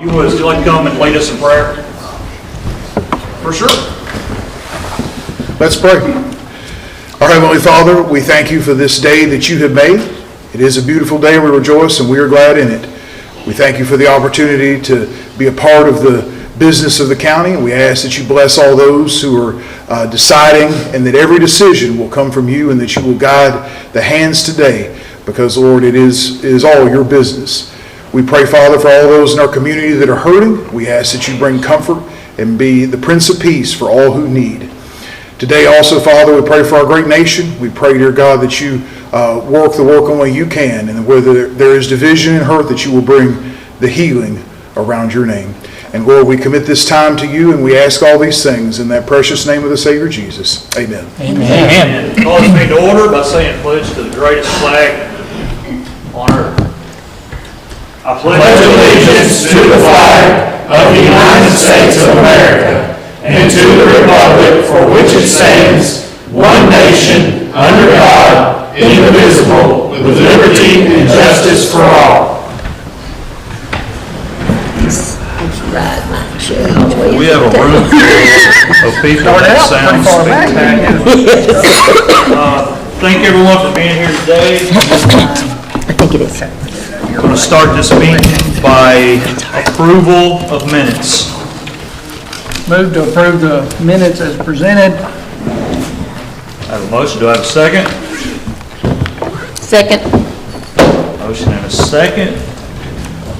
Would you like to come and lead us in prayer? For sure. Let's pray. Our Heavenly Father, we thank you for this day that you have made. It is a beautiful day and we rejoice and we are glad in it. We thank you for the opportunity to be a part of the business of the county. We ask that you bless all those who are deciding, and that every decision will come from you, and that you will guide the hands today, because Lord, it is all your business. We pray, Father, for all those in our community that are hurting. We ask that you bring comfort and be the Prince of Peace for all who need. Today also, Father, we pray for our great nation. We pray, dear God, that you work the work only you can, and where there is division and hurt, that you will bring the healing around your name. And Lord, we commit this time to you, and we ask all these things in that precious name of the Savior Jesus. Amen. Amen. Call this meeting to order by saying pledge to the greatest flag on earth. I pledge allegiance to the flag of the United States of America and to the republic for which it stands, one nation, under God, indivisible, with liberty and justice for all. We have a room full of people that sound spectacular. Thank everyone for being here today. I think it is. I'm going to start this meeting by approval of minutes. Move to approve the minutes as presented. I have a motion. Do I have a second? Second. Motion and a second.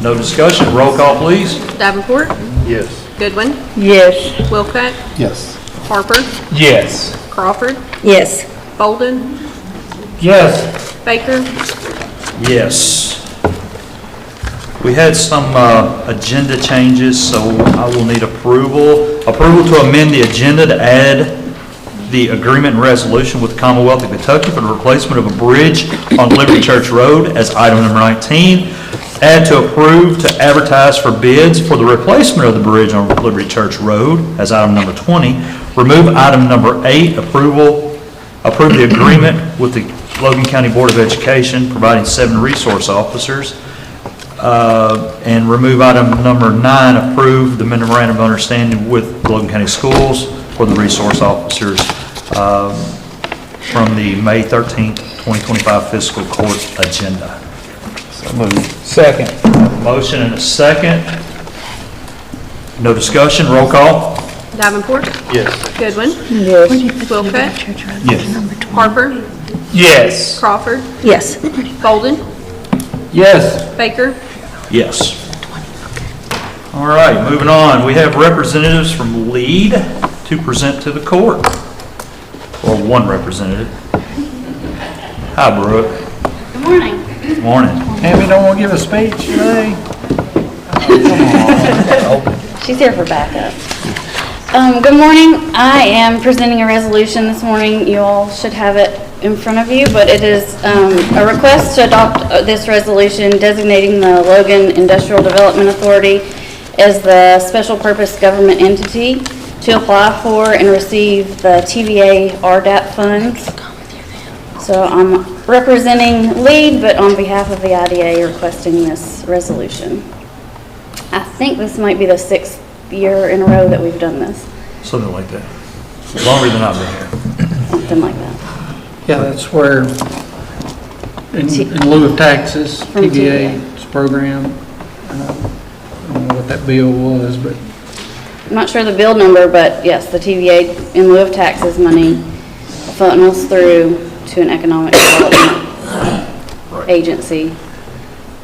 No discussion. Roll call, please. Davenport, Yes. Goodwin, Yes. Wilcutt, Yes. Harper, Yes. Crawford, Yes. Bolden, Yes. Baker. Yes. We had some agenda changes, so I will need approval. Approval to amend the agenda to add the agreement and resolution with the Commonwealth of Kentucky for the replacement of a bridge on Liberty Church Road as item number 19. Add to approve to advertise for bids for the replacement of the bridge on Liberty Church Road as item number 20. Remove item number 8, approve the agreement with the Logan County Board of Education providing 7 resource officers. And remove item number 9, approve the memorandum of understanding with Logan County Schools for the resource officers from the May 13th, 2025 fiscal court agenda. Second. Motion and a second. No discussion. Roll call. Davenport, Yes. Goodwin, Yes. Wilcutt, Yes. Harper, Yes. Crawford, Yes. Bolden, Yes. Baker. Yes. All right, moving on. We have representatives from LEAD to present to the court. Or one representative. Hi, Brooke. Good morning. Good morning. Tammy don't want to give a speech today? She's here for backup. Good morning. I am presenting a resolution this morning. You all should have it in front of you, but it is a request to adopt this resolution designating the Logan Industrial Development Authority as the special purpose government entity to apply for and receive the TVA RDAP funds. So I'm representing LEAD, but on behalf of the IDA requesting this resolution. I think this might be the 6th year in a row that we've done this, Something like that. Longer than I've been here. something like that. Yeah, that's where, in lieu of taxes, From TVA's program. I don't know what that bill was, but I'm not sure the bill number, but yes, the TVA in lieu of taxes money funnels through to an economic development agency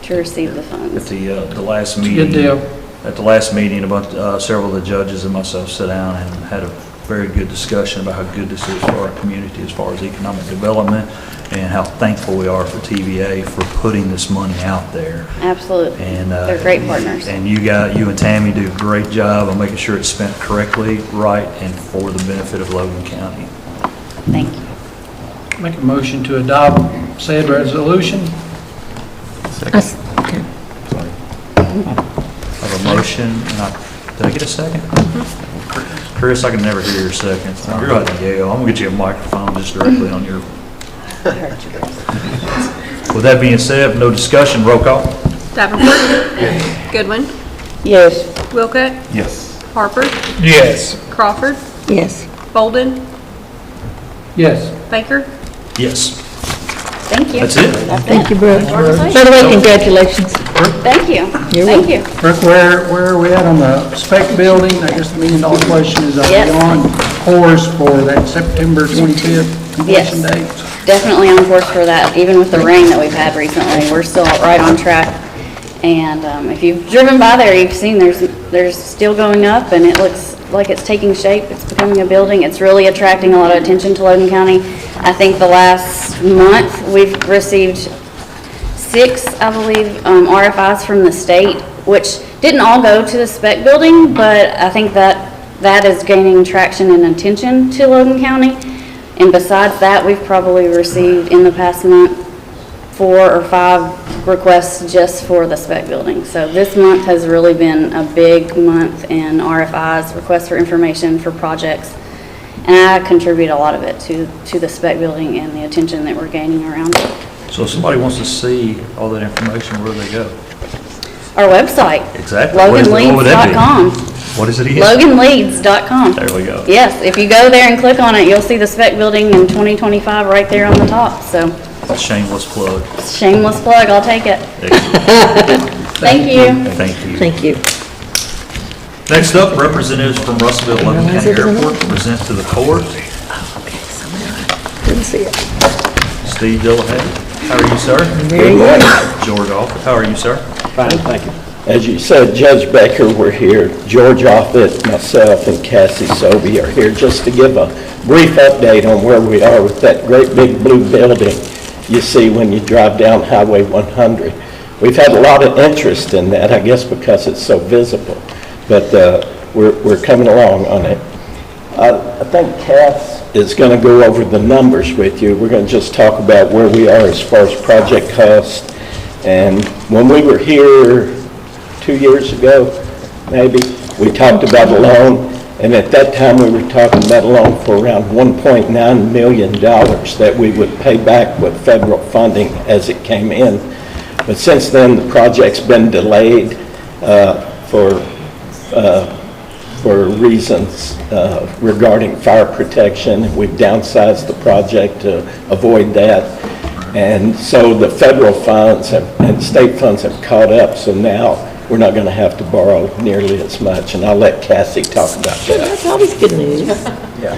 to receive the At funds. the last it's a meeting. good deal. At the last meeting, about several of the judges and myself sat down and had a very good discussion about how good this is for our community as far as economic development, and how thankful we are for TVA for putting this money out there. Absolutely. And They're great partners. And you and Tammy do a great job on making sure it's spent correctly, right, and for the benefit of Logan County. Thank you. Make a motion to adopt said resolution. I have a motion, and did I get a second? Chris, I can never hear your second. You're out of Yale. I'm gonna get you a microphone just directly on your. With that being said, no discussion, roll call. Davenport, Goodwin, Yes. Wilcott, Yes. Harper, Yes. Crawford, Yes. Bolden, Yes. Baker. Yes. Thank you. That's it. Thank you, Brooke. Congratulations. By the way, congratulations. Thank you. You're Thank you. Brooke, where are we at on the spec building? I guess the million-dollar question is, are Yes. we on course for that September 25th completion Yes. date? Definitely on course for that, even with the rain that we've had recently. We're still right on track. And if you've driven by there, you've seen there's steel going up, and it looks like it's taking shape. It's becoming a building. It's really attracting a lot of attention to Logan County. I think the last month, we've received 6, I believe, RFIs from the state, which didn't all go to the spec building, but I think that is gaining traction and attention to Logan County. And besides that, we've probably received in the past month 4 or 5 requests just for the spec building. So this month has really been a big month in RFIs, requests for information for projects. And I contribute a lot of it to the spec building and the attention that we're gaining around it. So if somebody wants to see all that information, where do they go? Our website. Exactly. What would that be? LoganLeads.com. What is it again? LoganLeads.com. There we go. Yes, if you go there and click on it, you'll see the spec building in 2025 right there on the top. So Shameless plug. shameless plug, I'll take it. Thank you. Thank you. Thank you. Next up, representatives from Russellville Logan County Airport to present to the court. Didn't see it. Steve Dillahay, how are you, sir? Very good. George Alford, how are you, sir? Fine, thank you. As you said, Judge Baker, we're here. George Offit, myself, and Cassie Sobey are here just to give a brief update on where we are with that great big blue building you see when you drive down Highway 100. We've had a lot of interest in that, I guess because it's so visible, but we're coming along on it. I think Cass is going to go over the numbers with you. We're going to just talk about where we are as far as project cost. And when we were here 2 years ago, maybe, we talked about a loan, and at that time we were talking about a loan for around $1.9 million that we would pay back with federal funding as it came in. But since then, the project's been delayed for reasons regarding fire protection. We've downsized the project to avoid that. And so the federal funds and state funds have caught up, so now we're not going to have to borrow nearly as much. And I'll let Cassie talk about that. That's always good news. Yeah.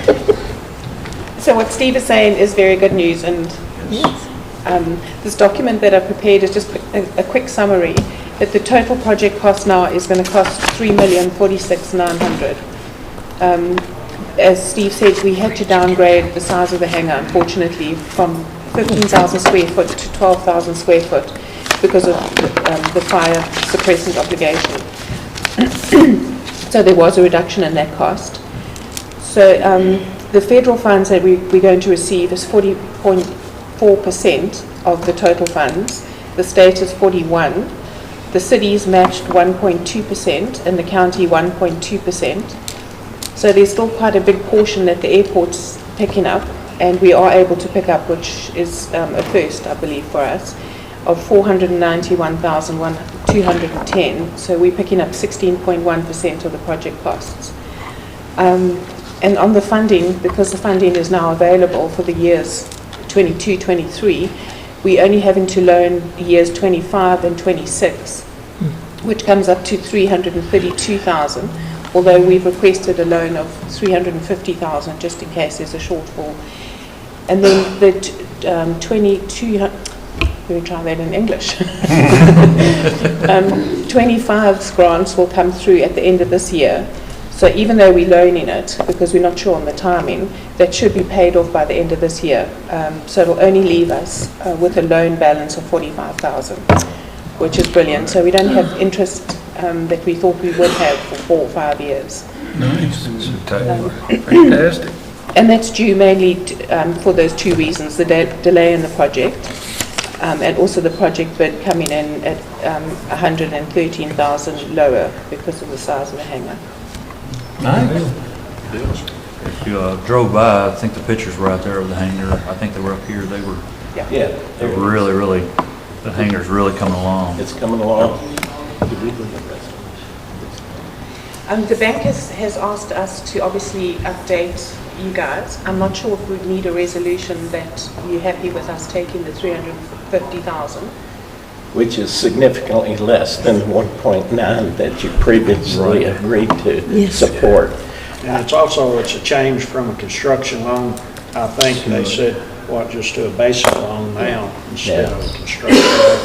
So what Steve is saying is very good news, and this document that I prepared is just a quick summary. That the total project cost now is going to cost $3,046,900. As Steve said, we had to downgrade the size of the hangar, unfortunately, from 15,000 square foot to 12,000 square foot because of the fire suppressant obligation. So there was a reduction in that cost. So the federal funds that we're going to receive is 40.4% of the total funds. The state is 41%. The cities matched 1.2% and the county 1.2%. So there's still quite a big portion that the airport's picking up, and we are able to pick up, which is a first, I believe, for us, of $491,210. So we're picking up 16.1% of the project costs. And on the funding, because the funding is now available for the years 22, 23, we're only having to loan years 25 and 26, which comes up to $332,000, although we've requested a loan of $350,000 just in case there's a shortfall. And then the 22, let me try that in English. 25 grants will come through at the end of this year. So even though we're loaning it, because we're not sure on the timing, that should be paid off by the end of this year. So it'll only leave us with a loan balance of $45,000, which is brilliant. So we don't have interest that we thought we would have for 4 or 5 years. Nice. Fantastic. And that's due mainly for those 2 reasons, the delay in the project, and also the project bid coming in at $113,000 lower because of the size of the hangar. Nice. If you drove by, I think the pictures were out there of the hangar. I think they were up here. They were Yeah. really, really, the hangar's really coming along. It's coming along. The bank has asked us to obviously update you guys. I'm not sure if we'd need a resolution that you're happy with us taking the 350,000. Which is significantly less than 1.9 that you previously agreed to Yes. support. And it's also, it's a change from a construction loan. I think they said, what, just to a basic loan now instead of a construction loan.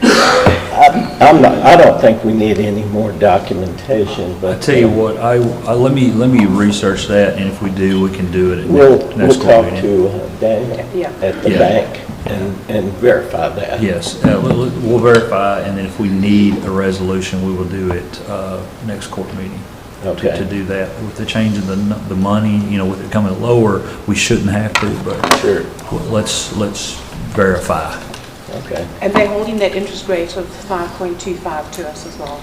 I don't think we need any more documentation, but. I tell you what, let me research that, and if we do, we can do it at We'll next court talk meeting. to Daniel at the Yeah. bank and verify that. Yes, we'll verify, and then if we need a resolution, we will do it next court meeting. Okay. To do that. With the change in the money, with it coming lower, we shouldn't have to, but Sure. let's verify. Okay. And they're holding that interest rate of 5.25 to us as well.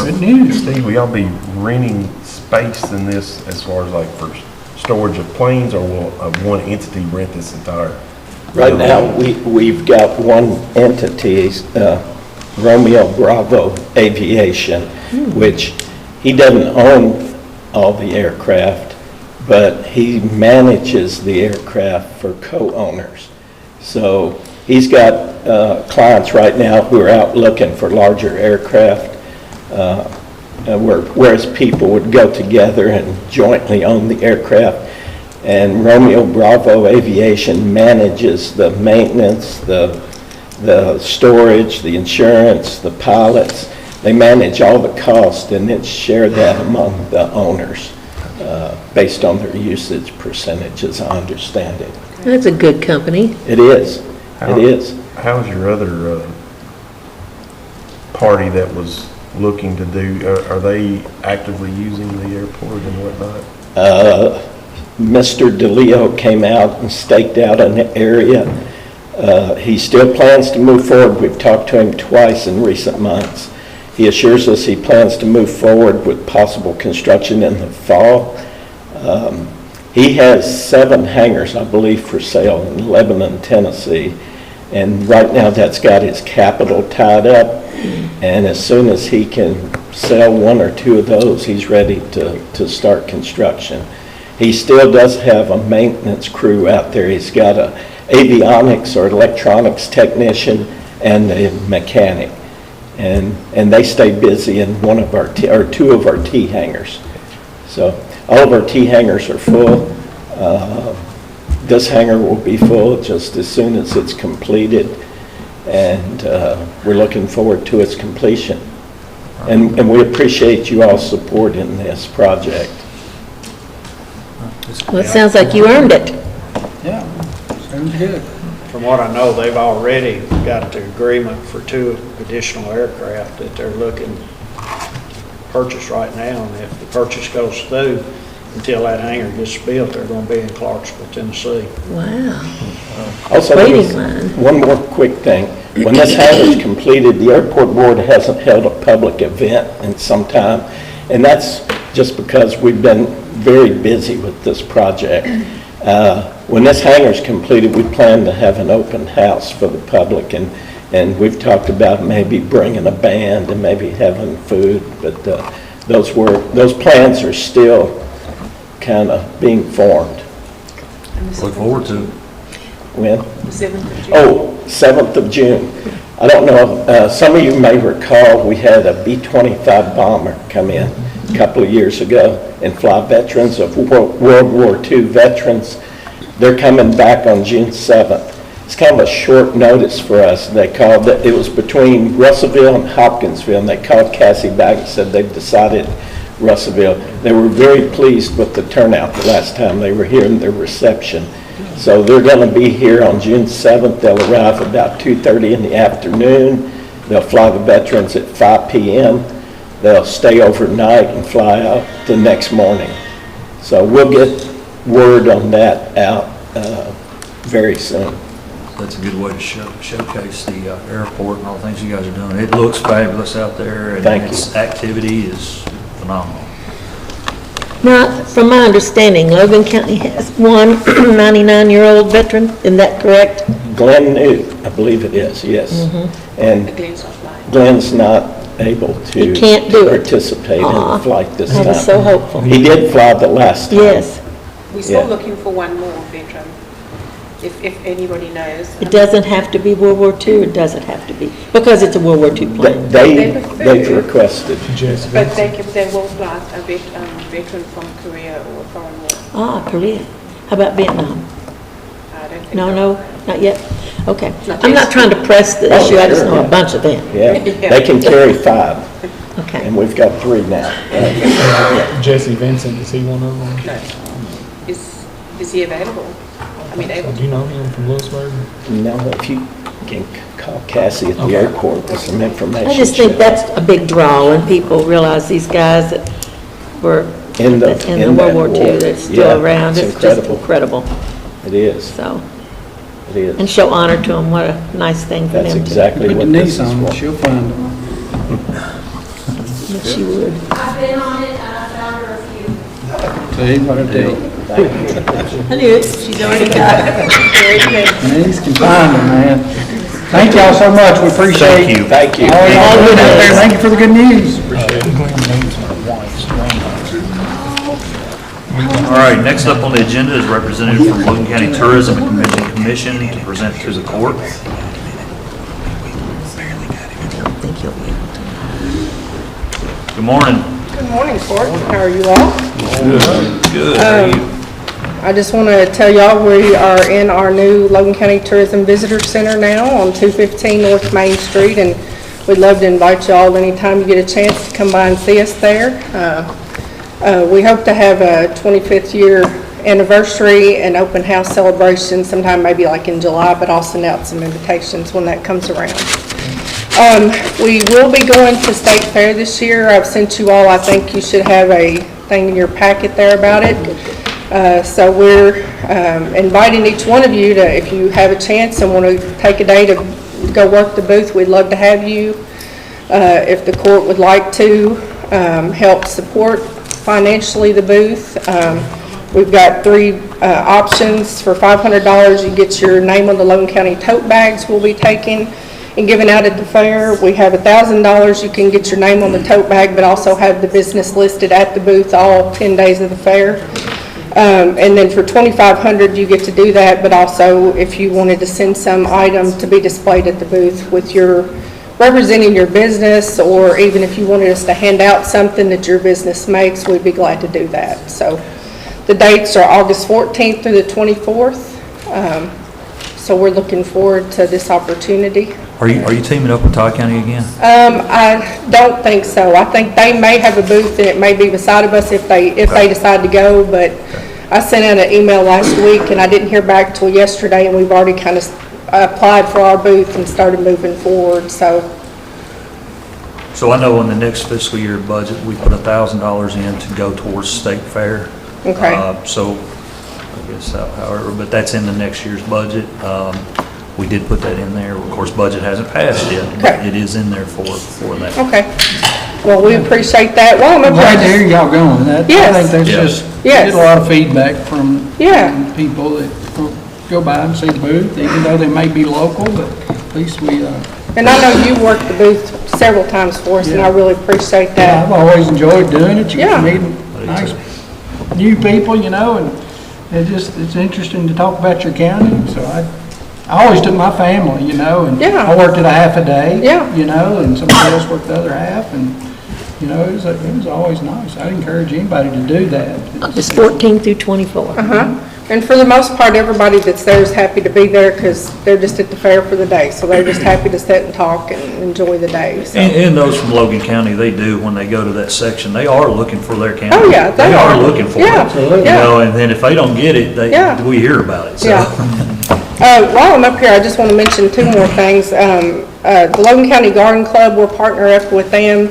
Good news. Steve, will y'all be renting space in this as far as like for storage of planes, or will one entity rent this entire? Right now, we've got one entity, Romeo Bravo Aviation, which he doesn't own all the aircraft, but he manages the aircraft for co-owners. So he's got clients right now who are out looking for larger aircraft, whereas people would go together and jointly own the aircraft. And Romeo Bravo Aviation manages the maintenance, the storage, the insurance, the pilots. They manage all the costs, and it's shared that among the owners based on their usage percentages, I understand it. That's a good company. It is. It is. How's your other party that was looking to do, are they actively using the airport and whatnot? Mr. DeLeo came out and staked out an area. He still plans to move forward. We've talked to him twice in recent months. He assures us he plans to move forward with possible construction in the fall. He has 7 hangars, I believe, for sale in Lebanon, Tennessee. And right now that's got his capital tied up. And as soon as he can sell 1 or 2 of those, he's ready to start construction. He still does have a maintenance crew out there. He's got a avionics or electronics technician and a mechanic. And they stay busy in 2 of our T hangars. So all of our T hangars are full. This hangar will be full just as soon as it's completed, and we're looking forward to its completion. And we appreciate you all supporting this project. Well, it sounds like you earned it. Yeah, sounds good. From what I know, they've already got the agreement for 2 additional aircraft that they're looking to purchase right now. And if the purchase goes through, until that hangar gets built, they're going to be in Clarksville, Tennessee. Wow. Also, there was Waiting line. one more quick thing. When this hangar is completed, the airport board hasn't held a public event in some time, and that's just because we've been very busy with this project. When this hangar is completed, we plan to have an open house for the public, and we've talked about maybe bringing a band and maybe having food, but those plans are still kind of being formed. Look forward to it. The When? 7th of June. Oh, 7th of June. I don't know, some of you may recall we had a B-25 bomber come in a couple of years ago and fly veterans of World War II veterans. They're coming back on June 7th. It's kind of a short notice for us. They called, it was between Russellville and Hopkinsville, and they called Cassie back and said they've decided Russellville. They were very pleased with the turnout the last time they were here in their reception. So they're going to be here on June 7th. They'll arrive about 2:30 in the afternoon. They'll fly the veterans at 5 p.m. They'll stay overnight and fly out the next morning. So we'll get word on that out very soon. That's a good way to showcase the airport and all the things you guys are doing. It looks fabulous out there, and Thank its activity is phenomenal. Now, from my understanding, Logan County has one 99-year-old veteran, isn't that correct? Glenn Newt, I believe it is, yes. And Glenn's offline. Glenn's not able to. He can't do it. Participate in Aw, the flight this I time. was so hopeful. He did fly the last time. Yes, We're still Yeah. looking for one more veteran, if anybody knows. it doesn't have to be World War II, it doesn't have to be, because it's a World War II plane. They've requested. But they will fly a veteran from Korea or foreign war. Ah, Korea. How about Vietnam? I don't think. No, not yet? Okay. Not I'm yet. not trying to press the Oh, issue, I just sure, know a yeah. bunch of them. Yeah, they can carry 5, Okay. and we've got 3 now. Jesse Vincent, is he one of them? No. Is he available? I mean, able Do to? you know him from Lewisburg? No, if you can call Cassie at the airport with some information. I just think that's a big draw when people realize these guys that were In the in World War II, war. they're Yeah, still around. it's It's just incredible. incredible. It is, So, it and is. show honor to them. What a nice thing for That's them to. exactly Put what this Denise is on it, for. she'll find him. Yes, she would. I've been on it and I found her a few. See, what I tell you. Thank you. I knew it. She's already got it. Denise can find him, man. Thank y'all so much, we appreciate. Thank you. Thank you. All y'all doing out there, thank you for the good news. All right, next up on the agenda is representative from Logan County Tourism and Convention Commission to present to the court. Good morning. Good morning, Court. How are you all? Good. How are you? I just want to tell y'all we are in our new Logan County Tourism Visitor Center now on 215 North Main Street, and we'd love to invite y'all anytime you get a chance to come by and see us there. We hope to have a 25th year anniversary and open house celebration sometime maybe like in July, but I'll send out some invitations when that comes around. We will be going to State Fair this year. I've sent you all, I think you should have a thing in your packet there about it. So we're inviting each one of you to, if you have a chance and want to take a day to go work the booth, we'd love to have you. If the court would like to help support financially the booth, we've got 3 options. For $500, you get your name on the Logan County tote bags we'll be taking and giving out at the fair. We have $1,000, you can get your name on the tote bag, but also have the business listed at the booth all 10 days of the fair. And then for $2,500, you get to do that, but also if you wanted to send some item to be displayed at the booth with your, representing your business, or even if you wanted us to hand out something that your business makes, we'd be glad to do that. So the dates are August 14th through the 24th. So we're looking forward to this opportunity. Are you teaming up with Todd County again? I don't think so. I think they may have a booth and it may be beside of us if they decide to go, but I sent out an email last week and I didn't hear back till yesterday, and we've already kind of applied for our booth and started moving forward, so. So I know in the next fiscal year budget, we put $1,000 in to go towards State Fair. Okay. So I guess however, but that's in the next year's budget. We did put that in there. Of course, budget hasn't passed yet, but Okay. it is in there for that. Okay. Well, we appreciate that. Well, I'm I'm glad to hear glad y'all going. I Yes. think that's Yeah. just, Yes. get a lot of feedback from Yeah. people that go by and see the booth, even though they may be local, but at least we, and I know you worked the booth several times for us, and I really appreciate that. I've always enjoyed doing it. You Yeah. get to meet nice new people, you know, and it's interesting to talk about your county. So I always took my family, you know, and Yeah. I worked it a half a day. Yeah. You know, and somebody else worked the other half, and, you know, it was always nice. I'd encourage anybody to do that. It's 14 through 24. And for the most part, everybody that's there is happy to be there because they're just at the fair for the day. So they're just happy to sit and talk and enjoy the day. So. And those from Logan County, they do, when they go to that section, they are looking for their county. Oh, yeah, they are are. looking for it. Yeah, You yeah. know, and then if they don't get it, Yeah. we hear about it, so. Yeah. While I'm up here, I just want to mention 2 more things. The Logan County Garden Club, we're partnering up with them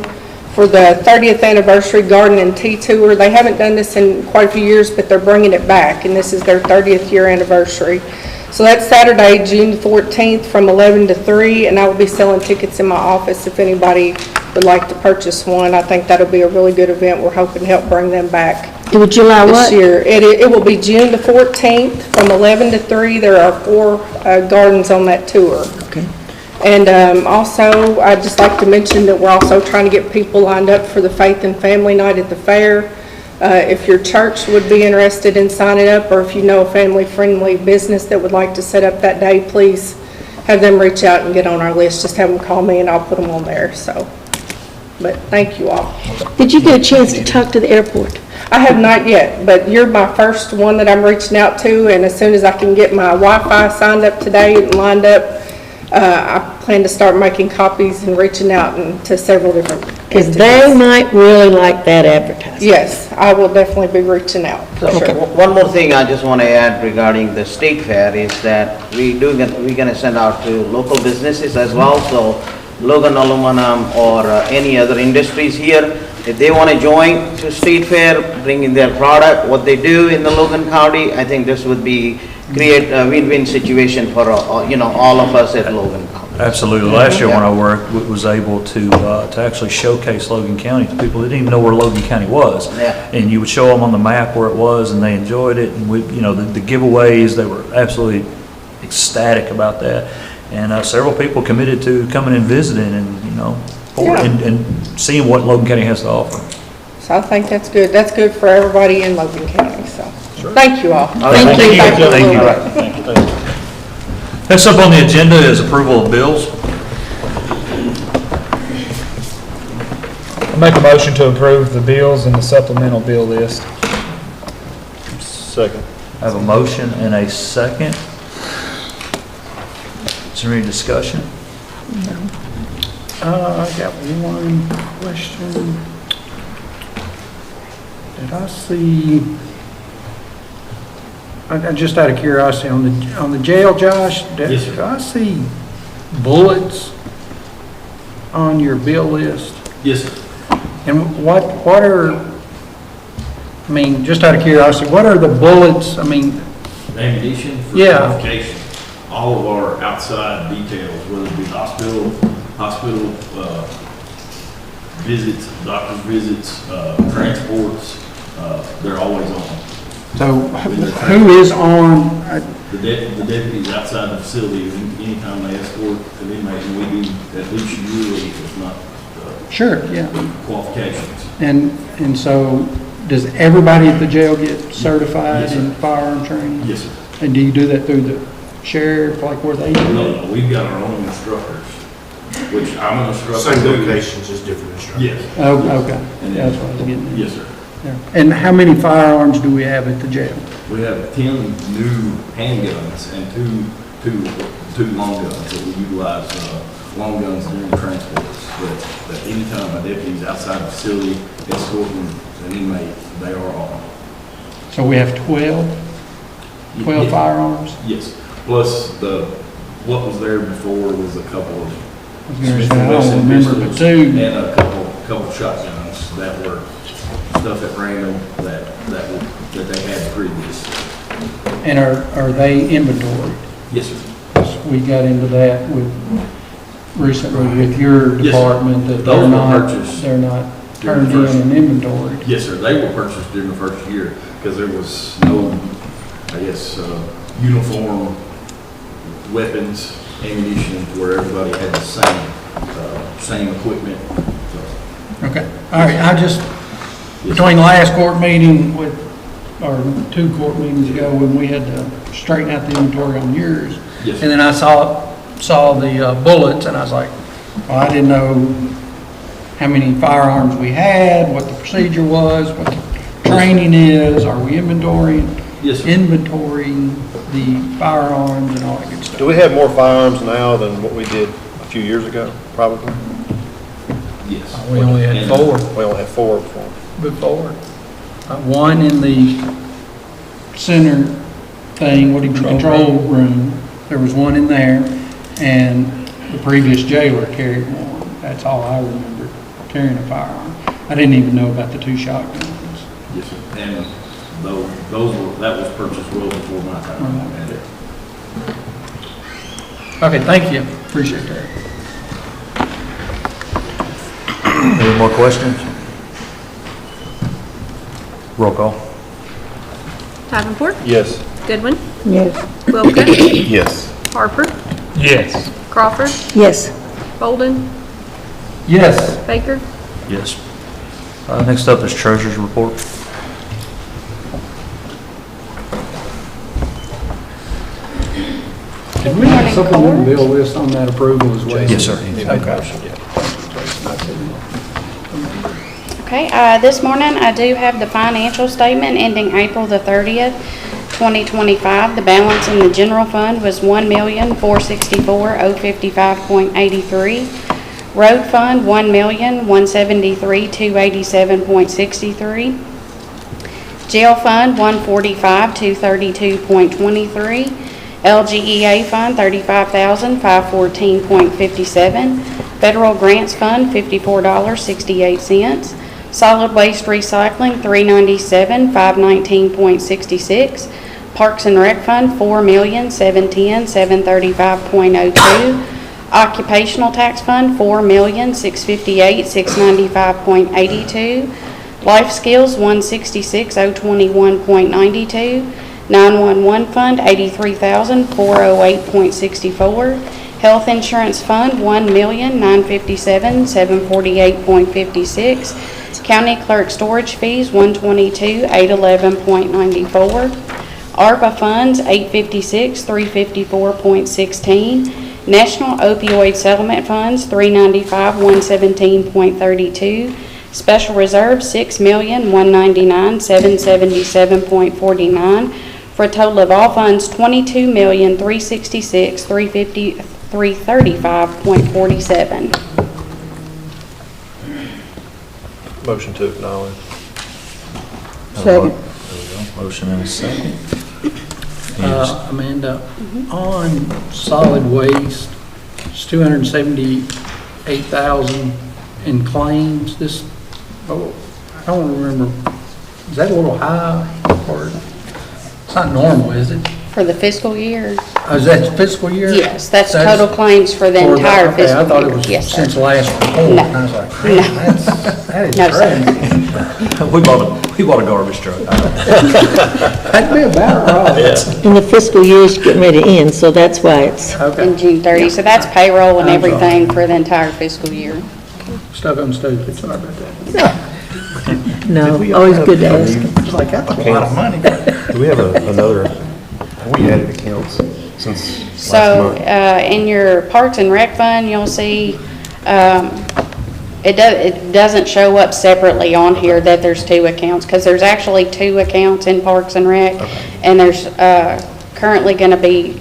for the 30th anniversary garden and tea tour. They haven't done this in quite a few years, but they're bringing it back, and this is their 30th year anniversary. So that's Saturday, June 14th from 11 to 3, and I will be selling tickets in my office if anybody would like to purchase one. I think that'll be a really good event. We're hoping to help bring them back July this what? year. It will be June the 14th from 11 to 3. There are 4 gardens on that tour. Okay. And also, I'd just like to mention that we're also trying to get people lined up for the Faith and Family Night at the fair. If your church would be interested in signing up, or if you know a family-friendly business that would like to set up that day, please have them reach out and get on our list. Just have them call me and I'll put them on there, so. But thank you all. Did you get a chance to talk to the airport? I have not yet, but you're my first one that I'm reaching out to, and as soon as I can get my Wi-Fi signed up today and lined up, I plan to start making copies and reaching out to several different Because they might really like that advertising. Yes, I will definitely be reaching out, for sure. One more thing I just want to add regarding the state fair is that we're going to send out to local businesses as well. So Logan Aluminum or any other industries here, if they want to join to state fair, bring in their product, what they do in the Logan County, I think this would create a win-win situation for all of us at Logan County. Absolutely. Last year when I worked, was able to actually showcase Logan County to people that didn't even know where Logan County was. Yeah. And you would show them on the map where it was, and they enjoyed it. And the giveaways, they were absolutely ecstatic about that. And several people committed to coming and visiting, and and seeing what Logan County has to offer. So I think that's good. That's good for everybody in Logan County, so. Thank you all. Thank you. Thank you. Next up on the agenda is approval of bills. I make a motion to approve the bills and the supplemental bill list. Second. I have a motion and a second. Is there any discussion? I got one question. Did I see, just out of curiosity, on the jail, Josh, did I see bullets on your bill list? Yes, sir. And what are, just out of curiosity, what are the bullets, Ammunition for Yeah. qualification. All of our outside details, whether it be hospital visits, doctor's visits, transports, they're always on. So who is on, The deputies outside the facility, anytime they escort an inmate, and we do at least yearly, if not sure, yeah. qualifications. And so, does everybody at the jail get certified Yes, sir. in firearm training? Yes, sir. And do you do that through the sheriff, like where they do it? No, we've got our own instructors, which I'm an instructor. Same locations, just different instructors. Yes. Oh, okay, that's what I was getting at. Yes, sir. Yeah. And how many firearms do we have at the jail? We have 10 new handguns and two long guns that we utilize, long guns during transports. But anytime a deputy's outside the facility escorting an inmate, they are on. So we have 12 Yes. firearms? Yes, plus what was there before was a couple of I was gonna Smith say, I and don't Wesson remember, but pistols two. and a couple shotguns that were stuff at random that they had previous. And are they inventoried? Yes, sir. We got into that recently with your Yes, sir. department, that Those were purchased they're not during turned the in and inventoried. Yes, sir. They were purchased during the first year because there was no, uniform weapons, ammunition, where everybody had the same equipment. So, Okay, all right, between the last court meeting or 2 court meetings ago, when we had to straighten out the inventory on yours. Yes, sir. And then I saw the bullets, and I was like, well, I didn't know how many firearms we had, what the procedure was, what the training is, are we inventorying the firearms and all that good stuff. Do we have more firearms now than what we did a few years ago, probably? Yes. We only had 4 We only had 4 before. before. One in the center thing, control room. There was one in there, and the previous jailer carried one. That's all I remember, carrying a firearm. I didn't even know about the 2 shotguns. Yes, sir. And that was purchased well before my time. Okay, thank you. Appreciate that. Any more questions? Roll call. Davenport, Yes. Goodwin, Yes. Wilka, Yes. Harper, Yes. Crawford, Yes. Bolden, Yes. Baker. Yes. Next up is treasurer's report. Did we have supplemental bill list on that approval as well? Yes, sir. Okay, this morning I do have the financial statement ending April the 30th, 2025. The balance in the general fund was $1,464,055.83. Road fund, $1,173,287.63. Jail fund, $145,232.23. LGEA fund, $35,514.57. Federal grants fund, $54.68. Solid waste recycling, $397,519.66. Parks and Rec fund, $4,710,735.02. Occupational tax fund, $4,658,695.82. Life skills, $166,021.92. 911 fund, $83,408.64. Health insurance fund, $1,957,748.56. County clerk storage fees, $122,811.94. ARPA funds, $856,354.16. National opioid settlement funds, $395,117.32. Special reserve, $6,199,777.49. For a total of all funds, $22,366,335.47. Motion to acknowledge. Second. Motion and a second. Amanda, on solid waste, it's 278,000 in claims. This, I don't remember, is that a little high? Or it's not normal, is it? For the fiscal year? Oh, is that fiscal year? Yes, that's total claims for the entire okay, fiscal year. I thought it was Yes, sir. since last report. No. And I was like, man, that is No, sir. crazy. We bought a garbage truck. That'd be about right. And the fiscal year's getting ready to end, so that's why it's, In June 30, so that's payroll and everything for the entire fiscal year. Stuck on stupid, sorry about that. no, always good to ask. It's like, that's a lot of money. Do we have another, have we added accounts since last So, month? in your Parks and Rec fund, you'll see, it doesn't show up separately on here that there's two accounts, because there's actually two accounts in Parks and Rec, and there's, currently gonna be,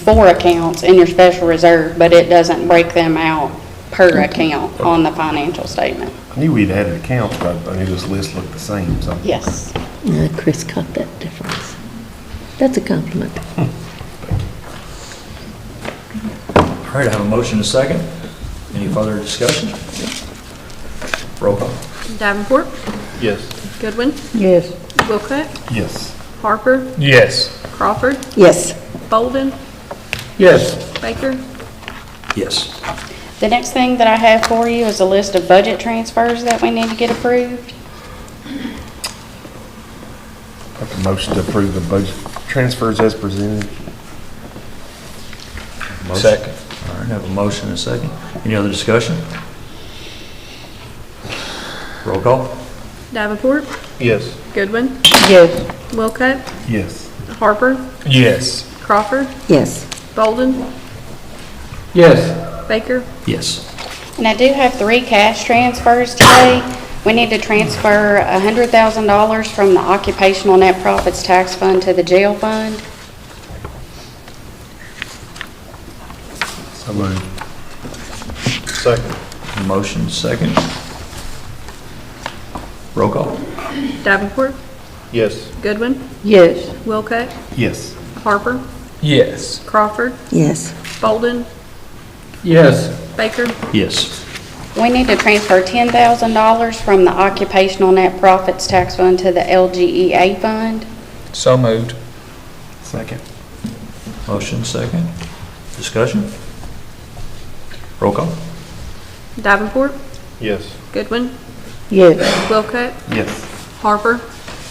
4 accounts in your special reserve, but it doesn't break them out per account on the financial statement. I knew we'd added accounts, but I knew this list looked the same, so. Yes. Chris caught that difference. That's a compliment. All right, I have a motion and a second. Any further discussion? Roll call. Davenport, Yes. Goodwin, Yes. Wilcutt, Yes. Harper, Yes. Crawford, Yes. Bolden, Yes. Baker. Yes. The next thing that I have for you is a list of budget transfers that we need to get approved. Make a motion to approve the budget transfers as presented. Second. All right, I have a motion and a second. Any other discussion? Roll call. Davenport, Yes. Goodwin, Yes. Wilcutt, Yes. Harper, Yes. Crawford, Yes. Bolden, Yes. Baker. Yes. And I do have 3 cash transfers today. We need to transfer $100,000 from the occupational net profits tax fund to the jail fund. So moved. Second. Motion second. Roll call. Davenport, Yes. Goodwin, Yes. Wilcutt, Yes. Harper, Yes. Crawford, Yes. Bolden, Yes. Baker. Yes. We need to transfer $10,000 from the occupational net profits tax fund to the LGEA fund. So moved. Second. Motion second. Discussion? Roll call. Davenport, Yes. Goodwin, Yes. Wilcutt, Yes. Harper,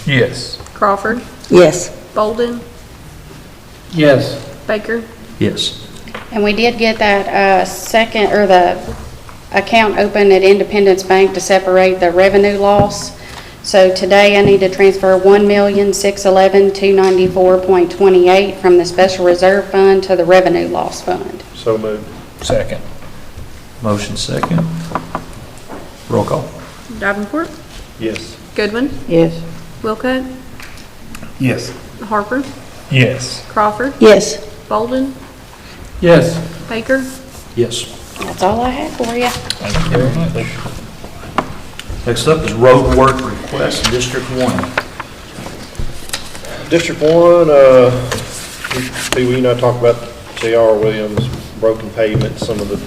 Yes. Crawford, Yes. Bolden, Yes. Baker. Yes. And we did get that second, or the account open at Independence Bank to separate the revenue loss. So today I need to transfer $1,611,294.28 from the special reserve fund to the revenue loss fund. So moved. Second. Motion second. Roll call. Davenport, Yes. Goodwin, Yes. Wilcutt, Yes. Harper, Yes. Crawford, Yes. Bolden, Yes. Baker. Yes. That's all I have for you. Thank you very much. Next up is road work request, District 1. District 1, we and I talked about J.R. Williams, broken pavement, some of the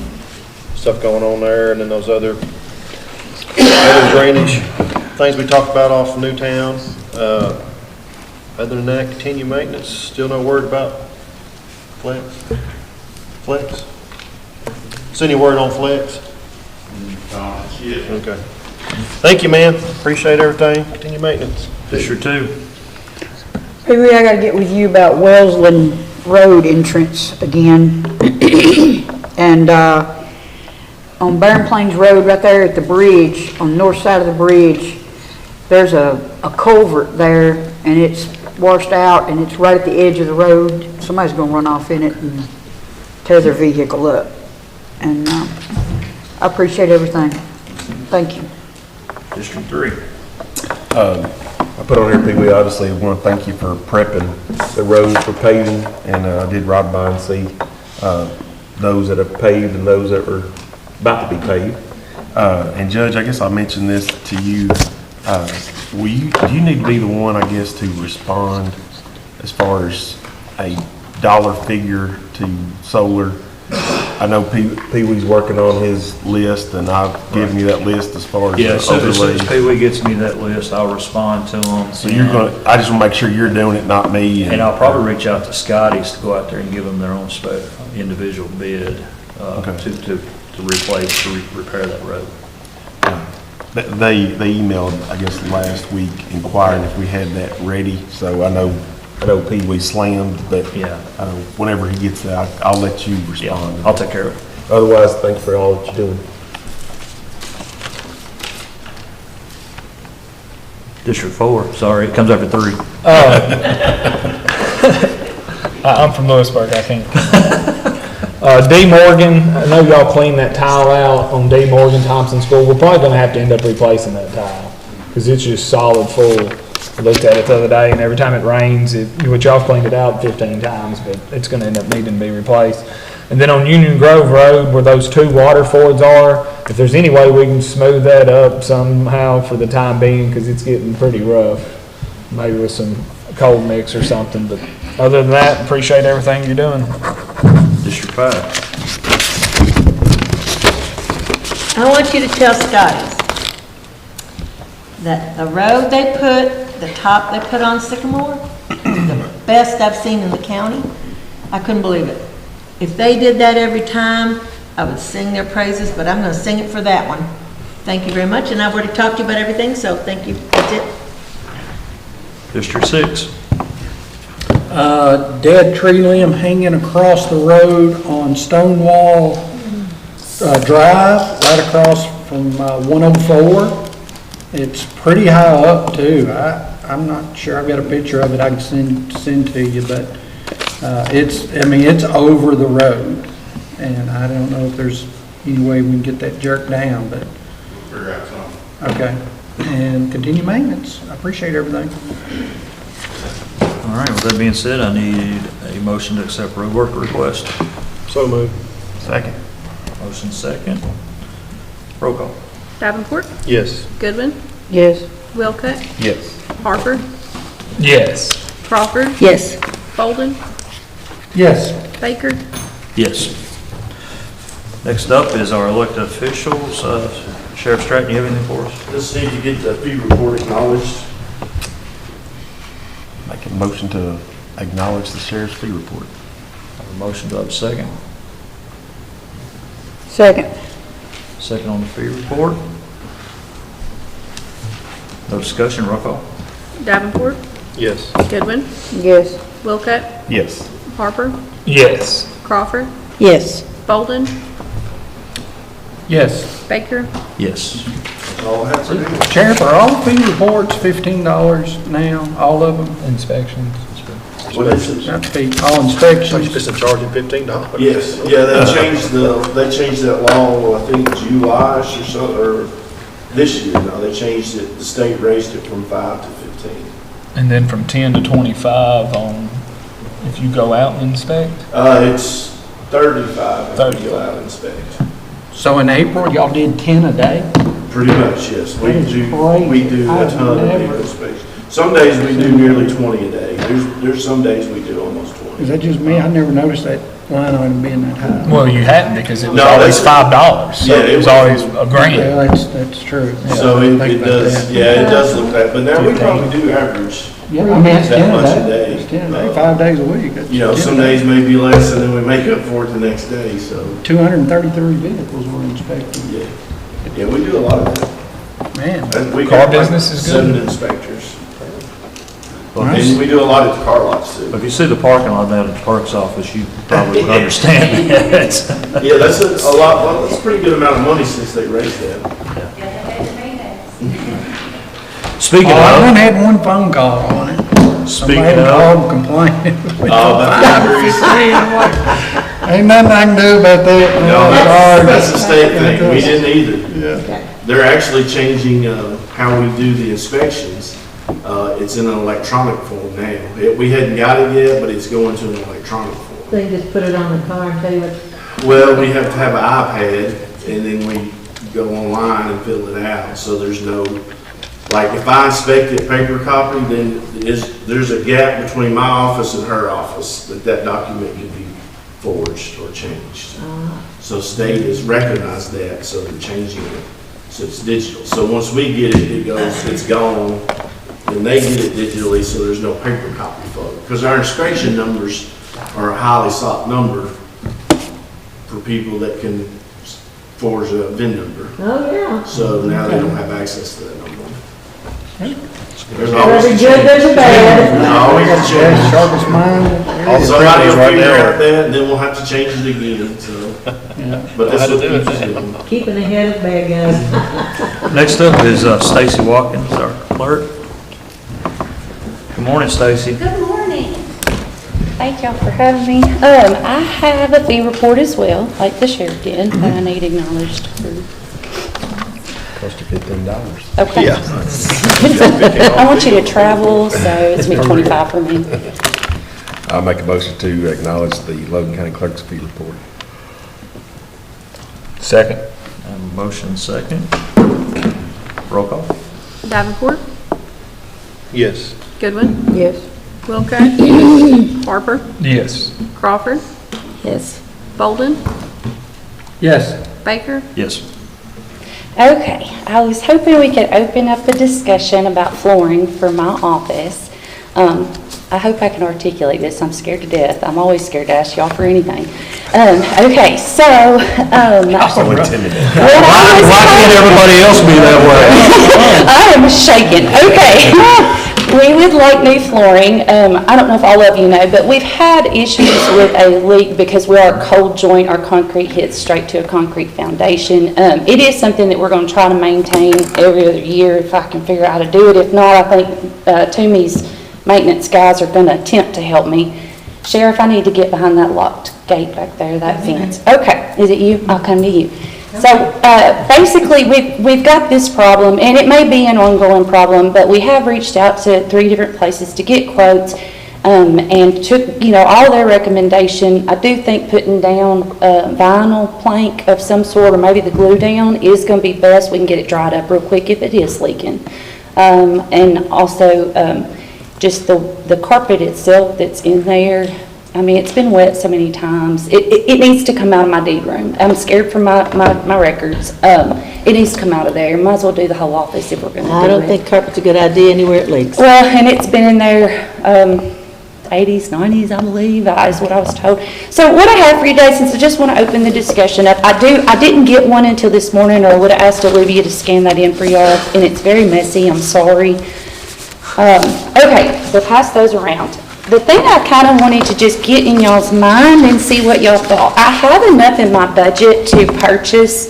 stuff going on there, and then those other drainage things we talked about off of Newtown. Other than that, continue maintenance, still no word about Flex? Is any word on Flex? Okay. Thank you, man. Appreciate everything. Continue maintenance. District 2. Maybe I gotta get with you about Wellsland Road entrance again. And, on Barren Plains Road, right there at the bridge, on the north side of the bridge, there's a culvert there, and it's washed out, and it's right at the edge of the road. Somebody's gonna run off in it and tear their vehicle up. And, I appreciate everything. Thank you. District 3. I put on here, Pee Wee, obviously, I want to thank you for prepping the roads for paving, and I did ride by and see those that have paved and those that were about to be paved. And Judge, I guess I mentioned this to you. Do you need to be the one, I guess, to respond as far as a dollar figure to solar? I know Pee Wee's working on his list, and I've given you that list as far as Yeah, the so as soon overlay. as Pee Wee gets me that list, I'll respond to them. So you're gonna, I just want to make sure you're doing it, not me. And I'll probably reach out to Scotty's to go out there and give them their own individual bid Okay. to replace, to repair that road. They emailed, I guess, last week inquiring if we had that ready, so I know Pee Wee slammed, but Yeah. whenever he gets that, I'll let you respond. I'll take care of it. Otherwise, thanks for all that you're doing. District 4, sorry, it comes after 3. I'm from Lewisburg, I can't. D. Morgan, I know y'all cleaned that tile out on D. Morgan Thompson School. We're probably gonna have to end up replacing that tile, because it's just solid full. I looked at it the other day, and every time it rains, which y'all cleaned it out 15 times, but it's gonna end up needing to be replaced. And then on Union Grove Road, where those 2 water fords are, if there's any way we can smooth that up somehow for the time being, because it's getting pretty rough, maybe with some cold mix or something, but other than that, appreciate everything you're doing. District 5. I want you to tell Scotty's that the road they put, the top they put on Sycamore, is the best I've seen in the county. I couldn't believe it. If they did that every time, I would sing their praises, but I'm gonna sing it for that one. Thank you very much, and I've already talked to you about everything, so thank you. That's it. District 6. Dead tree limb hanging across the road on Stonewall Drive, right across from 104. It's pretty high up too. I'm not sure, I've got a picture of it I can send to you, but it's over the road. And I don't know if there's any way we can get that jerked down, but. We'll figure out something. Okay. And continue maintenance. I appreciate everything. All right, with that being said, I need a motion to accept road work request. So moved. Second. Motion second. Roll call. Davenport, Yes. Goodwin, Yes. Wilcutt, Yes. Harper, Yes. Crawford, Yes. Bolden, Yes. Baker. Yes. Next up is our elected officials. Sheriff Stratton, you have anything for us? Just need to get the fee report acknowledged. Make a motion to acknowledge the sheriff's fee report. Have a motion, do I have a second? Second. Second on the fee report. No discussion, roll call. Davenport, Yes. Goodwin, Yes. Wilcutt, Yes. Harper, Yes. Crawford, Yes. Bolden? Yes. Baker? Yes. All I have for now. Sheriff, are all fee reports $15 now, all of them? Inspections. Well, this is- Not fee, all So you're inspections? supposed to charge him $15? Yes, yeah, they changed that law, I think July-ish or so, or this year now, they changed it, the state raised it from 5 to 15. And then from 10 to 25 on if you go out and inspect? It's 35 if you go out and inspect. So in April, y'all did 10 a day? Pretty much, yes, we That is do crazy. a I've ton of never- vehicle inspections. Some days we do nearly 20 a day, there's some days we do almost 20. Is that just me? I never noticed that line item being that high. Well, you hadn't because it was No, always that's- $5. So Yeah, it it was was- always a grand. Yeah, that's true. Yeah, So I didn't it think about does, that. yeah, it does look that, but now we probably do average Yeah, I mean, it's that 10 a much a day. day. It's 10 a day, 5 days a week. That's You know, 10 some a day. days may be less and then we make up for it the next day, so, 233 vehicles were inspected. yeah. Yeah, we do a lot of that. Man, And we Car got like business is good. 7 inspectors. Well, And we do a lot at the car lots too. if you see the parking lot down at the clerk's office, you probably would understand that. Yeah, that's a lot, well, that's a pretty good amount of money since they raised that. Speaking oh, I of, had one phone call on it. speaking Somebody of, called complaining. Ain't nothing I can do about that. No, Sorry. that's the state thing, we didn't either. Yeah. They're actually changing, how we do the inspections. It's in an electronic form now. We hadn't got it yet, but it's going to an electronic form. They just put it on the car and tell you what. Well, we have to have an iPad, and then we go online and fill it out, so there's no, like, if I inspect it paper copy, then there's a gap between my office and her office, that document can be forged or changed. So state has recognized that, so they're changing it, so it's digital. So once we get it, it's gone, and they get it digitally, so there's no paper copy for it. Because our inspection numbers are a highly sought number for people that can forge a VIN number. Oh, yeah. So now they don't have access to that number. There's There's always a a good, change. there's a bad. Always a change. Sharpest mind. Somebody will right figure there. out that, and then we'll have to change it again, so. But that's what keeps us doing. Keeping ahead of bad guys. next up is Stacy Watkins, our clerk. Good morning, Stacy. Good morning. Thank y'all for having me. I have a fee report as well, like the sheriff did, that I need acknowledged for. Cost you $15. Okay. I want you to travel, so it's me 25 for me. I'll make a motion to acknowledge the Logan County Clerk's fee report. Second. Motion second. Roll call. Davenport? Yes. Goodwin? Yes. Wilco? Harper? Yes. Crawford? Yes. Bolden? Yes. Baker? Yes. Okay, I was hoping we could open up a discussion about flooring for my office. I hope I can articulate this. I'm scared to death. I'm always scared to ask y'all for anything. Okay, so, So intimidating. Why can't everybody else be that way? I am shaking. Okay. We would like new flooring. I don't know if all of you know, but we've had issues with a leak because we are a cold joint. Our concrete hits straight to a concrete foundation. It is something that we're going to try to maintain every other year if I can figure out how to do it. If not, I think Toomey's maintenance guys are going to attempt to help me. Sheriff, I need to get behind that locked gate back there, that fence. Okay, is it you? I'll come to you. So basically, we've got this problem, and it may be an ongoing problem, but we have reached out to 3 different places to get quotes and took, all their recommendation. I do think putting down a vinyl plank of some sort, or maybe the glue down, is going to be best. We can get it dried up real quick if it is leaking. And also, just the carpet itself that's in there, I mean, it's been wet so many times. It needs to come out of my deed room. I'm scared for my records. It needs to come out of there. Might as well do the whole office if we're going to do it. I don't think carpet's a good idea anywhere it leaks. Well, and it's been in there 80s, 90s, I believe, is what I was told. So what I have for you today, since I just want to open the discussion up, I didn't get one until this morning, or I would have asked Olivia to scan that in for y'all, and it's very messy. I'm sorry. Okay, so pass those around. the thing I kind of wanted to just get in y'all's mind and see what y'all thought. I have enough in my budget to purchase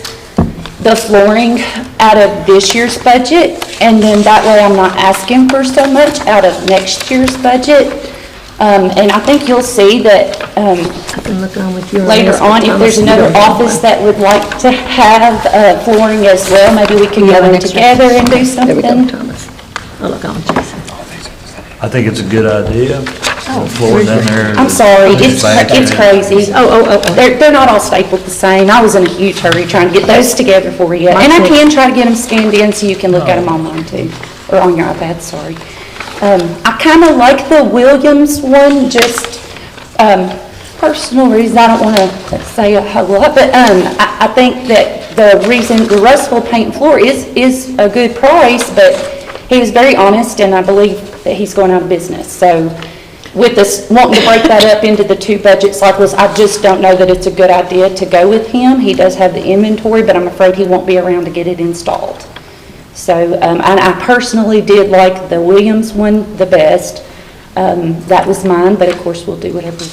the flooring out of this year's budget, and then that way I'm not asking for so much out of next year's budget. And I think you'll see that I can look on with you. later on, if there's another office that would like to have flooring as well, maybe we can go in together and do There we go, something. Thomas. I'll look on with Jason. I think it's a good idea. The floors in there. I'm sorry, it's crazy. Oh. They're not all stapled the same. I was in a huge hurry trying to get those together for you. And I can try to get them scanned in so you can look at them online too, or on your iPad, sorry. I kind of like the Williams one, just personal reasons. I don't want to say a whole lot, but I think that the reason the rustful paint and floor is a good price, but he was very honest, and I believe that he's going out of business. So with this wanting to break that up into the two budget cycles, I just don't know that it's a good idea to go with him. He does have the inventory, but I'm afraid he won't be around to get it installed. So, and I personally did like the Williams one the best. That was mine, but of course we'll do whatever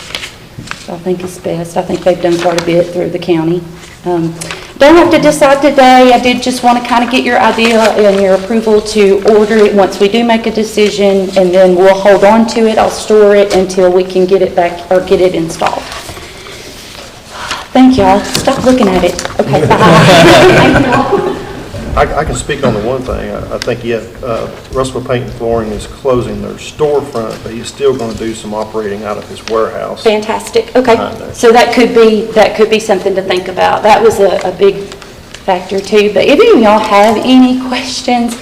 I think is best. I think they've done quite a bit through the county. Don't have to decide today. I did just want to kind of get your idea and your approval to order it once we do make a decision, and then we'll hold on to it. I'll store it until we can get it back or get it installed. Thank y'all. Stop looking at it. Okay, bye. I can speak on the one thing. I think, Russell Paint and Flooring is closing their storefront, but he's still going to do some operating out of his warehouse. Fantastic, okay. So that could be something to think about. That was a big factor too. But if any of y'all have any questions,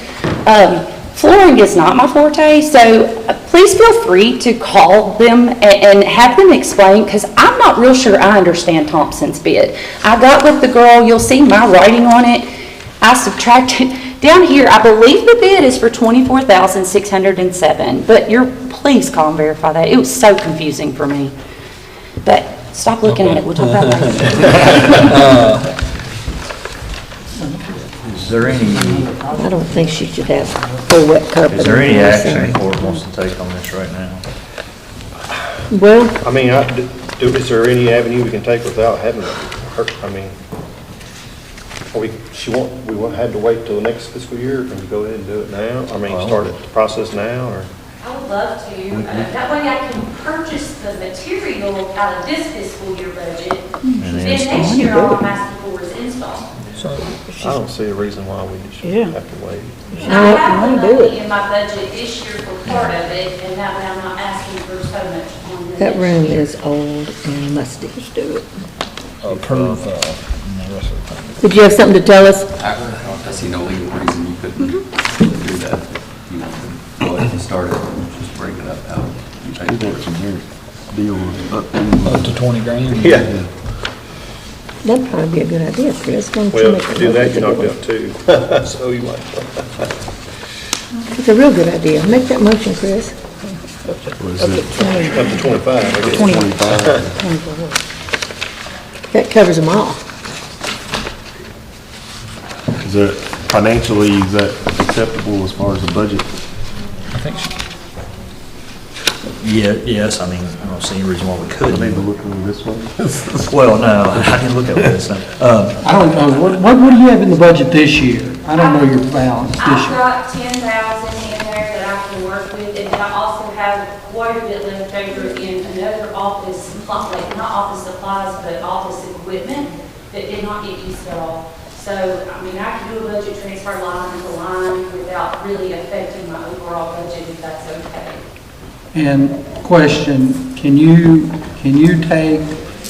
flooring is not my forte, so please feel free to call them and have them explain, because I'm not real sure I understand Thompson's bid. I got with the girl, you'll see my writing on it. I subtracted, down here, I believe the bid is for $24,607, but please call and verify that. It was so confusing for me. But stop looking at it, we'll talk about it later. Is there any, I don't think she should have full wet carpet. is there any action the court wants to take on this right now? Well, I mean, is there any avenue we can take without having her, I mean, we won't have to wait till the next fiscal year? Can we go ahead and do it now? I mean, start the process now, or? I would love to. That way I can purchase the material out of this fiscal year budget. Then next year, all I'm asking for is install. I don't see a reason why we should have to wait. And I have the money in my budget this year for part of it, and that way I'm not asking for so much on the that next room year. is old and musty. Just do it. Approve, Did you have something to tell us? I see no legal reason you couldn't do that. You know, go ahead and start it, just break it up out. Up to 20 grand? Yeah. That'd probably be a good idea, Chris. Why don't you Well, make a to do that, you motion knocked to out two. So you might. It's a real good idea. Make that motion, Chris. Up to 25, I guess. 24. That covers them all. Is that financially, is that acceptable as far as the budget? I think Yes, I mean, I don't see any reason why we couldn't. Maybe looking this way? Well, no, I didn't look at this. I don't know, what do you have in the budget this year? I don't know your balance this I've year. got 10,000 in there that I can work with, and I also have quite a bit left over in another office, not office supplies, but office equipment that did not get used at all. So, I mean, I can do a budget transfer line to line without really affecting my overall budget, if that's okay. And question, can you take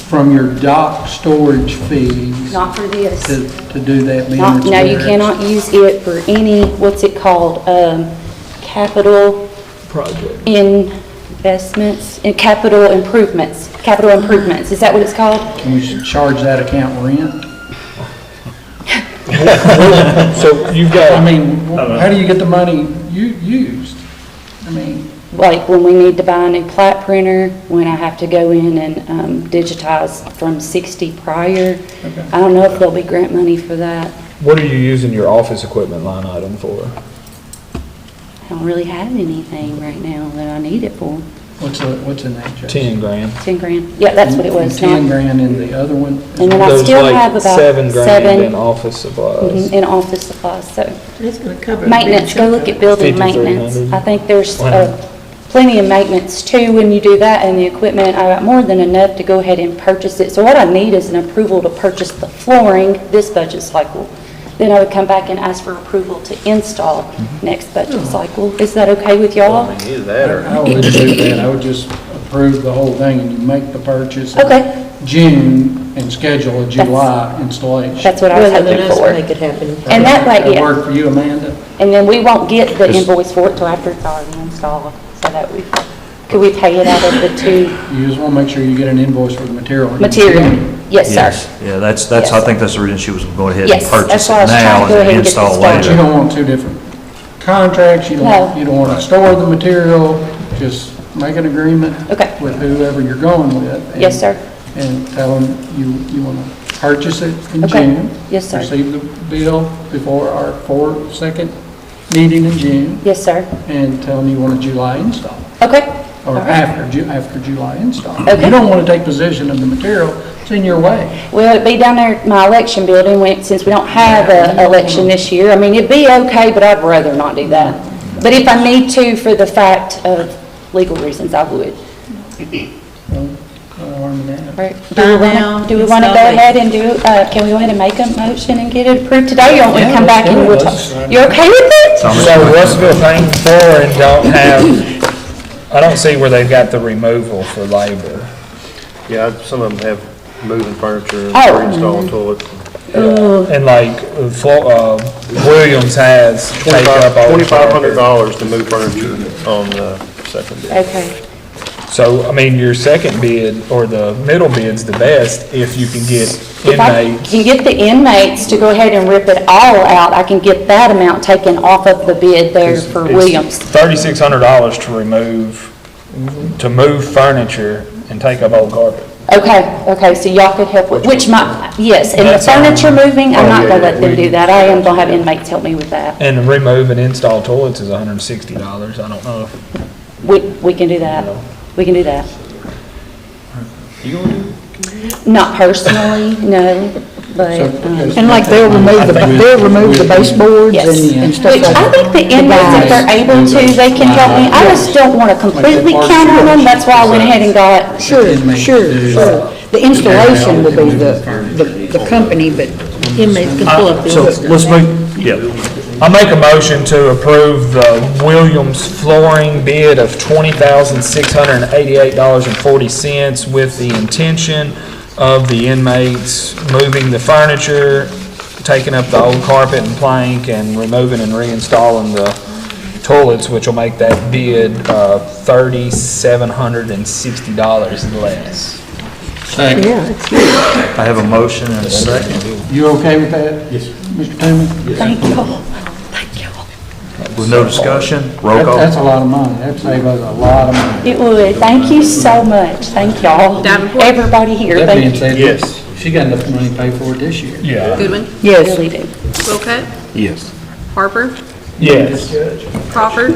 from your dock storage fees Not for this. to do that? No, you cannot use it for any, what's it called, capital project. investments, and capital improvements. Capital improvements, is that what it's called? Can we charge that account rent? So you've got, I mean, how do you get the money used? I mean, Like when we need to buy a new plat printer, when I have to go in and digitize from 60 prior. Okay. I don't know if there'll be grant money for that. what are you using your office equipment line item for? I don't really have anything right now that I need it for. What's in that, Judge? 10 grand. 10 grand. Yeah, that's what it was. 10 grand in the other one? And then I There's still like have about 7 grand seven in office supplies. in office supplies, so. It's gonna cover. a big Maintenance, go chunk look of at it. building 5,300. maintenance. I think there's plenty of maintenance too when you do that, and the equipment, I got more than enough to go ahead and purchase it. So what I need is an approval to purchase the flooring this budget cycle. Then I would come back and ask for approval to install next budget cycle. Is that okay with y'all? Either that or. I wouldn't do that, I would just approve the whole thing, and you make the purchase in Okay, June and schedule a July installation. that's what I was Rather than hoping us for. make it happen. And that way, That yeah. work for you, Amanda? And then we won't get the invoice for it till after it's already installed. So that we, could we pay it out of the two You just want to make sure you get an invoice for the material. material? Yes, sir. Yeah, that's, I Yes. think that's the reason she was going to go ahead and Yes, purchase that's it why I was trying now to go and ahead and get install this But later. you don't want two different contracts, you No. don't want to store the material, just make an agreement Okay. with whoever you're going with. and- Yes, sir. And tell them you want to purchase it in Okay. June. Yes, sir. Receive the bill before our second meeting in June, Yes, sir. and tell them you want a July install, Okay. or All right. after July install. Okay. You don't want to take possession of the material, it's in your way. Well, it'd be down there at my election building, since we don't have an election this year. I mean, it'd be okay, but I'd rather not do that. But if I need to for the fact of legal reasons, I would. Harm in that. Right. Buy now, Do we want to go install ahead and can we go ahead and make a motion and get it approved today? You want me to Yeah, come back let's and do we'll it. talk? Let's- You're okay with it? So Russellville Paint and Flooring don't have, I don't see where they've got the removal for labor. Yeah, some of them have moving furniture, Oh. reinstalling toilets. And like, Williams has take up all the carpet. $2,500 to move furniture on the second bid. Okay. So, I mean, your second bid, or the middle bid's the best if you can get If I inmates. can get the inmates to go ahead and rip it all out, I can get that amount taken off of the bid there for Williams. $3,600 to move furniture and take up old carpet. Okay, so y'all could help with, yes, and the That's all. furniture moving, I'm not yeah, gonna let them we- do that. I am gonna have inmates help me with that. And remove and install toilets is $160. I don't know if. We can do that. We can do that. You gonna do Not personally, no, but, And like they'll remove the baseboards yes. and stuff Which like I that. think the inmates, if they're able to, they can help me. I just don't wanna completely count on them. That's why I went ahead and got, Sure. The installation will be the company, but Inmates can pull up the So order. let's move, yeah. I make a motion to approve the Williams flooring bid of $20,688.40 with the intention of the inmates moving the furniture, taking up the old carpet and plank, and removing and reinstalling the toilets, which will make that bid $3,760 less. Second. I have a motion and a second. You okay with that? Yes. Mr. Tooman? thank you. With no discussion, roll call. That's a lot of money, that'd save us a lot of money. It would. Thank you so much. Thank y'all. Davenport? Everybody here, That being thank you. said, she got enough money to pay for it this year. Yeah. Goodwin? yes. Really do. Wilcott? Yes. Harper? Yes. Crawford?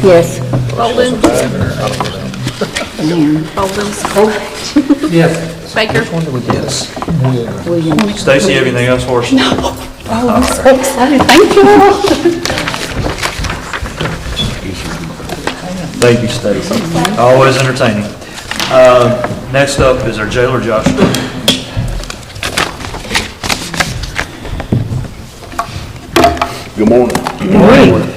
Yes. Bolden? Bolden? Yes. Baker? Yes. William. Stacy, you have anything else for us? Oh, I'm so excited. Thank you all. Thank you, Stacy. Always entertaining. Next up is our jailer, Joshua. Good morning. Good morning.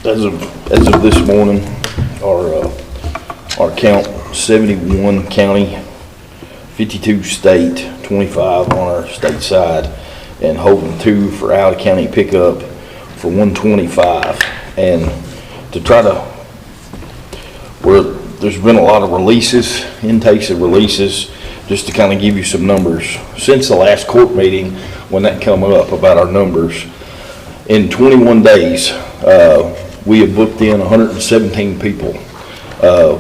As of this morning, our count, 71 county, 52 state, 25 on our state side, and holding 2 for out-of-county pickup for 125. And to try to, there's been a lot of releases, intakes of releases, just to kind of give you some numbers. Since the last court meeting, when that come up about our numbers, in 21 days, we have booked in 117 people.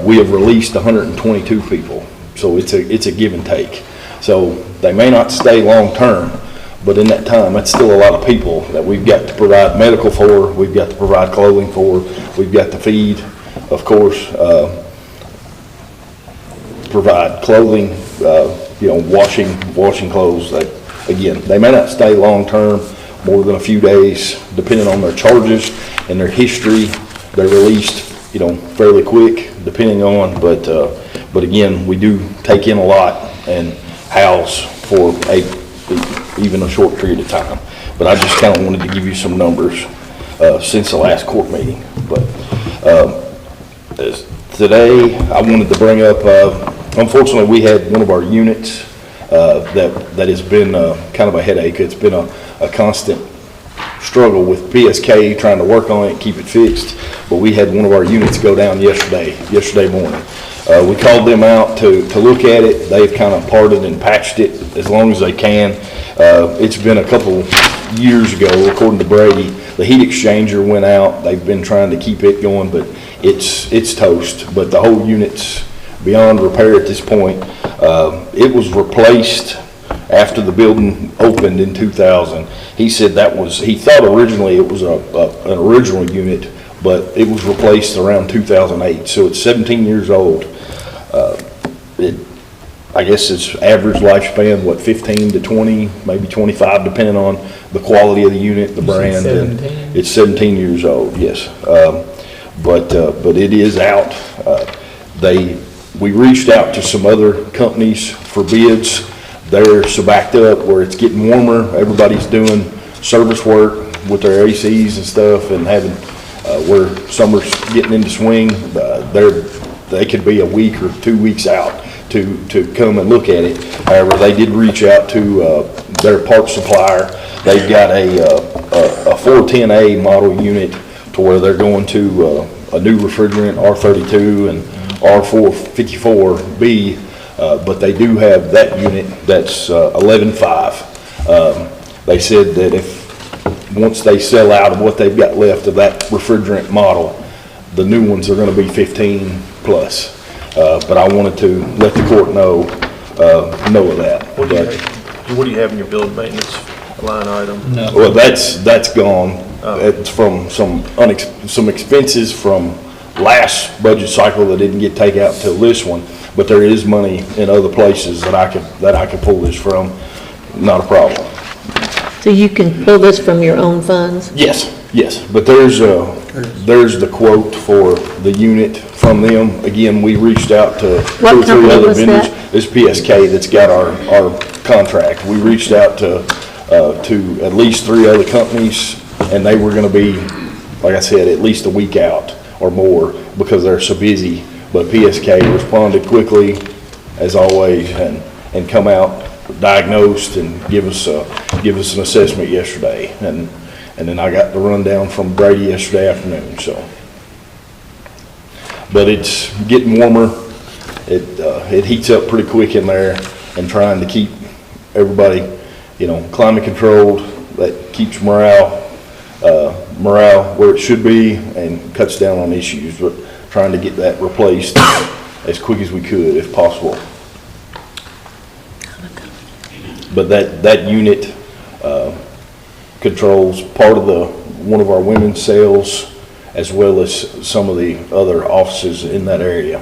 We have released 122 people. So it's a give and take. So they may not stay long term, But in that time, that's still a lot of people that we've got to provide medical for, we've got to provide clothing for, we've got to feed, of course, provide clothing, washing clothes. That, again, they may not stay long-term, more than a few days, depending on their charges and their history. They're released, fairly quick, depending on, but again, we do take in a lot and house for even a short period of time. But I just kind of wanted to give you some numbers since the last court meeting. But today, I wanted to bring up, unfortunately, we had one of our units that has been kind of a headache. It's been a constant struggle with PSK trying to work on it, keep it fixed. But we had one of our units go down yesterday morning. We called them out to look at it. They've kind of parted and patched it as long as they can. It's been a couple years ago, according to Brady, the heat exchanger went out. They've been trying to keep it going, but it's toast. But the whole unit's beyond repair at this point. It was replaced after the building opened in 2000. He said he thought originally it was an original unit, but it was replaced around 2008. So it's 17 years old. I guess its average lifespan, 15 to 20, maybe 25, depending on the quality of the unit, the brand. And it's 17 years old, yes. But it is out. We reached out to some other companies for bids. They're so backed up where it's getting warmer. Everybody's doing service work with their ACs and stuff, and having where summer's getting into swing. They could be a week or 2 weeks out to come and look at it. However, they did reach out to their parts supplier. They've got a 410A model unit to where they're going to a new refrigerant, R32 and R454B, but they do have that unit that's 11.5. They said that once they sell out of what they've got left of that refrigerant model, the new ones are going to be 15 plus. But I wanted to let the court know of that. What do you have in your building maintenance line item? No. Well, that's gone. It's from some expenses from last budget cycle that didn't get taken out till this one. But there is money in other places that I could pull this from. Not a problem. So you can pull this from your own funds? Yes. But there's the quote for the unit from them. Again, we reached out to 2 or 3 other vendors. It's PSK that's got our contract. We reached out to at least 3 other companies, and they were going to be, like I said, at least a week out or more because they're so busy. But PSK responded quickly, as always, and come out, diagnosed, and give us an assessment yesterday. And then I got the rundown from Brady yesterday afternoon. So, but it's getting warmer. It heats up pretty quick in there, and trying to keep everybody, climate controlled. That keeps morale where it should be and cuts down on issues. But trying to get that replaced as quick as we could, if possible. But that unit controls part of one of our women's sales, as well as some of the other offices in that area.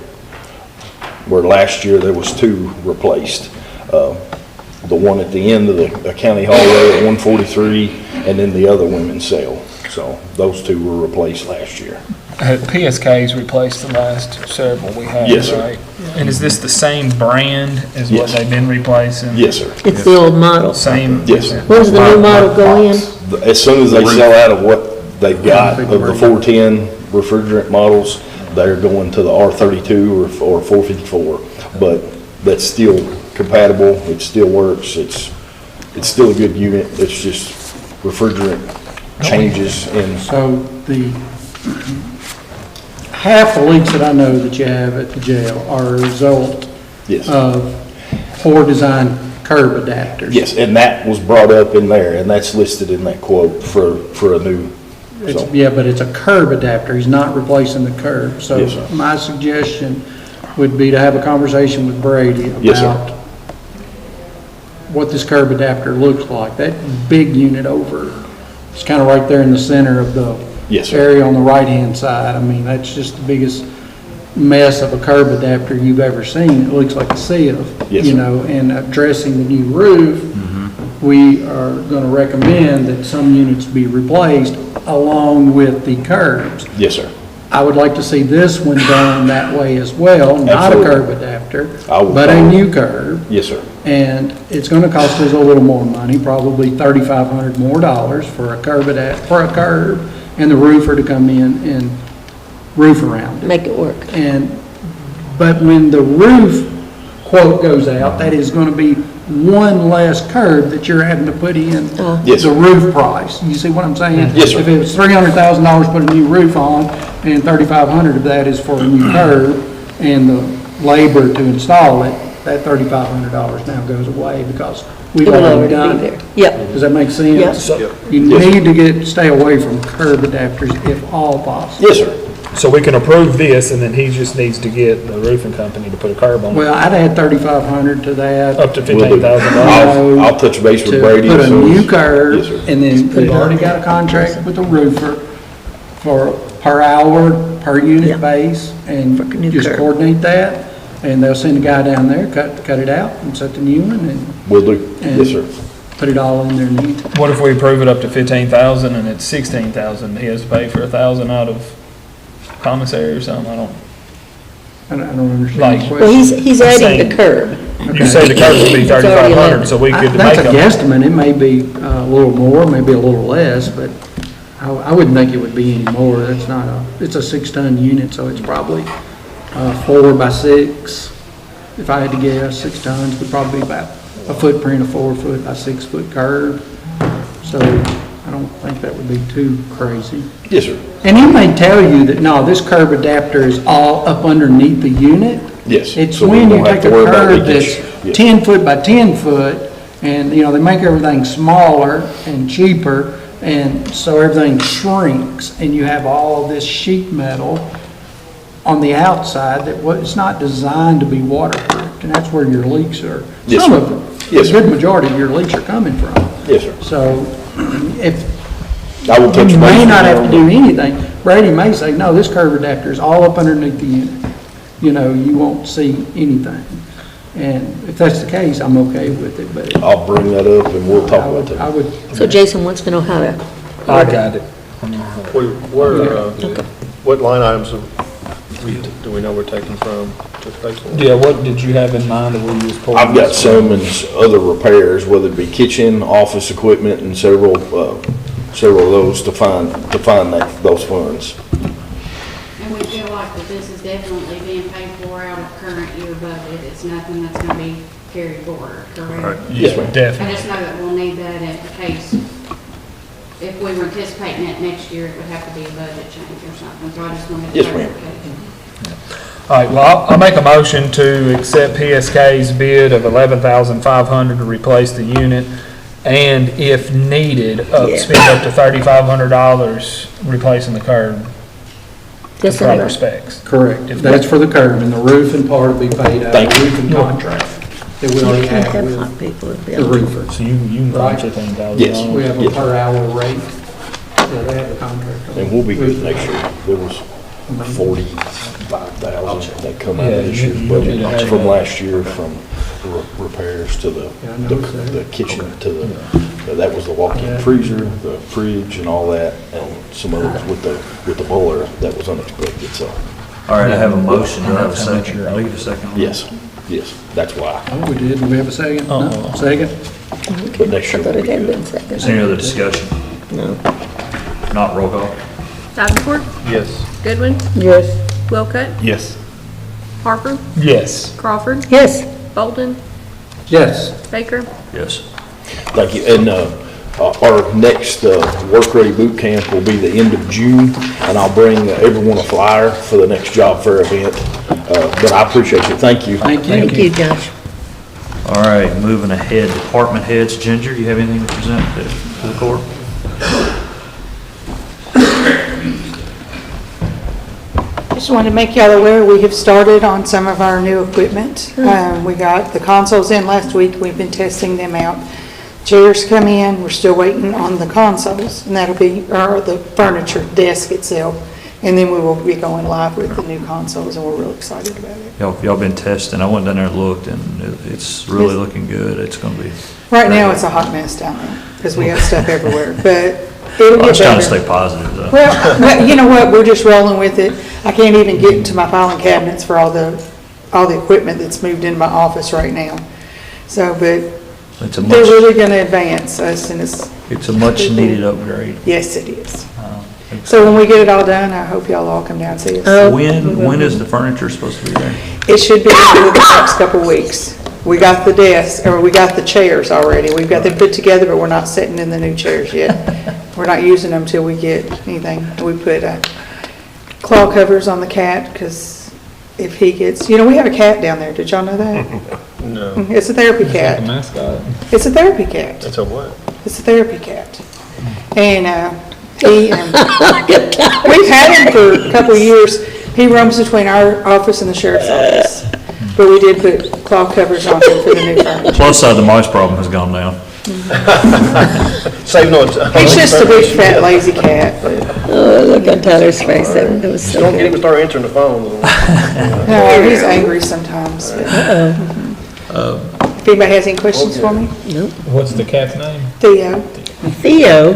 Where last year there was 2 replaced. The one at the end of the county hallway at 143, and then the other women's sale. So those 2 were replaced last year. PSK's replaced the last several we had, Yes, sir. right? And is this the same brand as what Yes. they've been replacing? Yes, sir. It's the old model. Same? Yes. When does the new model go in? As soon as they sell out of what they've got of the 410 refrigerant models, they're going to the R32 or 454. But that's still compatible. It still works. It's still a good unit. It's just refrigerant changes in. So the half the leaks that I know that you have at the jail are a result Yes. of poor design curb adapters. Yes, and that was brought up in there, and that's listed in that quote for a new. So. Yeah, but it's a curb adapter. He's not replacing the curb. So Yes, sir. my suggestion would be to have a conversation with Brady Yes, sir. about what this curb adapter looks like. That big unit over, it's kind of right there in the center of the Yes, sir. area on the right-hand side. I mean, that's just the biggest mess of a curb adapter you've ever seen. It looks like a sieve, Yes, you sir. know, and addressing the new roof, we are going to recommend that some units be replaced along with the curbs. Yes, sir. I would like to see this one done that way as well, not a Absolutely. curb adapter, I will but a follow. new curb. Yes, sir. And it's gonna cost us a little more money, probably $3,500 more for a curb and the roofer to come in and roof around it. Make it work. But when the roof quote goes out, that is gonna be one less curb that you're having to put in Yes, the sir. roof price. You see what I'm saying? Yes, sir. If it was $300,000 to put a new roof on, and $3,500 of that is for a new curb and the labor to install it, that $3,500 now goes away because we've It'll already already done be it. there. Yep. Does that make sense? Yep. You need to stay away from curb adapters if all possible. Yes, sir. So we can approve this, and then he just needs to get the roofing company to put a curb on it, Well, I'd add $3,500 to that. up to Will do. $15,000. I'll touch base with To Brady. put as a soon new as- curb, Yes, sir. and then we've already got a contract with the roofer for per hour, per unit base, and new just curb. coordinate that, and they'll send a guy down there, cut it out, and set the new one, and Will do. And- Yes, sir. put it all in there neat. What if we approve it up to 15,000 and it's 16,000? He has to pay for 1,000 out of commissary or something? I don't understand Like- the Well, question. he's adding the curb. You say the curb would be It's already 3,500, so we could That's make a them. guesstimate, it may be a little more, maybe a little less, but I wouldn't think it would be any more. That's not it's a 6-ton unit, so it's probably 4 by 6. If I had to guess, 6 tons would probably be about a footprint of 4 foot by 6 foot curb. So I don't think that would be too crazy. Yes, sir. And he may tell you that, no, this curb adapter is all up underneath the unit. Yes. It's So we when you won't have take to a worry about curb leakage. that's Yes. 10 foot by 10 foot, and, you know, they make everything smaller and cheaper, and so everything shrinks, and you have all this sheet metal on the outside that it's not designed to be waterproofed, and that's where your leaks are. Yes, Some sir. of them, Yes, a sir. good majority of your leaks are coming from. Yes, sir. So if I will touch you base. may with not you have to on do that. anything. Brady may say, no, this curb adapter is all up underneath the unit. You know, you won't see anything. And if that's the case, I'm okay with it, but I'll bring that up and we'll talk about I that. would, So Jason wants to know how to. I got it. What line items do we know we're taking from to pay for? Yeah, what did you have in mind that we was pulling? I've got this some from? and other repairs, whether it be kitchen, office equipment, and several of those to find those funds. And we feel like that this is definitely being paid for out of current year budget. It's nothing that's gonna be carried forward, correct? Yes, ma'am. I Definitely. just know that we'll need that in case, if we were anticipating it next year, it would have to be a budget change or something, so I just wanted to Yes, ma'am. clarification. All right, well, I'll make a motion to accept PSK's bid of $11,500 to replace the unit, and if needed, spend up to $3,500 replacing the curb to That's proper right. specs. correct. If That's we- for the curb, and the roofing part will be paid out Thank of the you. roofing contract that we already Can't have have with hot people at the the roofer. So you can find Right. $15,000. Yes. We have a Yes. per hour rate that they have a contract on. And we'll be good next year. There was 45,000 that come out of this Yeah, year's you'll be budget ahead. from last year, from repairs to Yeah, I noticed that. the kitchen, to that was the walk-in freezer, the fridge and all that, and some others with the boiler that was unexpected, so, All right, I have a motion, do I have a second? Do I get a second? on that? yes, that's why. Oh, we did. Do we have a second? No, second? But next year I thought we'll it be had good. been second. Is there any other discussion? No. Not roll call? Davenport, Yes. Goodwin, Yes. Wilcutt, Yes. Harper, Yes. Crawford, Yes. Bolden, Yes. Baker. Yes. Thank you. And our next work-ready boot camp will be the end of June, and I'll bring everyone a flyer for the next job fair event. But I appreciate you. Thank you. Thank you. Thank you, Josh. All right, moving ahead, department heads. Ginger, you have anything to present to the court? Just wanted to make y'all aware, we have started on some of our new equipment. We got the consoles in last week, we've been testing them out. Chairs come in, we're still waiting on the consoles, and that'll be, or the furniture desk itself. And then we will be going live with the new consoles, and we're real excited about it. Y'all been testing, I went down there and looked, and it's really looking good, it's gonna be. Right now, it's a hot mess down there, because we have stuff everywhere, but it'll I get was trying to better. stay positive, though. Well, you know what, we're just rolling with it. I can't even get into my filing cabinets for all the equipment that's moved into my office right now. So, but It's a they're much, really gonna advance us, and it's. it's a much needed upgrade. Yes, it is. So when we get it all done, I hope y'all all come down and see us. When is the furniture supposed to be there? It should be in the next couple of weeks. We got the desks, or we got the chairs already. We've got them put together, but we're not sitting in the new chairs yet. We're not using them till we get anything. We put claw covers on the cat, because if he gets, we have a cat down there. Did y'all know that? No. It's a therapy cat. mascot. It's a therapy cat. That's a what? It's a therapy cat. And we've had him for a couple of years. He roams between our office and the sheriff's office. But we did put claw covers on him for the new furniture. Plus, the mice problem has gone down. Save no. He's just a big, fat, lazy cat. But Oh, look at Tyler's face, that was Just so don't get him to good. start answering the phone. no, he's angry sometimes. But if anybody has any questions for me, What's the cat's name? Theo. Theo?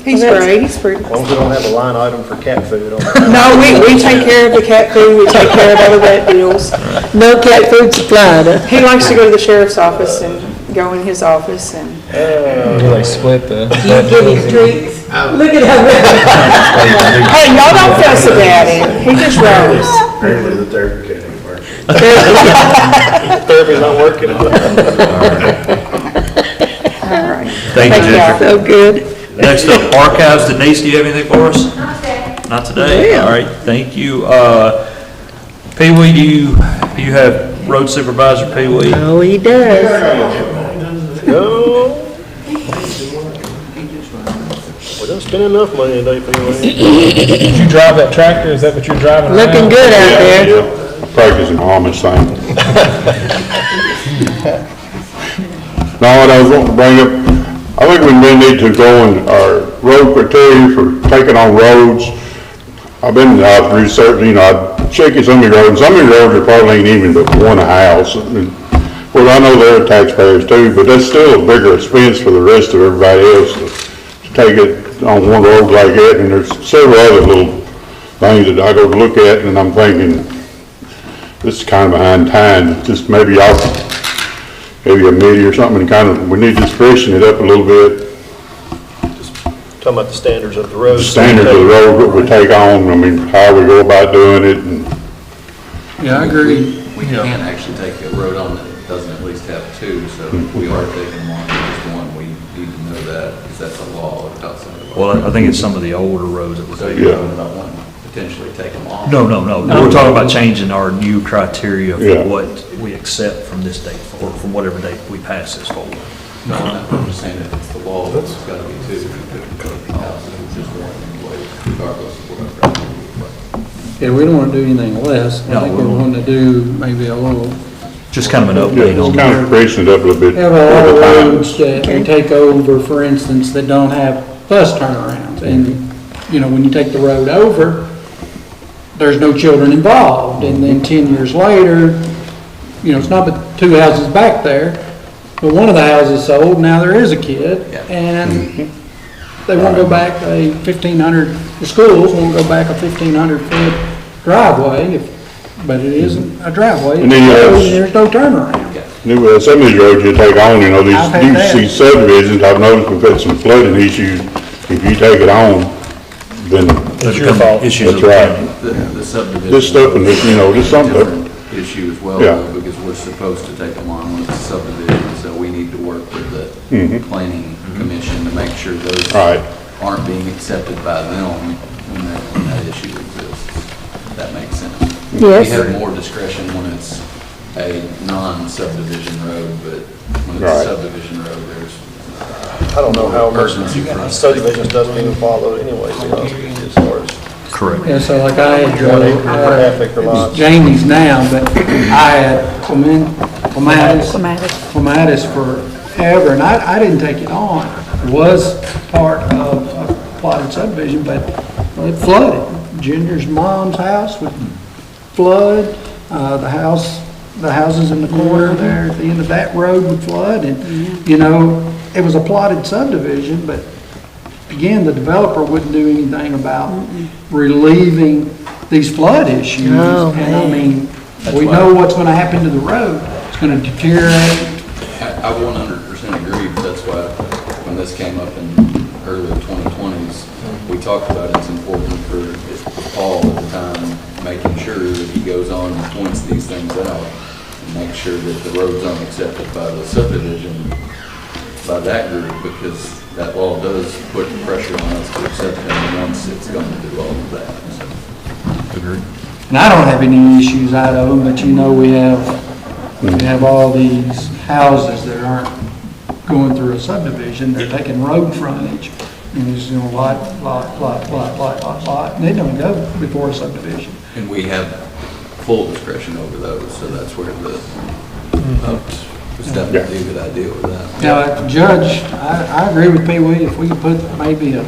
He's great. He's pretty. As long as we don't have a line item for cat food on it. No, we take care of the cat food. We take care of all of that deals. No cat food supplied, huh? He likes to go to the sheriff's office and go in his office and. Do they split the? You give him treats? Look at how. Hey, y'all don't fuss about him. He just roams. Apparently the therapy cat ain't working. Therapy's not working. All right. Thank you, y'all. Jennifer. So good. Next up, archives. Denise, do you have anything for us? Not today? Yeah. All right, thank you. Pee Wee, do you have road supervisor Pee Wee? Oh, he does. No. We don't spend enough money today, people. Did you drive that tractor? Is that what you're driving around? Looking good out there. Practicing Amish thing. No, what I was wanting to bring up, I think we may need to go in our road criteria for taking on roads. I've been out researching, I'm checking some of the roads. Some of the roads are probably ain't even but one a house. Well, I know they're taxpayers too, but that's still a bigger expense for the rest of everybody else to take it on one road like that. And there's several other little things that I go to look at, and I'm thinking, this is kind of behind time. Just maybe a meeting or something, and kind of, we need to freshen it up a little bit. Talking about the standards of the road. Standards of the road, what we take on, I mean, how we go about doing it, and Yeah, I agree. We can't actually take a road on that doesn't at least have two, so if we are taking them on just one, we need to know that, because that's a law outside of our. Well, I think it's some of the older roads that we're So taking. you're talking about one, potentially take them off? No, we're talking about changing our new criteria Yeah. for what we accept from this date, or from whatever date we pass this forward. No, I'm just saying that it's the law, it's got to be two, you couldn't put the houses, it's just one anyway, regardless of what. Yeah, we don't want to do anything less. I No, think we we're don't. wanting to do maybe a little, Just kind of an yeah, update just on kind of freshen it up a little bit. have over all time. roads that we take over, for instance, that don't have bus turnarounds. And, when you take the road over, there's no children involved. And then 10 years later, it's not but two houses back there, but one of the houses sold, now there is a kid. And they won't go back a 1,500, the schools won't go back a 1,500-foot driveway, but it isn't a driveway. And then you have- There's no turnaround. Some of these roads you take on, I've had that. these subdivisions, I've noticed we've had some flooding issues. If you take it on, then It's your fault. Issues that's of the right. county. The subdivision. This stuff and this, just something. Different issue as well, Yeah. though, because we're supposed to take them on when it's a subdivision, so we need to work with the planning commission to make sure those Right. aren't being accepted by them when that issue exists. If that makes sense. Yes. We have more discretion when it's a non-subdivision road, but when it's a Right. subdivision road, there's I don't know how much urgency for us. subdivisions doesn't even follow anyway, to be honest with you, as far as. Correct. Yeah, so like I had drove, half-acre lots. it's Jamie's now, but I had clematis forever, and I didn't take it on. It was part of a plotted subdivision, but it flooded. Ginger's mom's house would flood, the houses in the corner there at the end of that road would flood, and, you know, it was a plotted subdivision, but again, the developer wouldn't do anything about relieving these flood issues. No, And I man. mean, That's we why- know what's gonna happen to the road. It's gonna deteriorate. I 100% agree, but that's why when this came up in early 2020s, we talked about it's important for Paul at the time, making sure that he goes on and points these things out and make sure that the roads aren't accepted by the subdivision, by that group, because that law does put pressure on us to accept them once it's going to do all of that. So. Agreed. And I don't have any issues out of them, but you know, we have all these houses that aren't going through a subdivision, they're taking road frontage. And there's, you know, lot, and they don't go before a subdivision. And we have full discretion over those, so that's where it's definitely a good idea with that. Now, Judge, I agree with Pee Wee, if we could put maybe a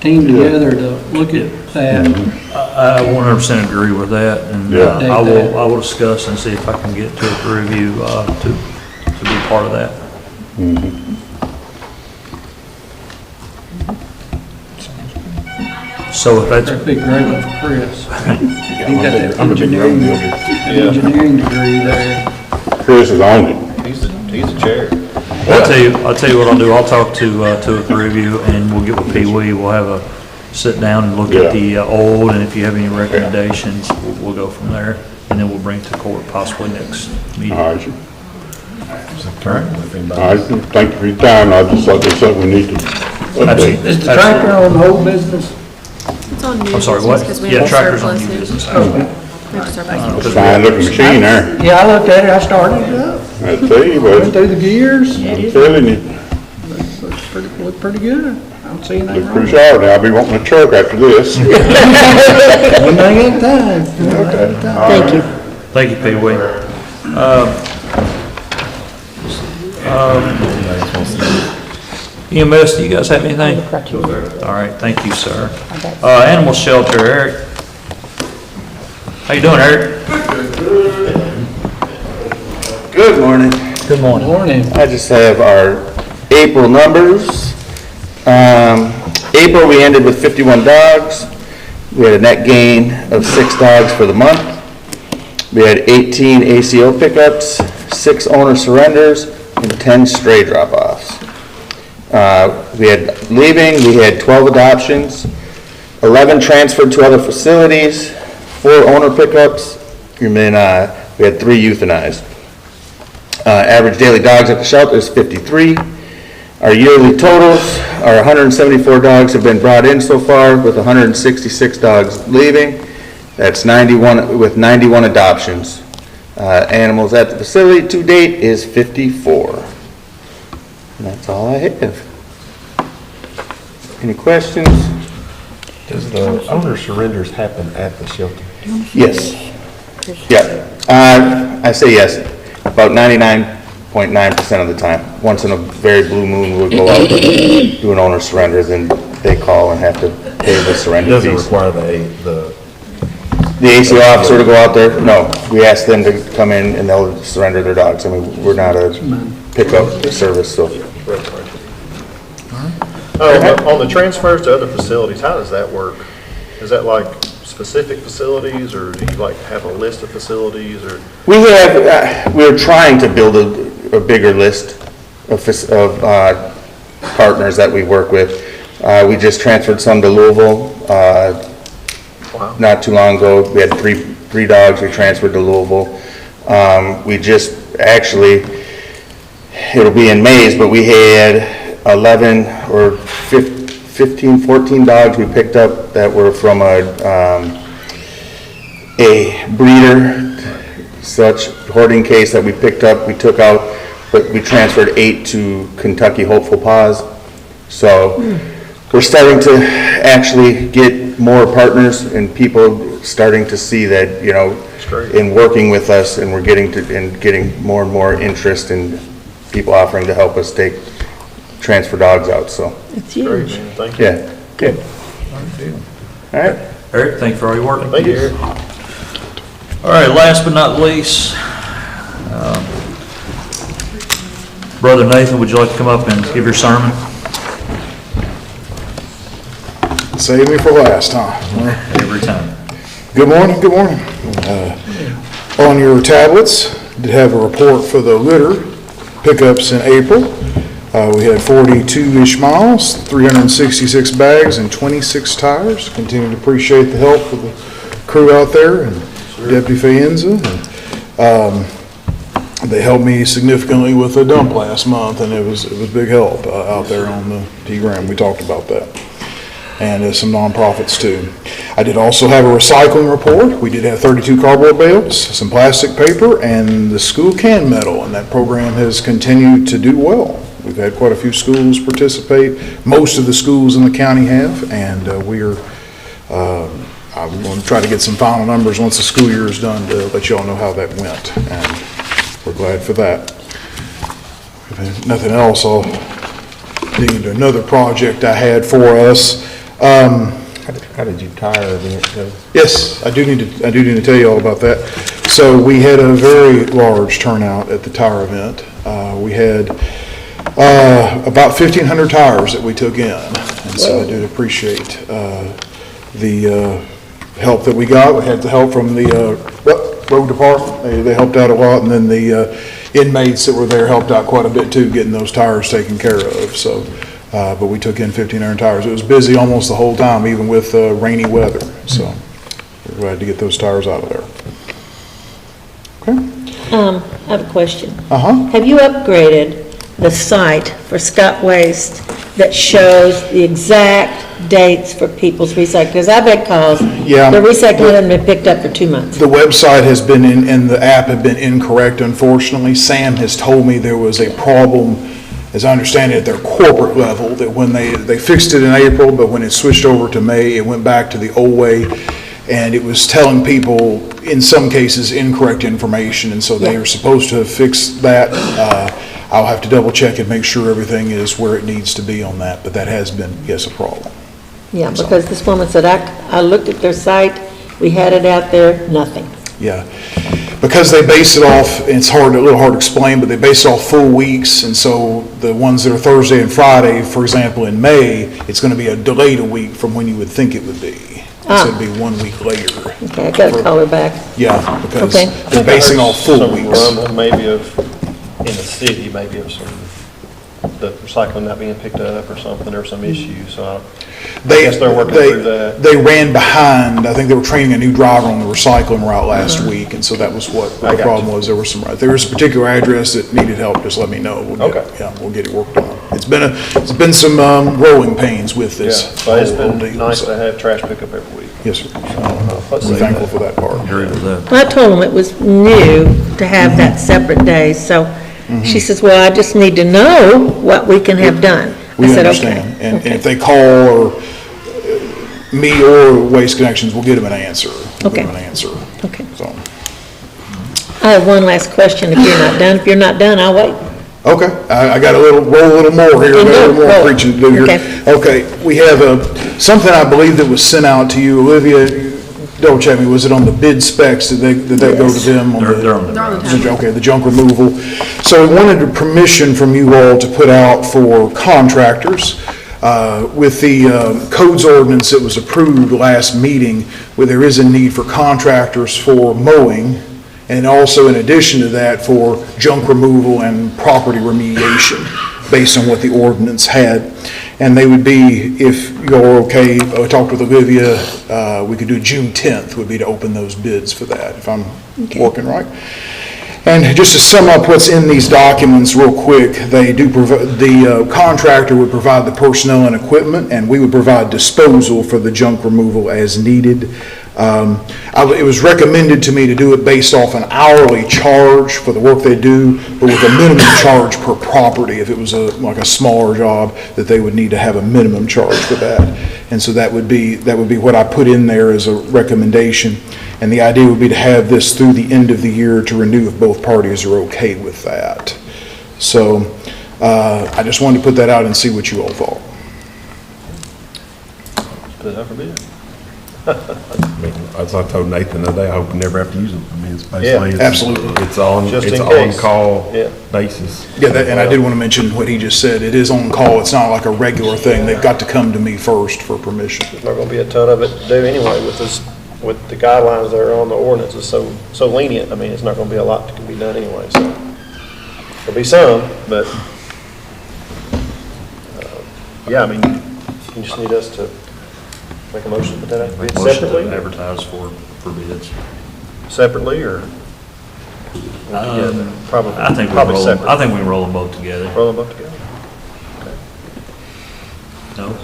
team together to look at that. I 100% agree with that, and I will discuss and see if I can get two or three of you to be part of that. So if that's, That'd be great one for Chris. He got that engineering degree there. Chris is on it. He's the chair. I'll tell you what I'll do, I'll talk to two or three of you, and we'll get with Pee Wee, we'll have a sit down and look at the old, and if you have any recommendations, we'll go from there, and then we'll bring to court possibly next meeting. All right. All right, thank you for your time. I just thought there's something we need to update. Is the tractor on the whole business? It's on new I'm sorry, business what? 'cause we Yeah, have tractor's on surplus new here. business. We have surplus. Fine looking machine there. Yeah, I looked at it, I started it up, I tell you, went but through the gears, I'm telling you, looked pretty good. I don't see anything look wrong. pretty sharp now. I'll be wanting a truck after this. One thing at a time. Okay. Thank you. Thank you, Pee Wee. EMS, do you guys have anything? All right, thank you, sir. Animal shelter, Eric. How you doing, Eric? Good morning. Good morning. Morning. I just have our April numbers. April, we ended with 51 dogs. We had a net gain of 6 dogs for the month. We had 18 ACO pickups, 6 owner surrenders, and 10 stray drop-offs. We had 12 adoptions, 11 transferred to other facilities, 4 owner pickups, and then we had 3 euthanized. Average daily dogs at the shelter is 53. Our yearly totals are 174 dogs have been brought in so far, with 166 dogs leaving. That's 91, with 91 adoptions. Animals at the facility to date is 54. And that's all I have. Any questions? Does the owner surrenders happen at the shelter? Yes. Yeah. I say yes, about 99.9% of the time. Once in a very blue moon, we'll go out, do an owner surrender, then they call and have to pay the surrender Doesn't fees. require the The ACO officer to go out there? No, we ask them to come in and they'll surrender their dogs. I mean, we're not a pickup service, so. On the transfers to other facilities, how does that work? Is that like specific facilities, or do you like have a list of facilities, or? We're trying to build a bigger list of partners that we work with. We just transferred some to Louisville, not too long ago. We had three dogs we transferred to Louisville. We just, actually, it'll be in Mays, but we had 11 or 15, 14 dogs we picked up that were from a breeder, such hoarding case that we picked up, we took out, but we transferred 8 to Kentucky Hopeful Paws. So we're starting to actually get more partners and people starting to see that, you know, in working with us, and we're getting more and more interest in people offering to help us transfer dogs out, so. It's huge. Thank you. Yeah, good. All right. Eric, thank you for all your work. Thank you, Eric. All right, last but not least, Brother Nathan, would you like to come up and give your sermon? Save me for last, huh? Every time. Good morning, good morning. On your tablets, did have a report for the litter pickups in April. We had 42-ish miles, 366 bags, and 26 tires. Continue to appreciate the help of the crew out there and Deputy Faenza. They helped me significantly with the dump last month, and it was big help out there on the T-Gram. We talked about that. And some nonprofits too. I did also have a recycling report. We did have 32 cardboard bales, some plastic paper, and the school can metal, and that program has continued to do well. We've had quite a few schools participate. Most of the schools in the county have, and I'm going to try to get some final numbers once the school year is done to let you all know how that went, and we're glad for that. If nothing else, I'll dig into another project I had for us. How did you tire event go? Yes, I do need to tell you all about that. So we had a very large turnout at the tire event. We had about 1,500 tires that we took in, and so I do appreciate the help that we got. We had the help from the road department. They helped out a lot, and then the inmates that were there helped out quite a bit too, getting those tires taken care of. So, but we took in 1,500 tires. It was busy almost the whole time, even with rainy weather. So we're glad to get those tires out of there. Okay. I have a question. Uh-huh. Have you upgraded the site for Scott Waste that shows the exact dates for people's recycling? Because I've had calls, Yeah. the recycling hasn't been picked up for 2 months. The website has been and the app have been incorrect, unfortunately. Sam has told me there was a problem, as I understand it, at their corporate level, that when they fixed it in April, but when it switched over to May, it went back to the old way, and it was telling people, in some cases, incorrect information, and so they are supposed to have fixed that. I'll have to double check and make sure everything is where it needs to be on that, but that has been, yes, a problem. Yeah, because this woman said, I looked at their site, we had it out there, nothing. Yeah, because they base it off, and it's a little hard to explain, but they base it off full weeks, and so the ones that are Thursday and Friday, for example, in May, it's going to be delayed a week from when you would think it would be. So it'd be 1 week later. Okay, I got to call her back. Yeah, because Okay. they're basing off full Some weeks. rumble maybe in the city, maybe of some, the recycling not being picked up or something, or some issue, so I guess they're working through that. They ran behind. I think they were training a new driver on the recycling route last week, and so that was what the problem was. There was a particular address that needed help, just let me know. We'll get it worked on. It's been some growing pains with this. Yeah, but it's whole been deal, nice so. to have trash pickup every week. Yes, sir. Let's We're see thankful that. for that part. Agree with that. Well, I told them it was new to have that separate day, so she says, well, I just need to know what we can have done. I We said, understand. okay. And if they call or me or Waste Connections, we'll get them an answer. We'll get them an answer. Okay. So, I have one last question if you're not done. If you're not done, I'll wait. okay, I got roll a little more here, got a little more preaching to do here. Okay, we have something I believe that was sent out to you, Olivia. Double check me, was it on the bid specs? Did they go to them? They're on the Okay, the junk removal. So we wanted permission from you all to put out for contractors. With the codes ordinance that was approved last meeting, where there is a need for contractors for mowing, and also in addition to that for junk removal and property remediation, based on what the ordinance had. And they would be, if you're okay, I talked with Olivia, we could do June 10th would be to open those bids for that, if I'm working right. And just to sum up what's in these documents real quick, they do provide, the contractor would provide the personnel and equipment, and we would provide disposal for the junk removal as needed. It was recommended to me to do it based off an hourly charge for the work they do, but with a minimum charge per property. If it was like a smaller job, that they would need to have a minimum charge for that. And so that would be what I put in there as a recommendation. And the idea would be to have this through the end of the year to renew if both parties are okay with that. So I just wanted to put that out and see what you all thought. Put it out for bid. I mean, as I told Nathan the other day, I hope we never have to use them. I mean, it's basically, Yeah, absolutely. it's on, Just it's in on case. call Yeah. basis. Yeah, and I did want to mention what he just said. It is on call. It's not like a regular thing. They've got to come to me first for permission. There's not gonna be a ton of it to do anyway with this, with the guidelines that are on the ordinance is so lenient. I mean, it's not gonna be a lot that can be done anyway, so. There'll be some, but, yeah, I mean, you just need us to make a motion to put that out Make a bid motion to separately? advertise for bids. Separately, or? Together? Probably, I think we probably roll, separate. I think we roll them both together. Roll them both together. No?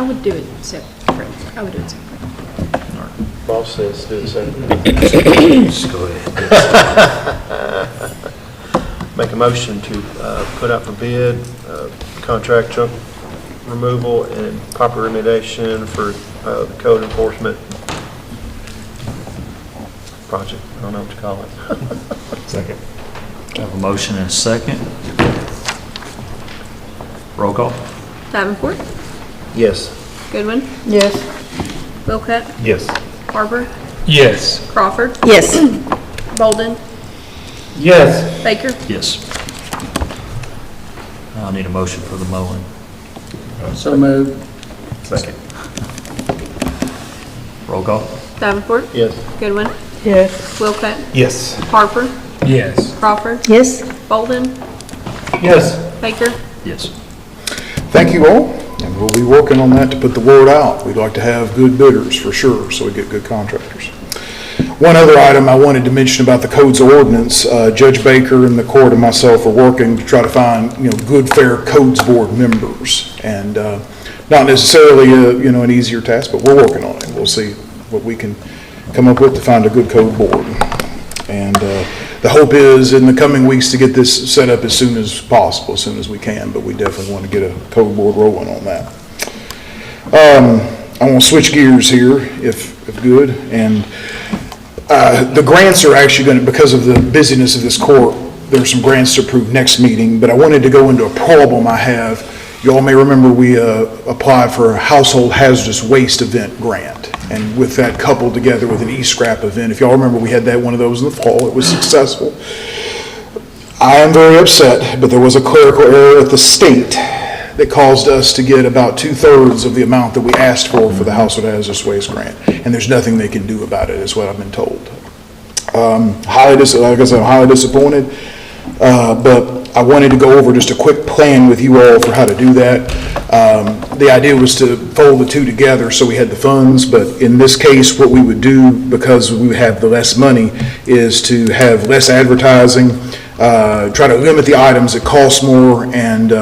I would do it separate. I would do it separate. Boss says do the same. Just go ahead. Make a motion to put out for bid, contract truck removal and proper remediation for the code enforcement project. I don't know what to call it. Second. I have a motion and a second. Roll call? Davenport, Yes. Goodwin, Yes. Wilcutt, Yes. Harper, Yes. Crawford, Yes. Bolden, Yes. Baker. Yes. I'll need a motion for the mowing. So moved. Second. Roll call? Davenport, Yes. Goodwin, Yes. Wilcutt, Yes. Harper, Yes. Crawford, Yes. Bolden, Yes. Baker. Yes. Thank you all, and we'll be working on that to put the word out. We'd like to have good bidders for sure, so we get good contractors. One other item I wanted to mention about the codes ordinance, Judge Baker and the court and myself are working to try to find, good, fair codes board members. And not necessarily, an easier task, but we're working on it. We'll see what we can come up with to find a good code board. And the hope is in the coming weeks to get this set up as soon as possible, as soon as we can, but we definitely want to get a code board rolling on that. I want to switch gears here, if good, and the grants are actually going to, because of the busyness of this court, there's some grants to approve next meeting, but I wanted to go into a problem I have. You all may remember we applied for a household hazardous waste event grant, and with that coupled together with an e-scrap event, if y'all remember, we had one of those in the fall. It was successful. I am very upset, but there was a clerical error at the state that caused us to get about 2/3 of the amount that we asked for the household hazardous waste grant, and there's nothing they can do about it, is what I've been told. Like I said, I'm highly disappointed, but I wanted to go over just a quick plan with you all for how to do that. The idea was to fold the two together so we had the funds, but in this case, what we would do, because we have the less money, is to have less advertising, try to limit the items that cost more, and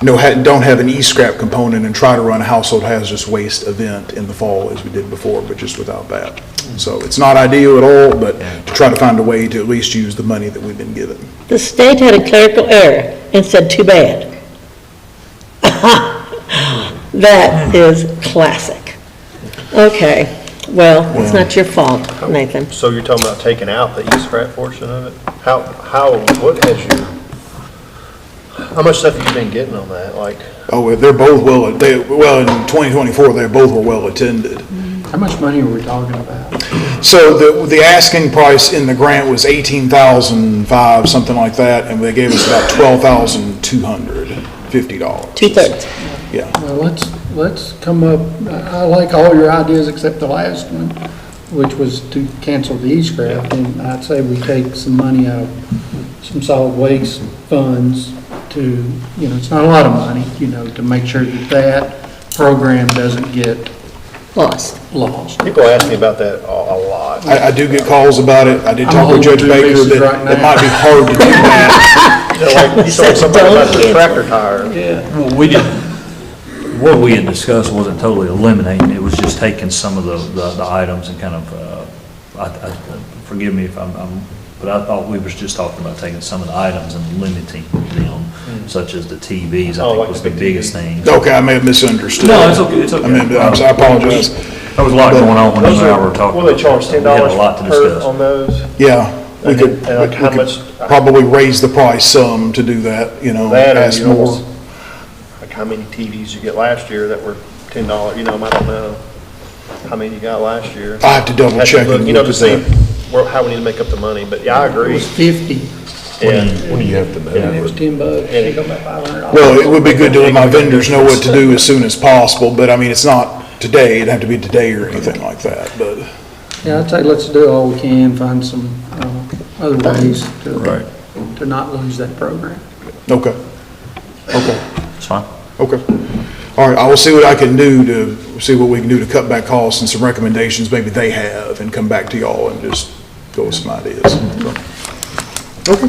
don't have an e-scrap component, and try to run a household hazardous waste event in the fall as we did before, but just without that. So it's not ideal at all, but to try to find a way to at least use the money that we've been given. The state had a clerical error and said, too bad. That is classic. Okay, well, it's not your fault, Nathan. So you're talking about taking out the e-scrap portion of it? How much stuff have you been getting on that, like? Oh, they're both in 2024, they both were well attended. How much money are we talking about? So the asking price in the grant was $18,500, something like that, and they gave us about $12,250. 2/3. Yeah. Well, let's come up, I like all your ideas except the last one, which was to cancel the e-scrap, and I'd say we take some money out of some solid waste funds to, it's not a lot of money, to make sure that program doesn't get lost. People ask me about that a lot. I do get calls about it. I did talk with Judge Baker that it might be hard to do that. Like you told somebody about the tractor tire. Yeah. Well, what we had discussed wasn't totally eliminating, it was just taking some of the items and kind of, forgive me if I'm, but I thought we was just talking about taking some of the items and limiting them. such as the TVs, I Oh, think like was the the big biggest TV. thing. Okay, I may have misunderstood. No, it's okay, it's okay. I apologize. There was a lot going on when you and I were talking. Will they charge $10 We had a lot to per, discuss. on those? Yeah, we And could, like we how could much- probably raise the price some to do that, That, or ask you more. almost, like how many TVs you get last year that were $10, I don't know how many you got last year. I have to double Have to check look, and You know, look to at see how we need to make up the money, but yeah, I It agree. was 50, Yeah. What do you have to know? and it was $10, it go about $500. Well, it would be good to let my vendors know what to do as soon as possible, but I mean, it's not today, it'd have to be today or anything like that, but. Yeah, I'd say let's do all we can, find some other ways to not lose that program. Okay. It's fine. Okay. All right, I will see what I can do to, see what we can do to cut back costs and some recommendations maybe they have and come back to y'all and just go with some ideas. Okay.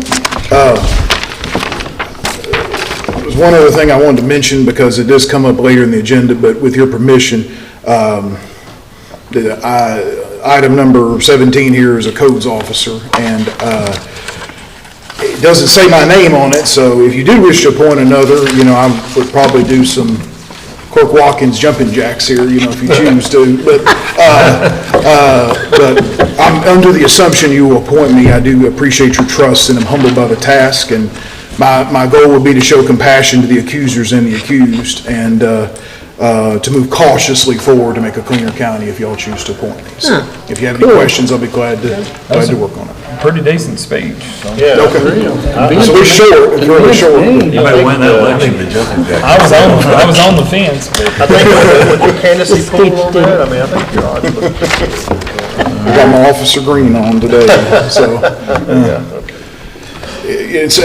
There's one other thing I wanted to mention because it does come up later in the agenda, but with your permission, item number 17 here is a codes officer, and it doesn't say my name on it, so if you do wish to appoint another, I would probably do some Clerk Watkins jumping jacks here, if you choose to, but I'm under the assumption you will appoint me. I do appreciate your trust, and I'm humbled by the task, and my goal would be to show compassion to the accusers and the accused, and to move cautiously forward to make a cleaner county if y'all choose to appoint me. So if you have any questions, I'll be glad to work on it. Pretty decent speech, so. Yeah. Okay. So it's short, it's really short. You better win that election. I was on the fence, but. I think with your candidacy pool on that, I think you're on. I got my Officer Green on today, so. It's,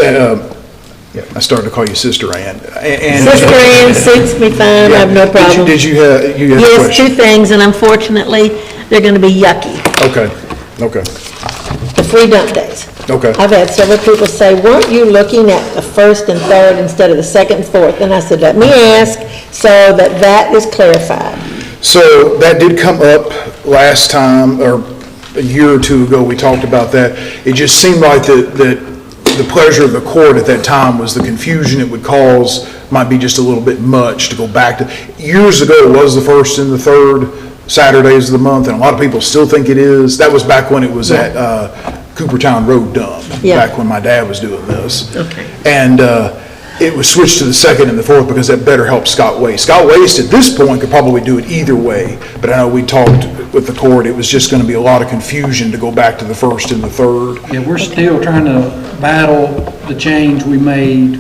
I started to call you Sister Ann. Sister Ann suits me fine, I have no problem. Did you have a Yes, question? 2 things, and unfortunately, they're gonna be yucky. Okay. The free dump days. Okay. I've had several people say, weren't you looking at the 1st and 3rd instead of the 2nd and 4th? And I said, let me ask so that is clarified. So that did come up last time, or a year or 2 ago, we talked about that. It just seemed like that the pleasure of the court at that time was the confusion it would cause might be just a little bit much to go back to. Years ago, it was the 1st and the 3rd Saturdays of the month, and a lot of people still think it is. That was back when it was at Coopertown Road Dump, back when my dad was doing this. Okay. And it was switched to the 2nd and the 4th because that better helped Scott Waste. Scott Waste at this point could probably do it either way, but I know we talked with the court, it was just going to be a lot of confusion to go back to the 1st and the 3rd. Yeah, we're still trying to battle the change we made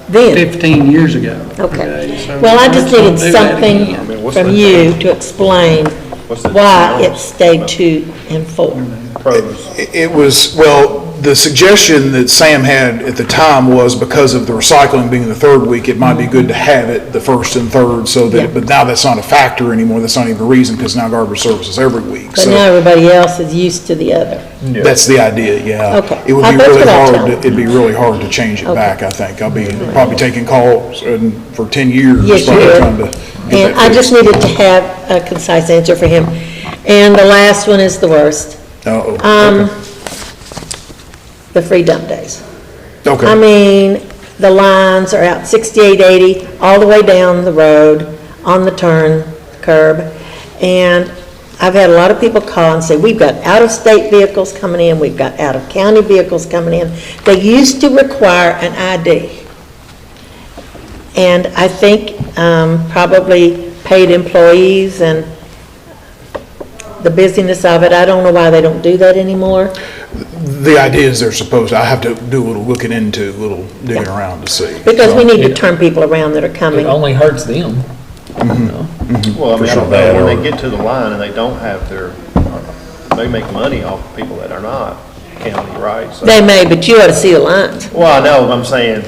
Then. 15 years ago. Okay. So Well, I just let's not needed do that something again. from you to explain why it stayed 2 and 4. It was, well, the suggestion that Sam had at the time was because of the recycling being the 3rd week, it might be good to have it the 1st and 3rd, so that, but now that's not a factor anymore, that's not even a reason, because now garbage service is every week, But so. now everybody else is used to the other. That's the idea, yeah. Okay. It would be That's really what I hard, tell them. it'd be really hard to change it Okay. back, I think. I'll be probably taking calls for 10 years. Yes, you probably will. trying to get And that I just fixed. needed to have a concise answer for him. And the last one is the worst. Okay. The free dump days. Okay. I mean, the lines are out 6880 all the way down the road on the curb. And I've had a lot of people call and say, we've got out-of-state vehicles coming in, we've got out-of-county vehicles coming in. They used to require an ID. And I think probably paid employees and the busyness of it, I don't know why they don't do that anymore. The idea is they're supposed, I have to do a little looking into, a little digging around to see. Because we need to turn people around that are coming. It only hurts them. Well, I mean, I don't know, when they get to the line and they don't have they make money off of people that are not county, right? So- They may, but you ought to see the lines. Well, I know, I'm saying,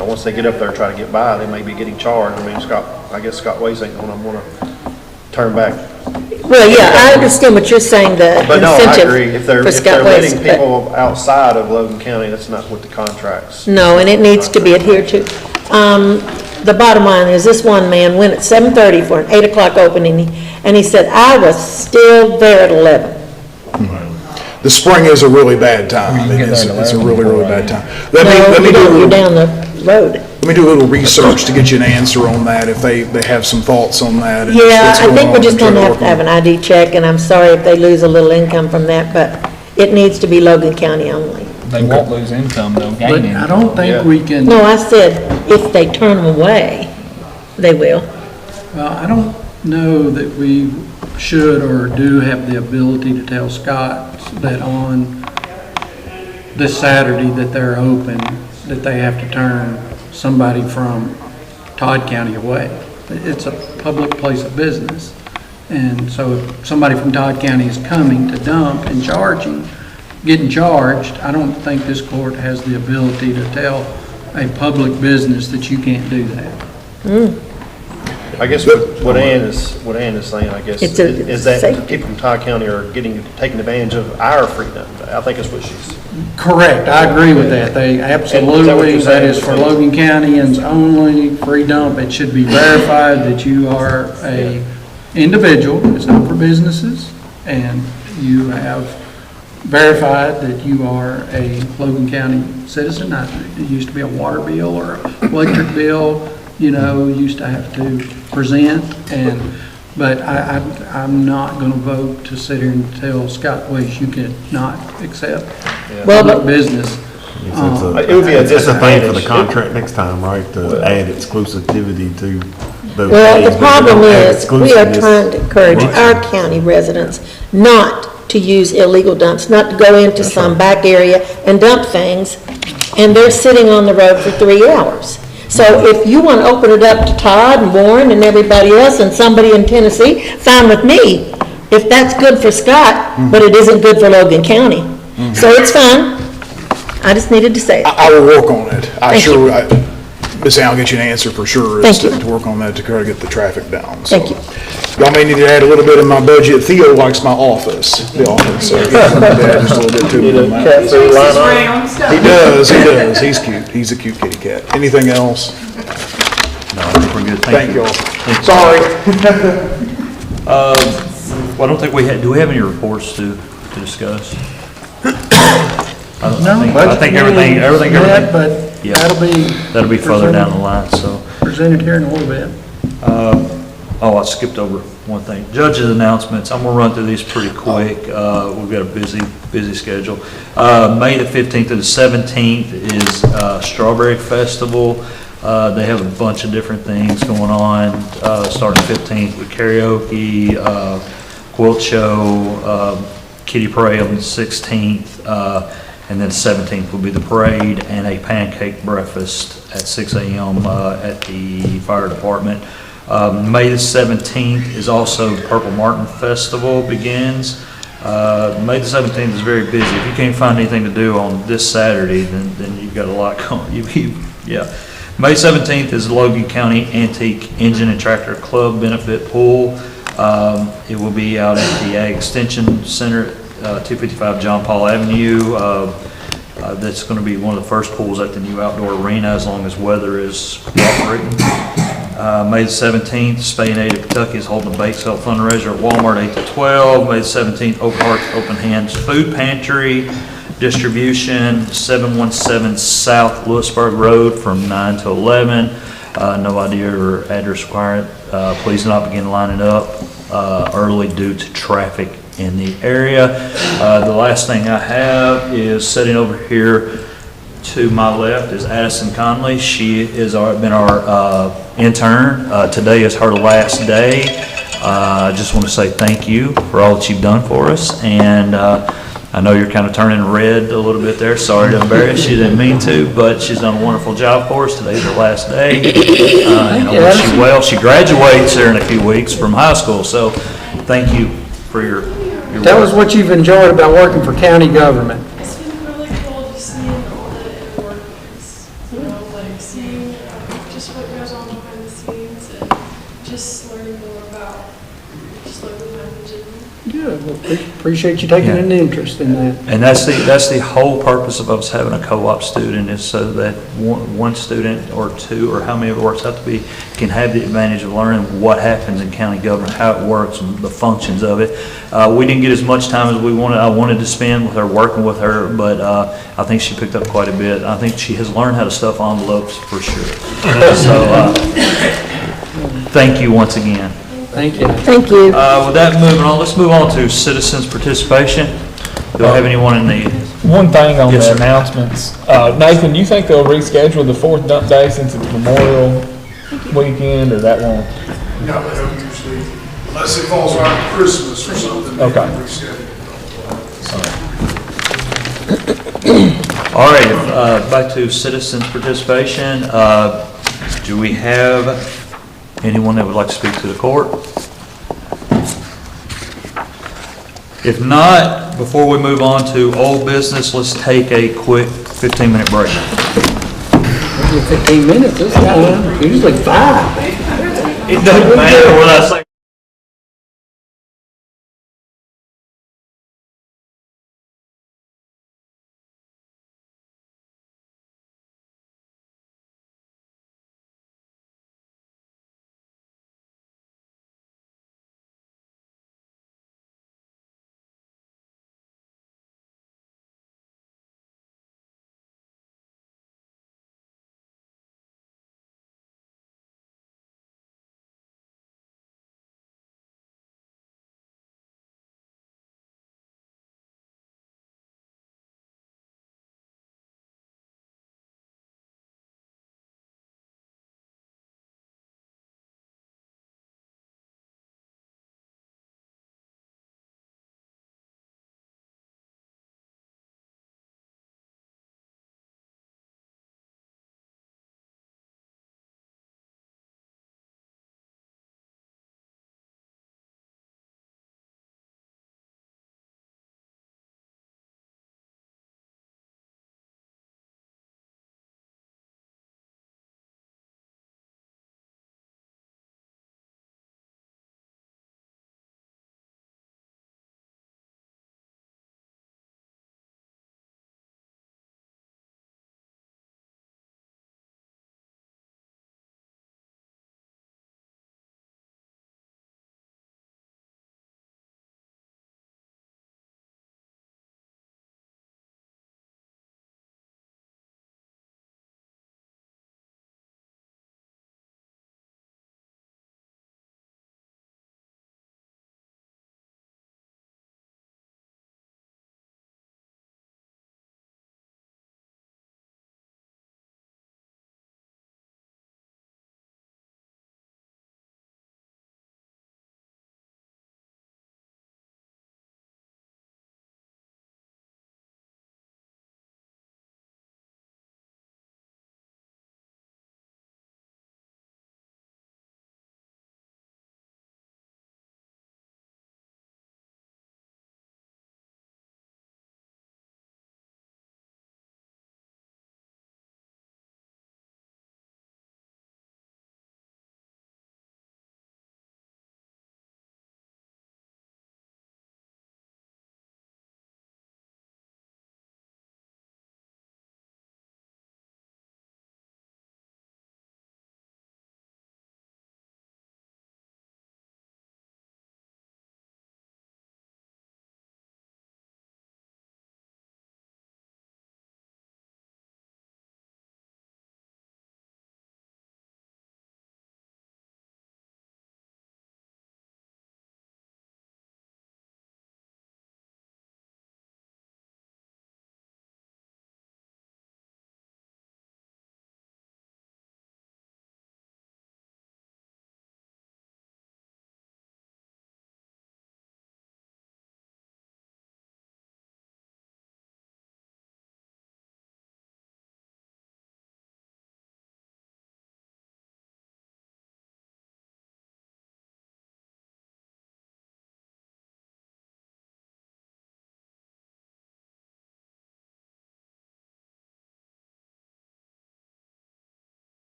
once they get up there and try to get by, they may be getting charged. I mean, I guess Scott Waste ain't gonna wanna turn back. Well, yeah, I understand what you're saying, the But no, I agree. incentive If they're for Scott letting Waste. but- people outside of Logan County, that's not what the contracts. No, and it needs to be adhered to. The bottom line is, this one man went at 7:30 for an 8 o'clock opening, and he said, I was still there at 11. The spring is a really bad time. It's a really, really bad time. Let me No, do a you're little. down the road. Let me do a little research to get you an answer on that, if they have some thoughts on that. and Yeah, what's I going think we're on, just and try gonna have work to on have an ID check, and I'm sorry if they lose a little income from that, but it needs to be Logan County only. They won't lose income, they'll gain But income. I don't think we can, No, I said if they turn them away, they will. well, I don't know that we should or do have the ability to tell Scott that on this Saturday that they're open, that they have to turn somebody from Todd County away. It's a public place of business. And so if somebody from Todd County is coming to dump and charging, getting charged, I don't think this court has the ability to tell a public business that you can't do that. I guess what Ann is saying, I guess, It's a is that safety. people from Todd County are taking advantage of our freedom. I think that's what she's. Correct, I agree with that. They absolutely, that is for Logan Countyans only, free dump. It should be verified that you are a individual, it's not for businesses, and you have verified that you are a Logan County citizen. It used to be a water bill or electric bill, used to have to present, but I'm not gonna vote to sit here and tell Scott Weiss you cannot accept public business. It would be a It's a thing for the disadvantage. contract next time, right, to add exclusivity to those. Well, days, the but problem don't add is, we are exclusiveness. trying to encourage our county residents not to use illegal dumps, not to go into some back area and dump things, and they're sitting on the road for 3 hours. So if you want to open it up to Todd and Warren and everybody else and somebody in Tennessee, fine with me, if that's good for Scott, but it isn't good for Logan County. So it's fine. I just needed to say it. I will work on it. Thank you. Ms. Al, I'll get you an answer for sure. Thank you. To work on that, to try to get the traffic down. So, Thank you. y'all may need to add a little bit in my budget. Theo likes my office, the office, so add just a little bit to it. He does. He's cute. He's a cute kitty cat. Anything else? No, I think we're good. Thank y'all. Thank you. Sorry. Well, I don't think do we have any reports to discuss? I think everything, But yeah. that'll be further down the line, so. presented here in a little bit. I skipped over one thing. Judges' announcements, I'm gonna run through these pretty quick. We've got a busy schedule. May the 15th to the 17th is Strawberry Festival. They have a bunch of different things going on, starting 15th with karaoke, quilt show, kiddie parade on the 16th, and then 17th will be the parade and a pancake breakfast at 6 a.m. At the fire department. May the 17th is also the Purple Martin Festival begins. May the 17th is very busy. If you can't find anything to do on this Saturday, then you've got a lot going. Yeah. May 17th is the Logan County Antique Engine and Tractor Club Benefit Pool. It will be out at the Ag Extension Center, 255 John Paul Avenue. That's going to be one of the first pools at the new outdoor arena as long as weather is cooperating. May the 17th, Spay and Aid of Kentucky is holding a bake sale fundraiser at Walmart 8 to 12. May the 17th, Oak Heart Open Hands Food Pantry distribution, 717 South Lewisburg Road from 9 to 11. No idea or address required. Please not begin lining up early due to traffic in the area. The last thing I have is sitting over here to my left is Addison Conley. She is been our intern. Today is her last day. I just want to say thank you for all that you've done for us, and I know you're kind of turning red a little bit there. Sorry to embarrass you, didn't mean to, but she's done a wonderful job for us. Today's her last day. And I wish you well. She graduates here in a few weeks from high school, so thank you for your Tell work. us what you've enjoyed about working for county government. It's been really cool just seeing all the workings, like seeing just what goes on behind the scenes and just learning more about just like the packaging. Good, well, appreciate you taking an interest in that. And that's the whole purpose of us having a co-op student, is so that one student or two, or how many it works out to be, can have the advantage of learning what happens in county government, how it works, and the functions of it. We didn't get as much time as we wanted. I wanted to spend with her, working with her, but I think she picked up quite a bit. I think she has learned how to stuff envelopes for sure. So thank you once again. Thank you. Thank you. With that, moving on, let's move on to citizens' participation. Do I have anyone in the? One thing on Yes, the sir. announcements, Nathan, do you think they'll reschedule the fourth dump day since it's Memorial Weekend, or that won't? No, they don't usually, unless it falls around Christmas or something. they Okay. reschedule. All right, back to citizens' participation. Do we have anyone that would like to speak to the court? If not, before we move on to old business, let's take a quick 15-minute break. 15 minutes, this time, usually 5. It doesn't matter what I say.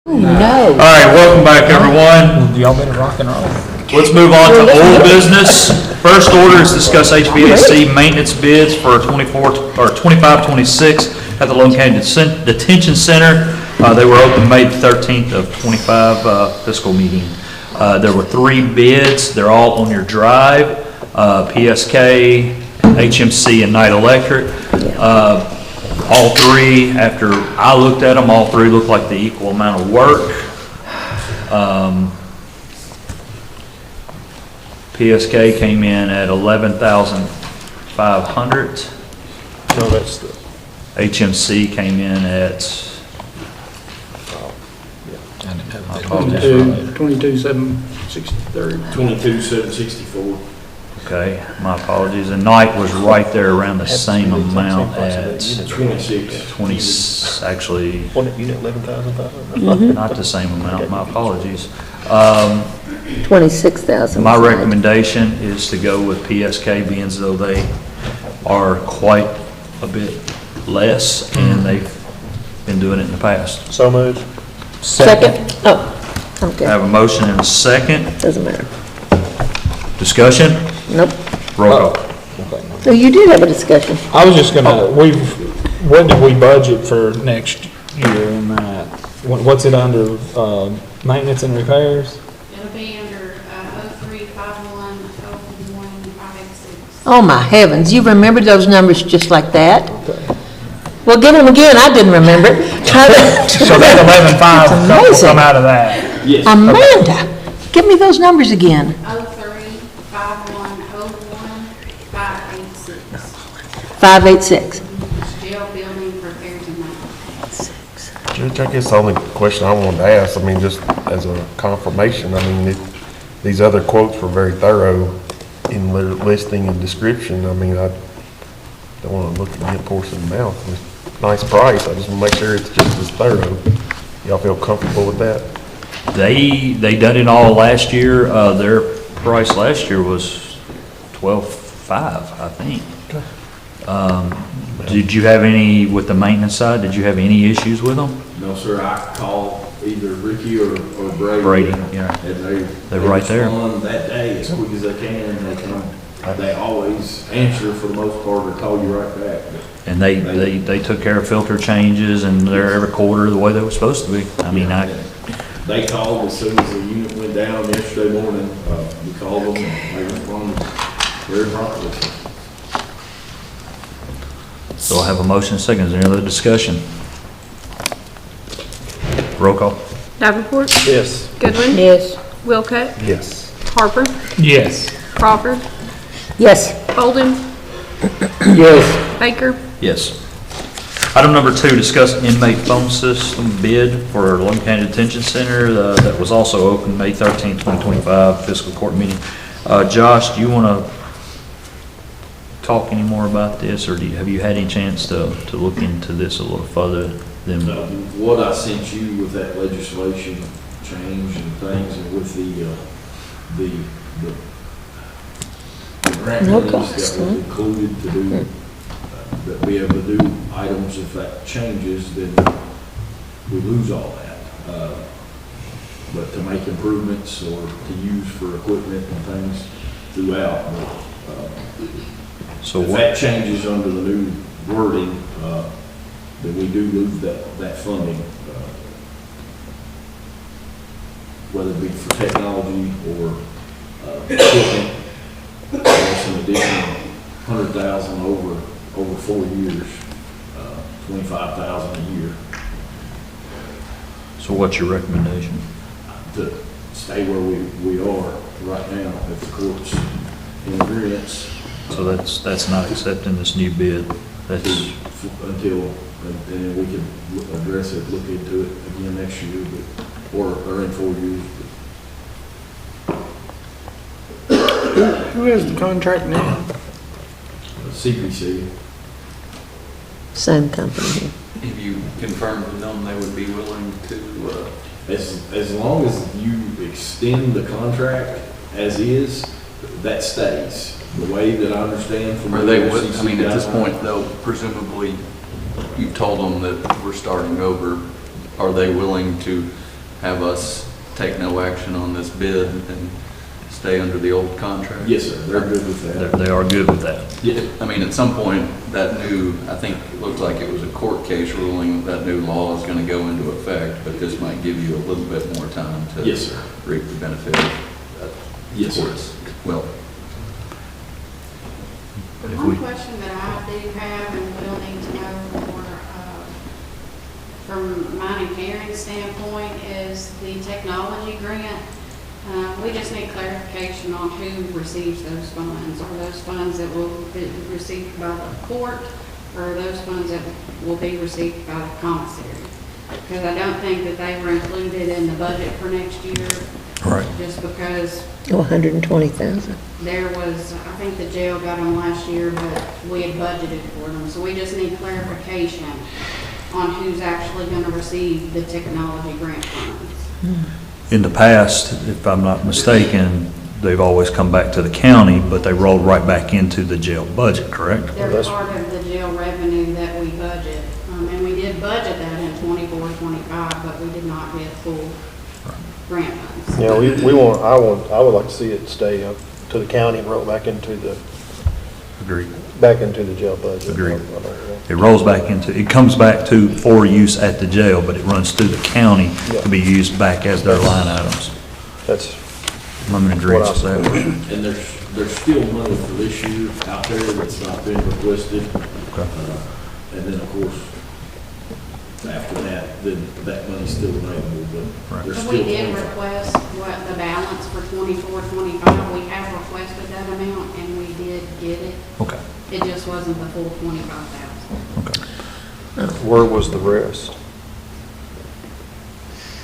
All right, welcome back, everyone. Y'all better rock and roll. Let's move on to old business. First order is discuss HVAC maintenance bids for 25-26 at the Logan County Detention Center. They were open May 13th of 25 fiscal meeting. There were 3 bids. They're all on your drive. PSK, HMC, and Knight Electric. All 3, after I looked at them, all 3 looked like the equal amount of work. PSK came in at 11,500. No, that's the, HMC came in at, 22,763. 22,764. okay, my apologies. And Knight was right there around the same amount at 20, actually, one unit, 11,500. not the same amount, my apologies. 26,000. My recommendation is to go with PSK, being as though they are quite a bit less, and they've been doing it in the past. So moved. Second? Oh, I okay, have a motion and a second. doesn't matter. Discussion? Nope. Roll call. So you did have a discussion. I was just gonna, what did we budget for next year in that? What's it under, maintenance and repairs? It'll be under 0351 586. Oh, my heavens, you remembered those numbers just like that? Well, get them again, I didn't remember it. So that 11.5 will amazing. come out of that. Yes. Amanda, give me those numbers again. 035101 586. 586. Jail building repairs and maintenance. Judge, I guess the only question I wanted to ask, I mean, just as a confirmation, I mean, these other quotes were very thorough in their listing and description. I mean, I don't want to look at the horse in the mouth. It's a nice price. I just want to make sure it's just as thorough. Y'all feel comfortable with that? They done it all last year. Their price last year was 12.5, I think. Did you have any, with the maintenance side, did you have any issues with them? No, sir. I call either Ricky or Brady. Brady, yeah. And They're right there. respond that day as quick as they can. They come. They always answer for the most part or call you right back. And they took care of filter changes, and they're every quarter the way they were supposed to be. I mean, They called as soon as the unit went down yesterday morning. We called them and they responded very promptly. so I have a motion and a second. Is there any other discussion? Roll call. Davenport, Yes. Goodwin, Yes. Wilcutt, Yes. Harper, Yes. Crawford, Yes. Bolden, Yes. Baker, Yes. Item number 2, discuss inmate phone system bid for Logan County Detention Center. That was also open May 13th, 2025, fiscal court meeting. Josh, do you want to talk any more about this, or have you had any chance to look into this a little further than? What I sent you with that legislation change and things, and with the grant No monies cost, that was huh? included to do, that be able to do items, if that changes, then we lose all that. But to make improvements or to use for equipment and things throughout, So if that changes under the new wording, then we do lose that funding, whether it be for technology or equipment. There's an additional 100,000 over 4 years, 25,000 a year So what's your recommendation? to stay where we are right now if the court's in agreement. So that's not accepting this new bid. That's Until, and then we can address it, look into it again next year, or in 4 years. Who has the contract now? CPC. Same company. If you confirmed with them, they would be willing to, As long as you extend the contract as is, that stays. The way that I understand from. or they would, I mean, at this point, though, presumably, you told them that we're starting over. Are they willing to have us take no action on this bid and stay under the old contract? Yes, sir, they're good with that. They are good with that. Yeah, I mean, at some point, that new, I think it looked like it was a court case ruling, that new law is gonna go into effect, but this might give you a little bit more time to Yes, sir. reap the benefit of that. Yes, sir. Well, One question that I do have and will need to know from mine and Karen's standpoint is the technology grant. We just need clarification on who receives those funds. Are those funds that will be received by the court, or are those funds that will be received by the commissary? Because I don't think that they were included in the budget for next year. Right. Just because 120,000. there was, I think the jail got them last year, but we had budgeted for them. So we just need clarification on who's actually going to receive the technology grant funds. In the past, if I'm not mistaken, they've always come back to the county, but they rolled right back into the jail budget, correct? They're part of the jail revenue that we budget. And we did budget that in 24, 25, but we did not get full grant funds. Yeah, I would like to see it stay up to the county and roll back into the Agreed. back into the jail budget. Agreed. It rolls back into, it comes back for use at the jail, but it runs through the county to be used back as their line items. That's. I'm in agreement with that. And there's still money for this year out there that's not been requested. And then, of course, after that, then that money's still available, but there's So still. we did request what the balance for 24, 25. We have requested that amount and we did get it. Okay. It just wasn't the full 25,000. Where was the rest?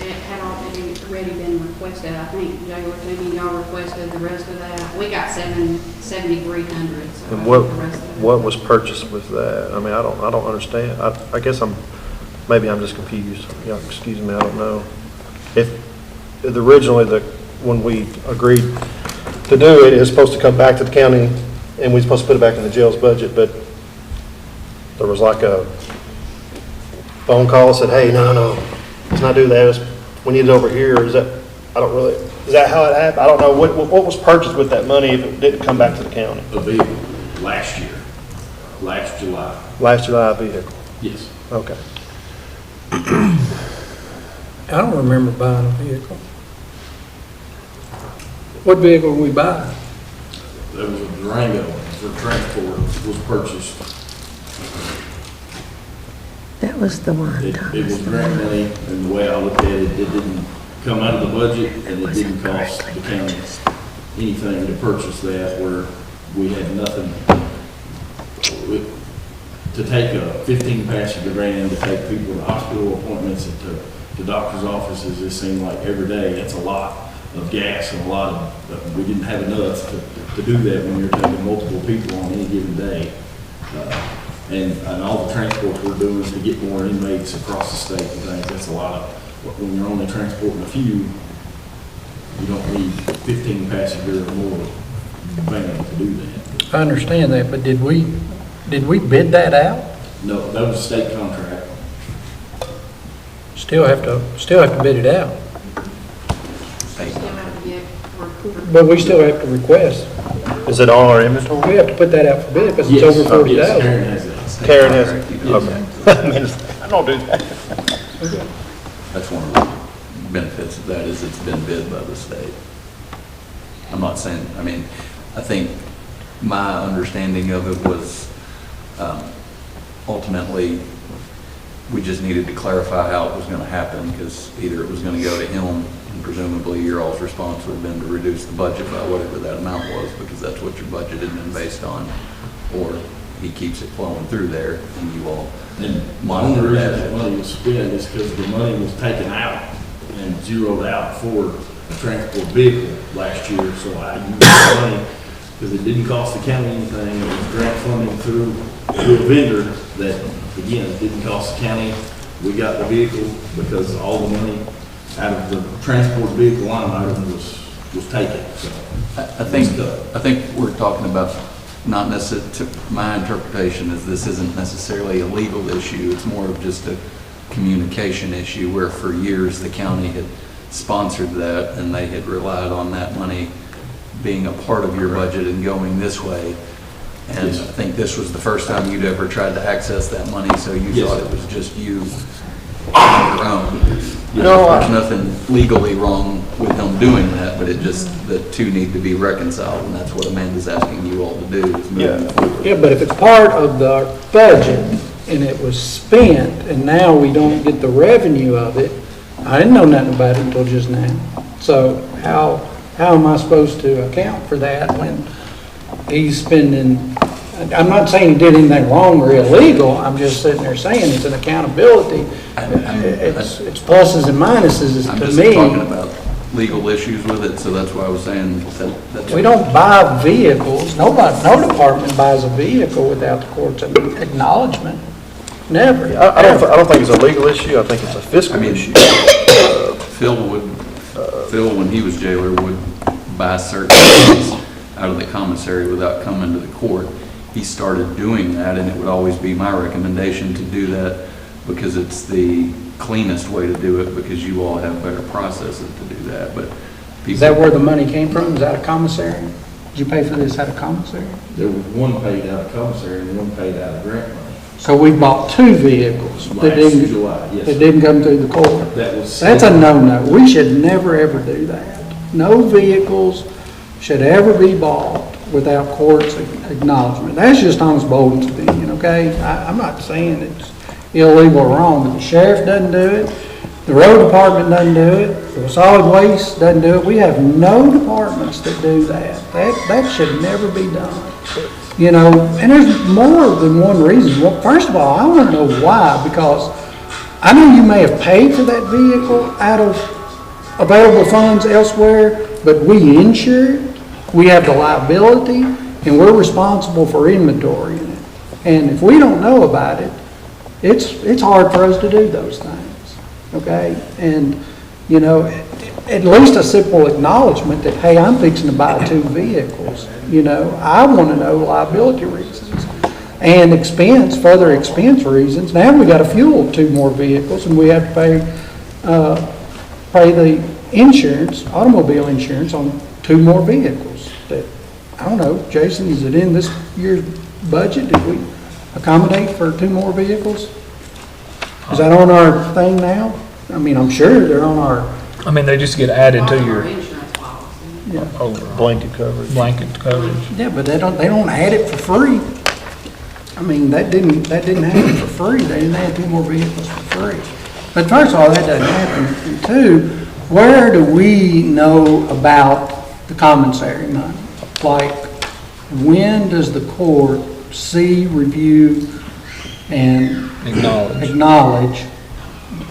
It had already been requested. I think Jailer Toomey, y'all requested the rest of that. We got 7,300. So And I think the rest of it. what was purchased with that? I mean, I don't understand. I guess maybe I'm just confused. Yeah, excuse me, I don't know. Originally, when we agreed to do it, it was supposed to come back to the county and we're supposed to put it back in the jail's budget, but there was like a phone call that said, hey, no, let's not do that. We need it over here. Is that how it happened? I don't know. What was purchased with that money if it didn't come back to the county? A vehicle last year, last July. Last July vehicle? Yes. Okay. I don't remember buying a vehicle. What vehicle did we buy? There was a Durango for transport was purchased. That was the one. It was grant money, and the way I looked at it, it didn't come out of the budget, and it didn't cost the county anything to purchase that, where we had nothing. To take a 15-passenger van to take people to hospital appointments and to doctor's offices, it seemed like every day, that's a lot of gas and a lot of, we didn't have enough to do that when you're taking multiple people on any given day. And all the transports we're doing is to get more inmates across the state and things. That's a lot of, when you're only transporting a few, you don't need 15 passenger or more van to do that. I understand that, but did we bid that out? No, that was a state contract. Still have to bid it out. Still have to get But we still have to request. Is it on our inventory? We have to put that out for bid because it's Yes. over 40,000. Yes, Karen has that. Karen has it? Okay. I mean, I don't do that. that's one of the benefits of that is it's been bid by the state. I'm not saying, I mean, I think my understanding of it was ultimately we just needed to clarify how it was going to happen because either it was going to go to him and presumably your all's response would have been to reduce the budget by whatever that amount was because that's what your budget had been based on, or he keeps it flowing through there and you all And the monitor only reason that. that money was spent is because the money was taken out and zeroed out for a transport vehicle last year, so I used the money because it didn't cost the county anything. It was grant funding through a vendor that, again, it didn't cost the county. We got the vehicle because all the money out of the transport vehicle line item was taken, so. I think we're talking about not necessarily, my interpretation is this isn't necessarily a legal issue. It's more of just a communication issue where for years the county had sponsored that, and they had relied on that money being a part of your budget and going this way. And I think this was the first time you'd ever tried to access that money, so you thought it was just you on your own. There's nothing legally wrong with him doing that, but it just, the two need to be reconciled, and that's what Amanda's asking you all to do, is moving forward. Yeah, but if it's part of the budget and it was spent and now we don't get the revenue of it, I didn't know nothing about it until just now. So how am I supposed to account for that when he's spending, I'm not saying he did anything wrong or illegal, I'm just sitting there saying it's an accountability. It's pluses and minuses I'm to just me. talking about legal issues with it, so that's why I was saying that's. We don't buy vehicles, no department buys a vehicle without the court's acknowledgement, never. I don't think it's a legal issue, I think it's a fiscal issue. Phil, when he was jailer, would buy certain things out of the commissary without coming to the court. He started doing that, and it would always be my recommendation to do that because it's the cleanest way to do it, because you all have better processes to do that, but people. Is that where the money came from? Is that a commissary? Did you pay for this out of commissary? There was one paid out of commissary and one paid out of grant money. So we bought two vehicles that Last July, yes. didn't come through the court. That's a no-no. We should never, ever do that. No vehicles should ever be bought without court's acknowledgement. That's just honest Bolden's opinion, okay? I'm not saying it's illegal or wrong, but the sheriff doesn't do it, the road department doesn't do it, the solid waste doesn't do it. We have no departments that do that. That should never be done. You know, and there's more than one reason. Well, first of all, I want to know why, because I know you may have paid for that vehicle out of available funds elsewhere, but we insure it, we have the liability, and we're responsible for inventory in it. And if we don't know about it, it's hard for us to do those things, okay? And, you know, at least a simple acknowledgement that, hey, I'm fixing to buy two vehicles. You know, I want to know liability reasons and further expense reasons. Now we got to fuel two more vehicles, and we have to pay the insurance, automobile insurance, on two more vehicles. That, I don't know, Jason, is it in this year's budget? Did we accommodate for two more vehicles? Is that on our thing now? I mean, I'm sure they're on our. I mean, they just get added to your Blanket coverage. blanket coverage. Yeah, but they don't add it for free. I mean, that didn't happen for free. They didn't add two more vehicles for free. But first of all, that doesn't happen. And two, where do we know about the commissary money? Like, when does the court see, review, and acknowledge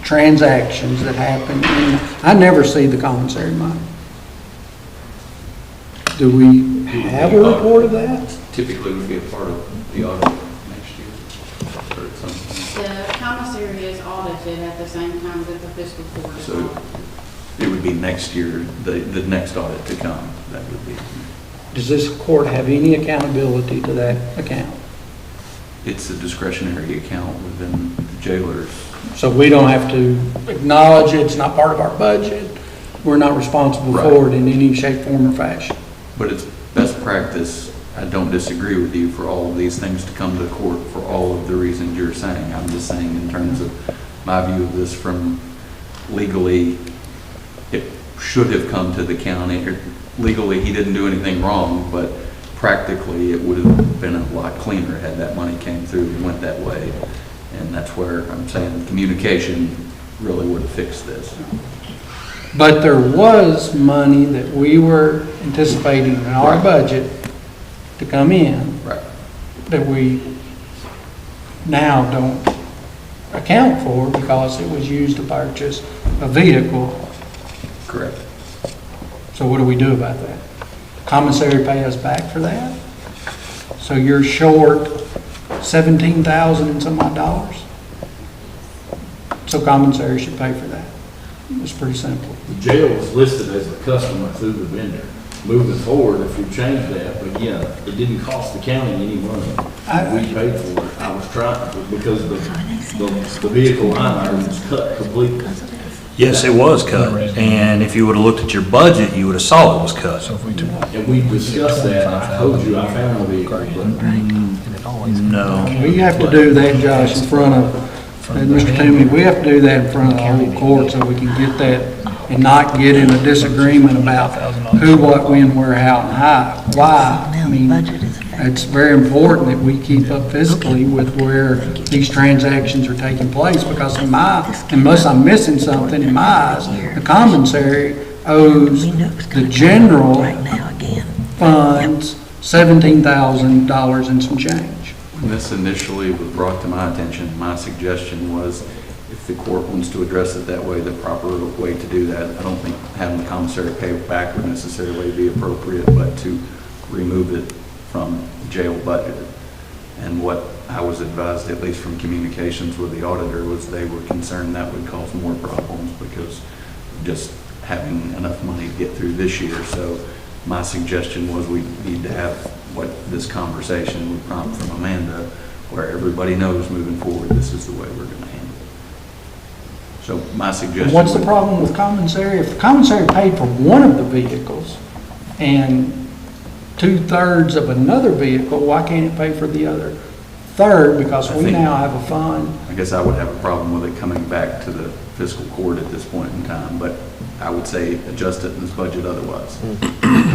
transactions that happen? I never see the commissary money. Do we have a report of that? Typically would be a part of the audit next year. Or at some point. The commissary is audited at the same time that the fiscal court is So audited. it would be next year, the next audit to come, that would be. Does this court have any accountability to that account? It's a discretionary account within the jailers. So we don't have to acknowledge it, it's not part of our budget, we're not responsible for it in any shape, form, or fashion. But it's best practice, I don't disagree with you, for all of these things to come to court for all of the reasons you're saying. I'm just saying in terms of my view of this from legally, it should have come to the county. Legally, he didn't do anything wrong, but practically, it would have been a lot cleaner had that money came through and went that way. And that's where I'm saying communication really would have fixed this. But there was money that we were anticipating in our budget to come in. Right. That we now don't account for because it was used to purchase a vehicle. Correct. So what do we do about that? Commissary pay us back for that? So you're short 17,000 and some odd dollars? So commissary should pay for that. It's pretty simple. The jail was listed as a customer through the vendor. Moving forward, if you change that, but yeah, it didn't cost the county any money. We paid for it. I was trying, because the vehicle line item was cut completely. Yes, it was cut, and if you would've looked at your budget, you would've saw it was cut. And we discussed that, and I told you I found the vehicle, but No. We have to do that, Josh, in front of, and Mr. Toomey, we have to do that in front of the whole court so we can get that and not get in a disagreement about who, what, when, where, how, and how, why. I mean, it's very important that we keep up fiscally with where these transactions are taking place, because in my, unless I'm missing something, in my eyes, the commissary owes the general funds $17,000 and some change. When this initially was brought to my attention, my suggestion was, if the court wants to address it that way, the proper way to do that, I don't think having the commissary pay back would necessarily be appropriate, but to remove it from jail budget. And what I was advised, at least from communications with the auditor, was they were concerned that would cause more problems because just having enough money to get through this year. So my suggestion was we need to have what this conversation would prompt from Amanda, where everybody knows moving forward, this is the way we're going to handle it. So my suggestion. What's the problem with commissary? If the commissary paid for one of the vehicles and 2/3 of another vehicle, why can't it pay for the other third? Because we now have a fund. I guess I would have a problem with it coming back to the fiscal court at this point in time, but I would say adjust it in his budget otherwise.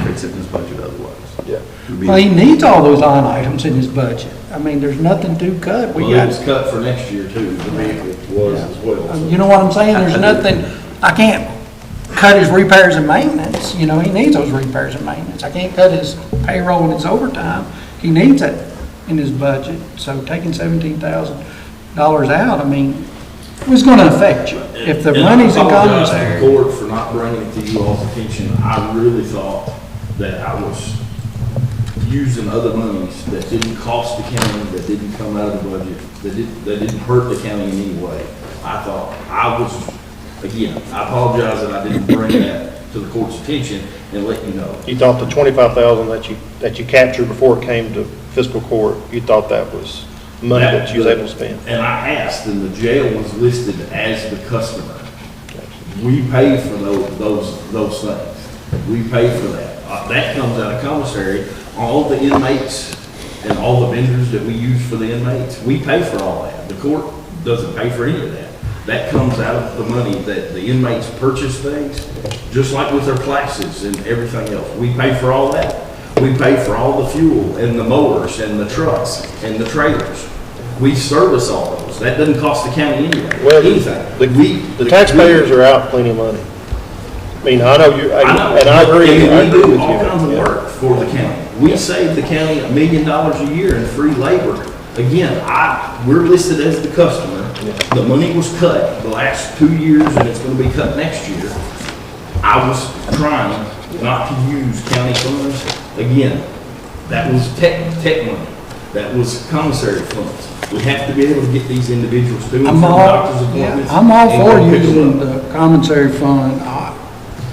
Fix it in his budget otherwise. Yeah. Well, he needs all those line items in his budget. I mean, there's nothing to cut. well, it was cut for next year too, the vehicle was as well. so. You know what I'm saying? There's nothing, I can't cut his repairs and maintenance. You know, he needs those repairs and maintenance. I can't cut his payroll and his overtime. He needs it in his budget. So taking $17,000 out, I mean, it was gonna affect you. If the money's in And I apologize to commissary. the court for not bringing it to you all's attention. I really thought that I was using other monies that didn't cost the county, that didn't come out of the budget, that didn't hurt the county in any way. I thought I was, again, I apologize that I didn't bring that to the court's attention and let you know. You thought the 25,000 that you captured before it came to fiscal court, you thought that was money that you was able to spend? And I asked, and the jail was listed as the customer. We pay for those things. We pay for that. That comes out of commissary. All the inmates and all the vendors that we use for the inmates, we pay for all that. The court doesn't pay for any of that. That comes out of the money that the inmates purchase things, just like with their classes and everything else. We pay for all that. We pay for all the fuel and the mowers and the trucks and the trailers. We service all those. That doesn't cost the county anything. The taxpayers are out plenty of money. I mean, I know you, and I agree. And we do all kinds of work for the county. We save the county $1 million a year in free labor. Again, we're listed as the customer. The money was cut the last 2 years, and it's going to be cut next year. I was trying not to use county funds. Again, that was tech money. That was commissary funds. We have to be able to get these individuals to and from doctor's appointments. I'm all and for go pick them using up. the commissary fund.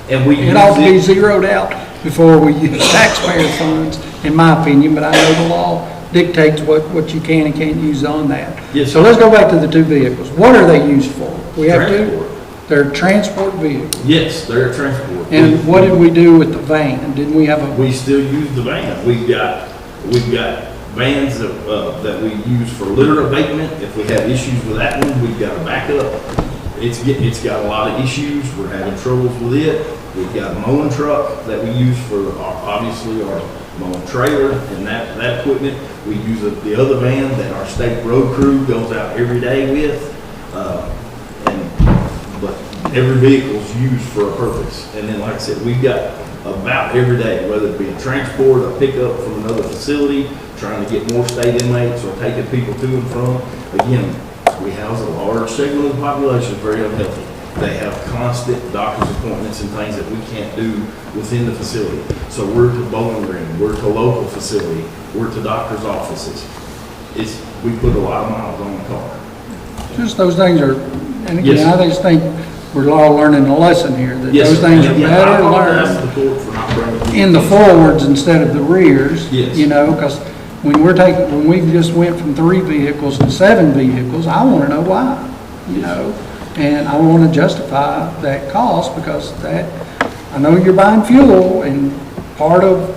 And we It ought to be zeroed out before we use taxpayer funds, in my opinion, but I know the law dictates what you can and can't use on that. Yes, So sir. let's go back to the two vehicles. What are they used for? We have Transport. They're transport vehicles. Yes, they're a transport. And what did we do with the van? Didn't we have a? We still use the van. We've got vans that we use for litter abatement. If we have issues with that one, we've got a backup. It's got a lot of issues. We're having troubles with it. We've got a mowing truck that we use for obviously our mowing trailer and that equipment. We use the other van that our state road crew goes out every day with. But every vehicle's used for a purpose. And then, like I said, we've got about every day, whether it be a transport, a pickup from another facility, trying to get more state inmates or taking people to and from. Again, we house a large segment of the population very unhealthy. They have constant doctor's appointments and things that we can't do within the facility. So we're to Bowling Green, we're to local facility, we're to doctor's offices. We put a lot of miles on the car. Just those things are, and Yes. again, I just think we're all learning a lesson here, that Yes, those sir. things are And again, better I apologize learned to the court for not bringing it in the forwards instead of the rears. Yes. You know, because when we just went from 3 vehicles to 7 vehicles, I want to know why, you know? And I want to justify that cost because I know you're buying fuel and part of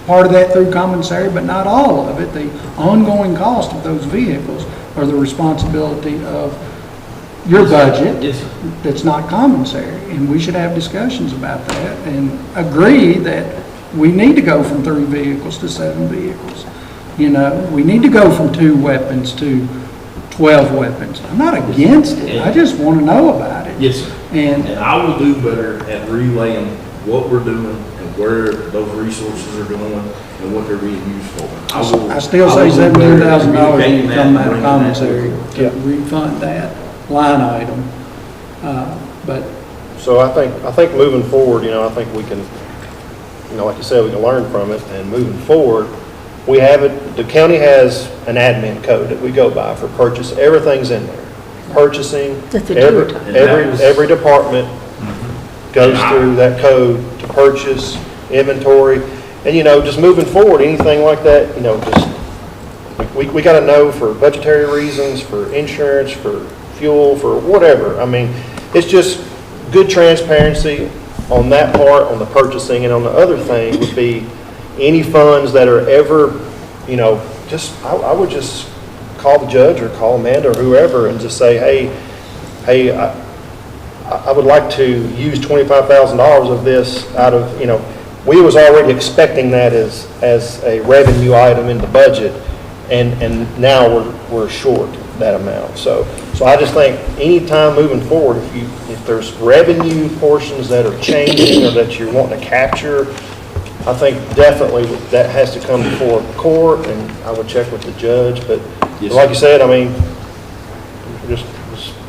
that through commissary, but not all of it. The ongoing cost of those vehicles are the responsibility of your budget. That's not commissary, and we should have discussions about that and agree that we need to go from 3 vehicles to 7 vehicles. You know, we need to go from 2 weapons to 12 weapons. I'm not against it, I just want to know about it. Yes, sir. And I will do better at relaying what we're doing and where those resources are going and what they're being used for. I still say $17,000 need to come out of commissary to refund that line item, but. So I think moving forward, I think we can, like you said, we can learn from it, and moving forward, we have it, the county has an admin code that we go by for purchase, everything's in there. Purchasing, every department goes through that code to purchase, inventory, and, just moving forward, anything like that, just, we got to know for budgetary reasons, for insurance, for fuel, for whatever. I mean, it's just good transparency on that part, on the purchasing, and on the other thing would be any funds that are ever, I would just call the judge or call Amanda or whoever and just say, hey, I would like to use $25,000 of this out of, we was already expecting that as a revenue item in the budget, and now we're short that amount. So I just think any time moving forward, if there's revenue portions that are changing or that you're wanting to capture, I think definitely that has to come before court, and I would check with the judge. But like you said, I mean, just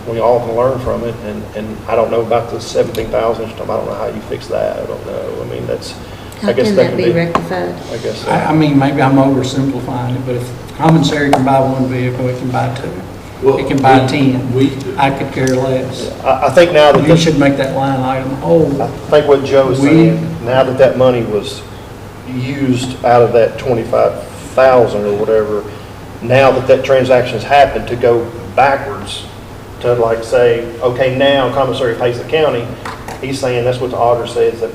we all can learn from it. And I don't know about the 17,000. I don't know how you fix that. I don't know. I mean, that's. How can that be rectified? I guess. I mean, maybe I'm oversimplifying it, but if commissary can buy 1 vehicle, it can buy 2. Well, it can buy 10. I could care less. I think now that you should make that line item whole. I think what Joe is saying, now that money was used out of that 25,000 or whatever, now that transaction has happened, to go backwards to like say, okay, now commissary pays the county. He's saying that's what the auditor says that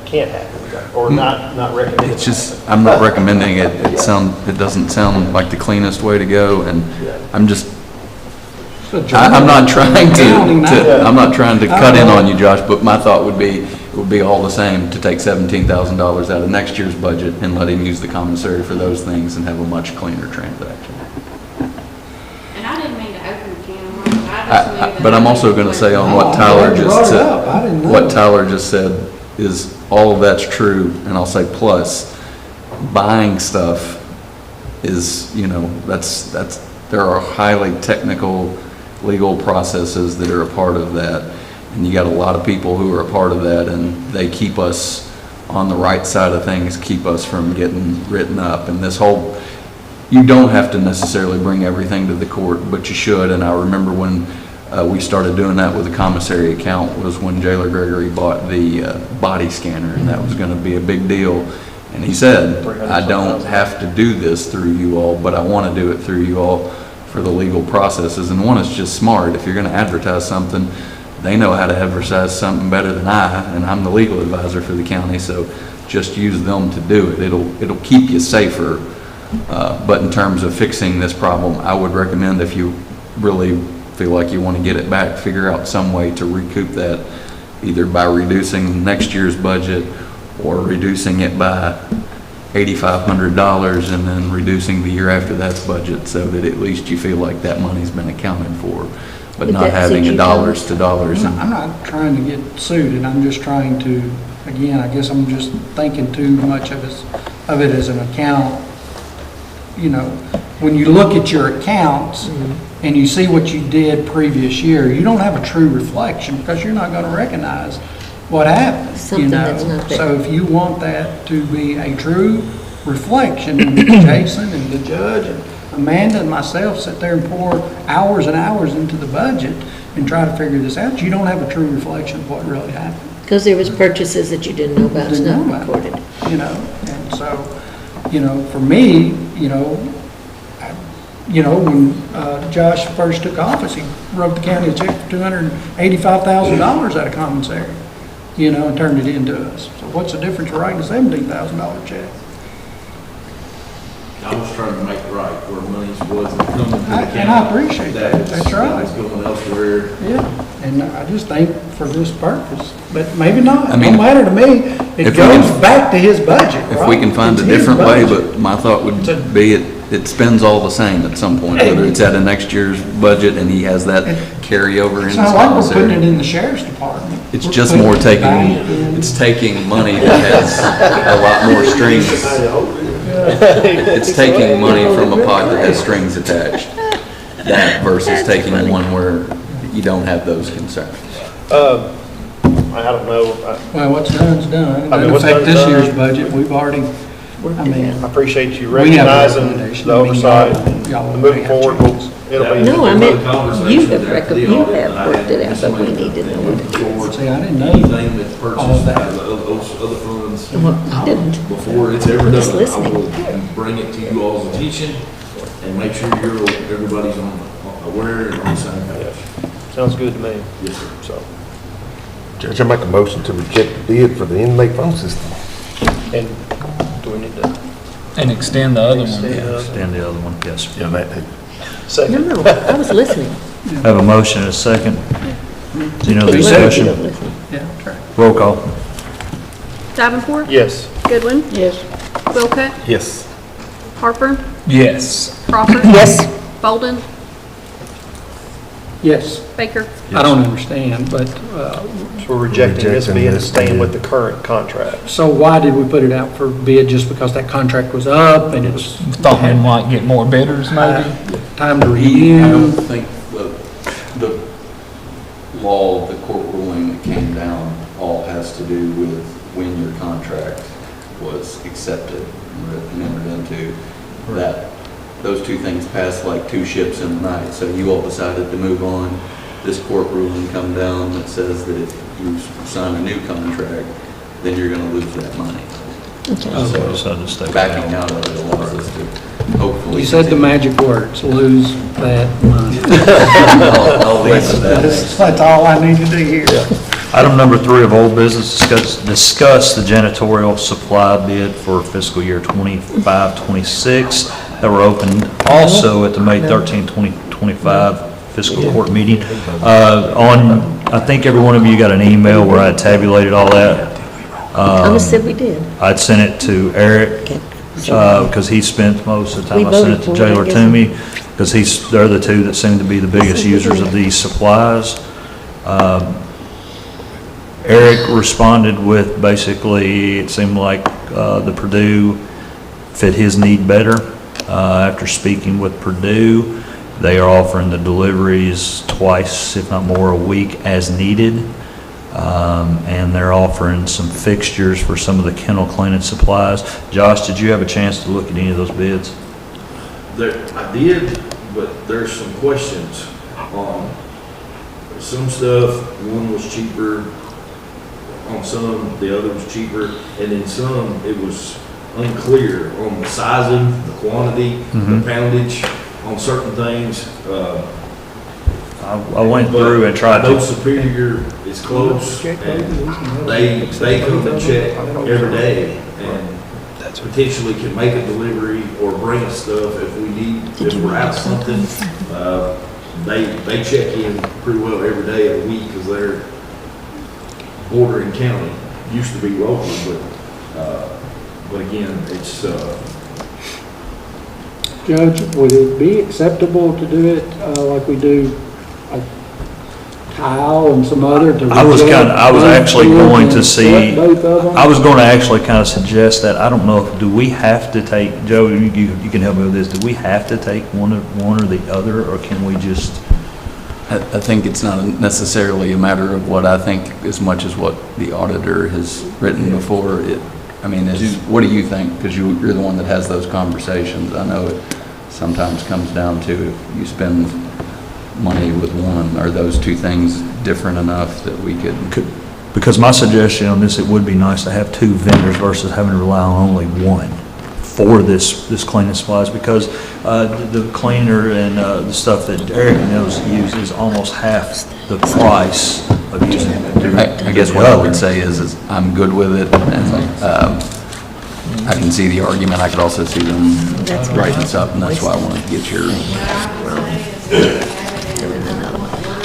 can't happen, or not recommended. It's just, I'm not recommending it. It doesn't sound like the cleanest way to go, and I'm just, I'm not trying to cut in on you, Josh, but my thought would be, it would be all the same to take $17,000 out of next year's budget and let him use the commissary for those things and have a much cleaner transaction. And I didn't mean to open the can of worms. I just knew that. But I'm also going to say on what Tyler just said, is all of that's true, and I'll say plus, buying stuff is, there are highly technical legal processes that are a part of that, and you got a lot of people who are a part of that, and they keep us on the right side of things, keep us from getting written up, and this whole, you don't have to necessarily bring everything to the court, but you should. And I remember when we started doing that with the commissary account was when Jailer Gregory bought the body scanner, and that was going to be a big deal. And he said, I don't have to do this through you all, but I want to do it through you all for the legal processes. And one is just smart. If you're going to advertise something, they know how to advertise something better than I, and I'm the legal advisor for the county, so just use them to do it. It'll keep you safer. But in terms of fixing this problem, I would recommend, if you really feel like you want to get it back, figure out some way to recoup that, either by reducing next year's budget or reducing it by $8,500 and then reducing the year after that's budget, so that at least you feel like that money's been accounted for, but not having a dollars to dollars. I'm not trying to get sued, and I'm just trying to, again, I guess I'm just thinking too much of it as an account. When you look at your accounts and you see what you did previous year, you don't have a true reflection because you're not going to recognize what happened. Something that's not there. So if you want that to be a true reflection, and Jason and the judge and Amanda and myself sit there and pour hours and hours into the budget and try to figure this out, you don't have a true reflection of what really happened. Because there was purchases that you didn't know about, it's not recorded. And so, for me, you know, when Josh first took office, he wrote the county a check for $285,000 out of commissary, you know, and turned it into us. So what's the difference of writing a $17,000 check? I was trying to make it right where money wasn't coming to the county. And I appreciate that, that's right. That was going elsewhere. Yeah, and I just think for this purpose, but maybe not, I it mean, don't matter to me. It if we goes can- back to his budget, If right? we can find a It's his different way, budget. but my thought would be it spends all the same at some point, whether it's at a next year's budget and he has that carryover in It's his not like we're putting it commissary. in the sheriff's department. It's We're just putting more it taking, back in. it's taking money that has a lot more strings. It's taking money from a pot that has strings attached. That versus taking one where you don't have those concerns. I don't know. Well, what's done's done. It I mean, doesn't what's affect done's this year's done. budget. We've already, I mean. I appreciate you we have a recognizing recommendation. the I mean, oversight, y'all and moving may have forward, changes. it'll be. No, I meant, you have worked it out, but we need to know what it is. See, I didn't know Anything that's all purchased that. out of those other funds, Well, I didn't. before it's ever Just done, I listening. will bring it to you all's attention and make sure everybody's aware and on the same page. Sounds good to me. Yes, sir. So, Judge, I make a motion to reject the bid for the inmate phone system. and do we need to? And extend the other one. Stand the other one, yes. Yeah, that too. Second. No, I was listening. Have a motion and a second. Do you know the You discussion? were listening. Yeah, try. Roll call. Davenport, Yes. Goodwin, Yes. Wilcott, Yes. Harper, Yes. Crawford. Yes. Bolden, Yes, Baker. I don't understand, but, So we're rejecting this bid and staying with the current contract. so why did we put it out for bid? Just because that contract was up and it's Thought we might get more bidders maybe? time to I review? don't think the law, the court ruling that came down all has to do with when your contract was accepted and entered into. That, those two things passed like two ships in the night. So you all decided to move on. This court ruling come down that says that if you sign a new contract, then you're gonna lose that money. So just stay. Backing out of it allows us to hopefully. You said the magic words, lose that money. I'll leave it at that. That's all I need to do here. Item number 3 of old business, discuss the janitorial supply bid for fiscal year 25-26 that were opened also at the May 13, 2025 fiscal court meeting. I think every one of you got an email where I tabulated all that. I said we did. I'd sent it to Eric, because he spent most of the time. We I sent it voted to for it, Jailer I guess. Toomey, because they're the two that seem to be the biggest users of these supplies. Eric responded with basically, it seemed like the Purdue fit his need better. After speaking with Purdue, they are offering the deliveries twice, if not more, a week as needed. And they're offering some fixtures for some of the kennel cleaning supplies. Josh, did you have a chance to look at any of those bids? I did, but there's some questions on some stuff. One was cheaper on some, the other was cheaper, and in some, it was unclear on the sizing, the quantity, the poundage, on certain things. I went through and tried Both to, Superior is close, and they come and check every day, and potentially can make a delivery or bring us stuff if we need, if we're out of something. They check in pretty well every day of the week, because they're bordering county, used to be local, but again, it's, Judge, would it be acceptable to do it like we do like tile and some other? I was actually going to see, both of them? I was going to actually kind of suggest that. I don't know, do we have to take, Joe, you can help me with this, do we have to take one or the other, or can we just? I think it's not necessarily a matter of what I think as much as what the auditor has written before. What do you think? Because you're the one that has those conversations. I know it sometimes comes down to if you spend money with one, are those two things different enough that we could? Because my suggestion on this, it would be nice to have two vendors versus having to rely on only one for this cleaning supplies, because the cleaner and the stuff that Eric knows use is almost half the price of using it. I guess what I would say is I'm good with it, and I can see the argument. I could also see them writing this up, and that's why I wanted to get your.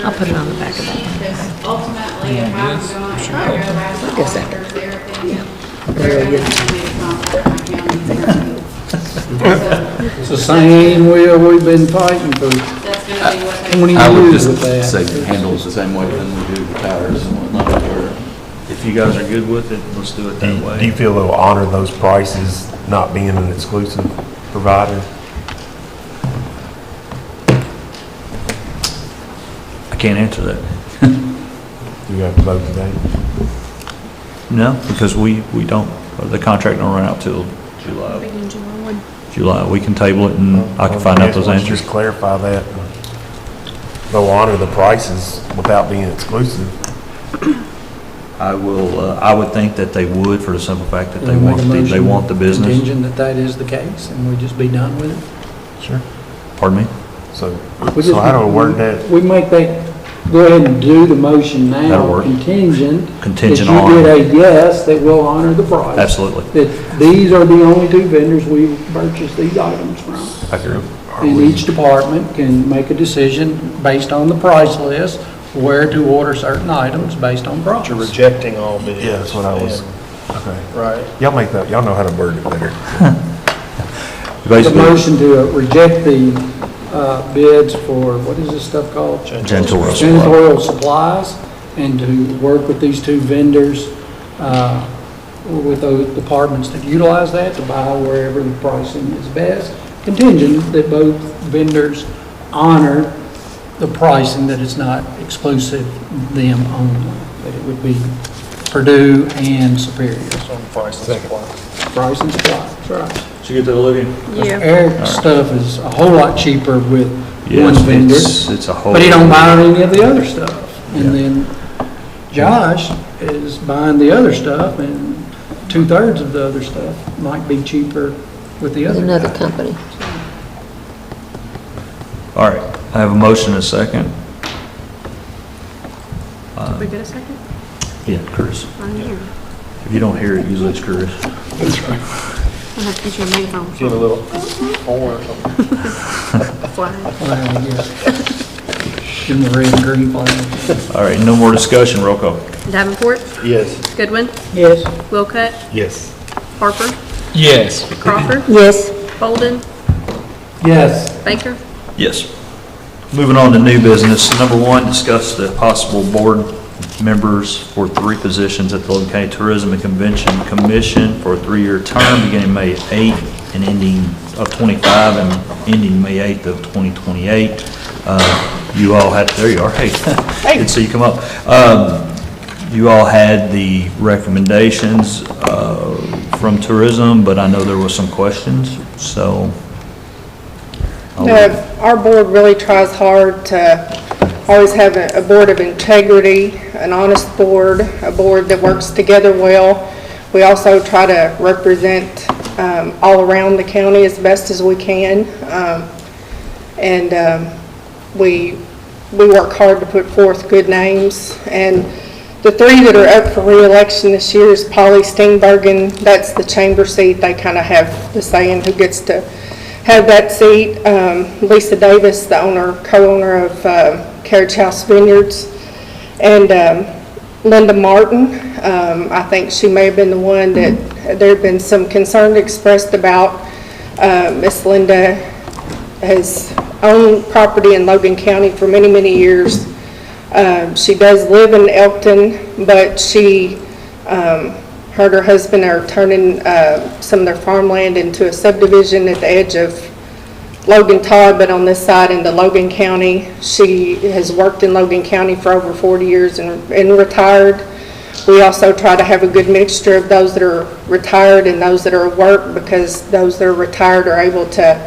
I'll put it on the back of that. Ultimately, if I'm going, if I go ask auditors their opinion, they're going to make a contact my county attorney. It's the same wheel we've been fighting for That's going to be what they. 20 I would years just with that. say handles the same way than we do the tires and whatnot. Where If you guys are good with it, let's do it that way. Do you feel they'll honor those prices not being an exclusive provider? I can't answer that. Do you have to vote today? No, because we don't, the contract don't run out till July. Beginning July 1. July. We can table it and I can find out those Let's answers. just clarify that. They'll honor the prices without being exclusive. I would think that they would, for the simple fact that they We'll make a want, they motion want the business. Contingent that that is the case, and we just be done with it. Sure. Pardon me? So how do I word that? We make that, go ahead and do the motion That'll now, work. Contingent Contingent that on. you get a yes, that will honor the price. Absolutely. That these are the only two vendors we purchase these items from. I agree. And each department can make a decision based on the price list, where to order certain items based on price. You're rejecting all bids. Yeah, that's what I was, okay. Right. Y'all make that, y'all know how to word it better. The Basically, motion to reject the bids for, what is this stuff called? Janitorial supply. Janitorial supplies, and to work with these two vendors, with those departments that utilize that, to buy wherever the pricing is best, contingent that both vendors honor the pricing, that it's not exclusive them only, that it would be Purdue and Superior. So price and supply. Price and supply, that's right. Did you get that, Olivia? Yeah. Eric's stuff is a whole lot cheaper with one Yes, vendor, it's a whole. but he don't buy any of the other stuff. And then Josh is buying the other stuff, and 2/3 of the other stuff might be cheaper with the other Another guy. company. All right, I have a motion and a second. Did we get a second? Yeah, Chris. I didn't hear. If you don't hear it, usually it's Chris. I'll have to get your megaphone. Get a little horn or something. Flag. Give him the red and green flag. All right, no more discussion, roll call. Davenport, Yes. Goodwin, Yes. Wilcutt, Yes. Harper, Yes. Crawford, Yes. Bolden, Yes. Baker. Yes. Moving on to new business. Number one, discuss the possible board members for 3 positions at the Logan County Tourism and Convention Commission for a 3-year term beginning May 8th and ending of 25 and ending May 8th of 2028. You all had, there you are, hey, good to see you come up. You all had the recommendations from tourism, but I know there were some questions, so. Our board really tries hard to always have a board of integrity, an honest board, a board that works together well. We also try to represent all around the county as best as we can. We work hard to put forth good names. And the 3 that are up for re-election this year is Polly Steenbergen. That's the chamber seat. They kind of have the say in who gets to have that seat. Lisa Davis, the co-owner of Carriage House Vineyards, and Linda Martin. I think she may have been the one that there have been some concern expressed about. Miss Linda has owned property in Logan County for many, many years. She does live in Elkton, but she, her and her husband are turning some of their farmland into a subdivision at the edge of Logan Todd, but on this side into Logan County. She has worked in Logan County for over 40 years and retired. We also try to have a good mixture of those that are retired and those that are at work, because those that are retired are able to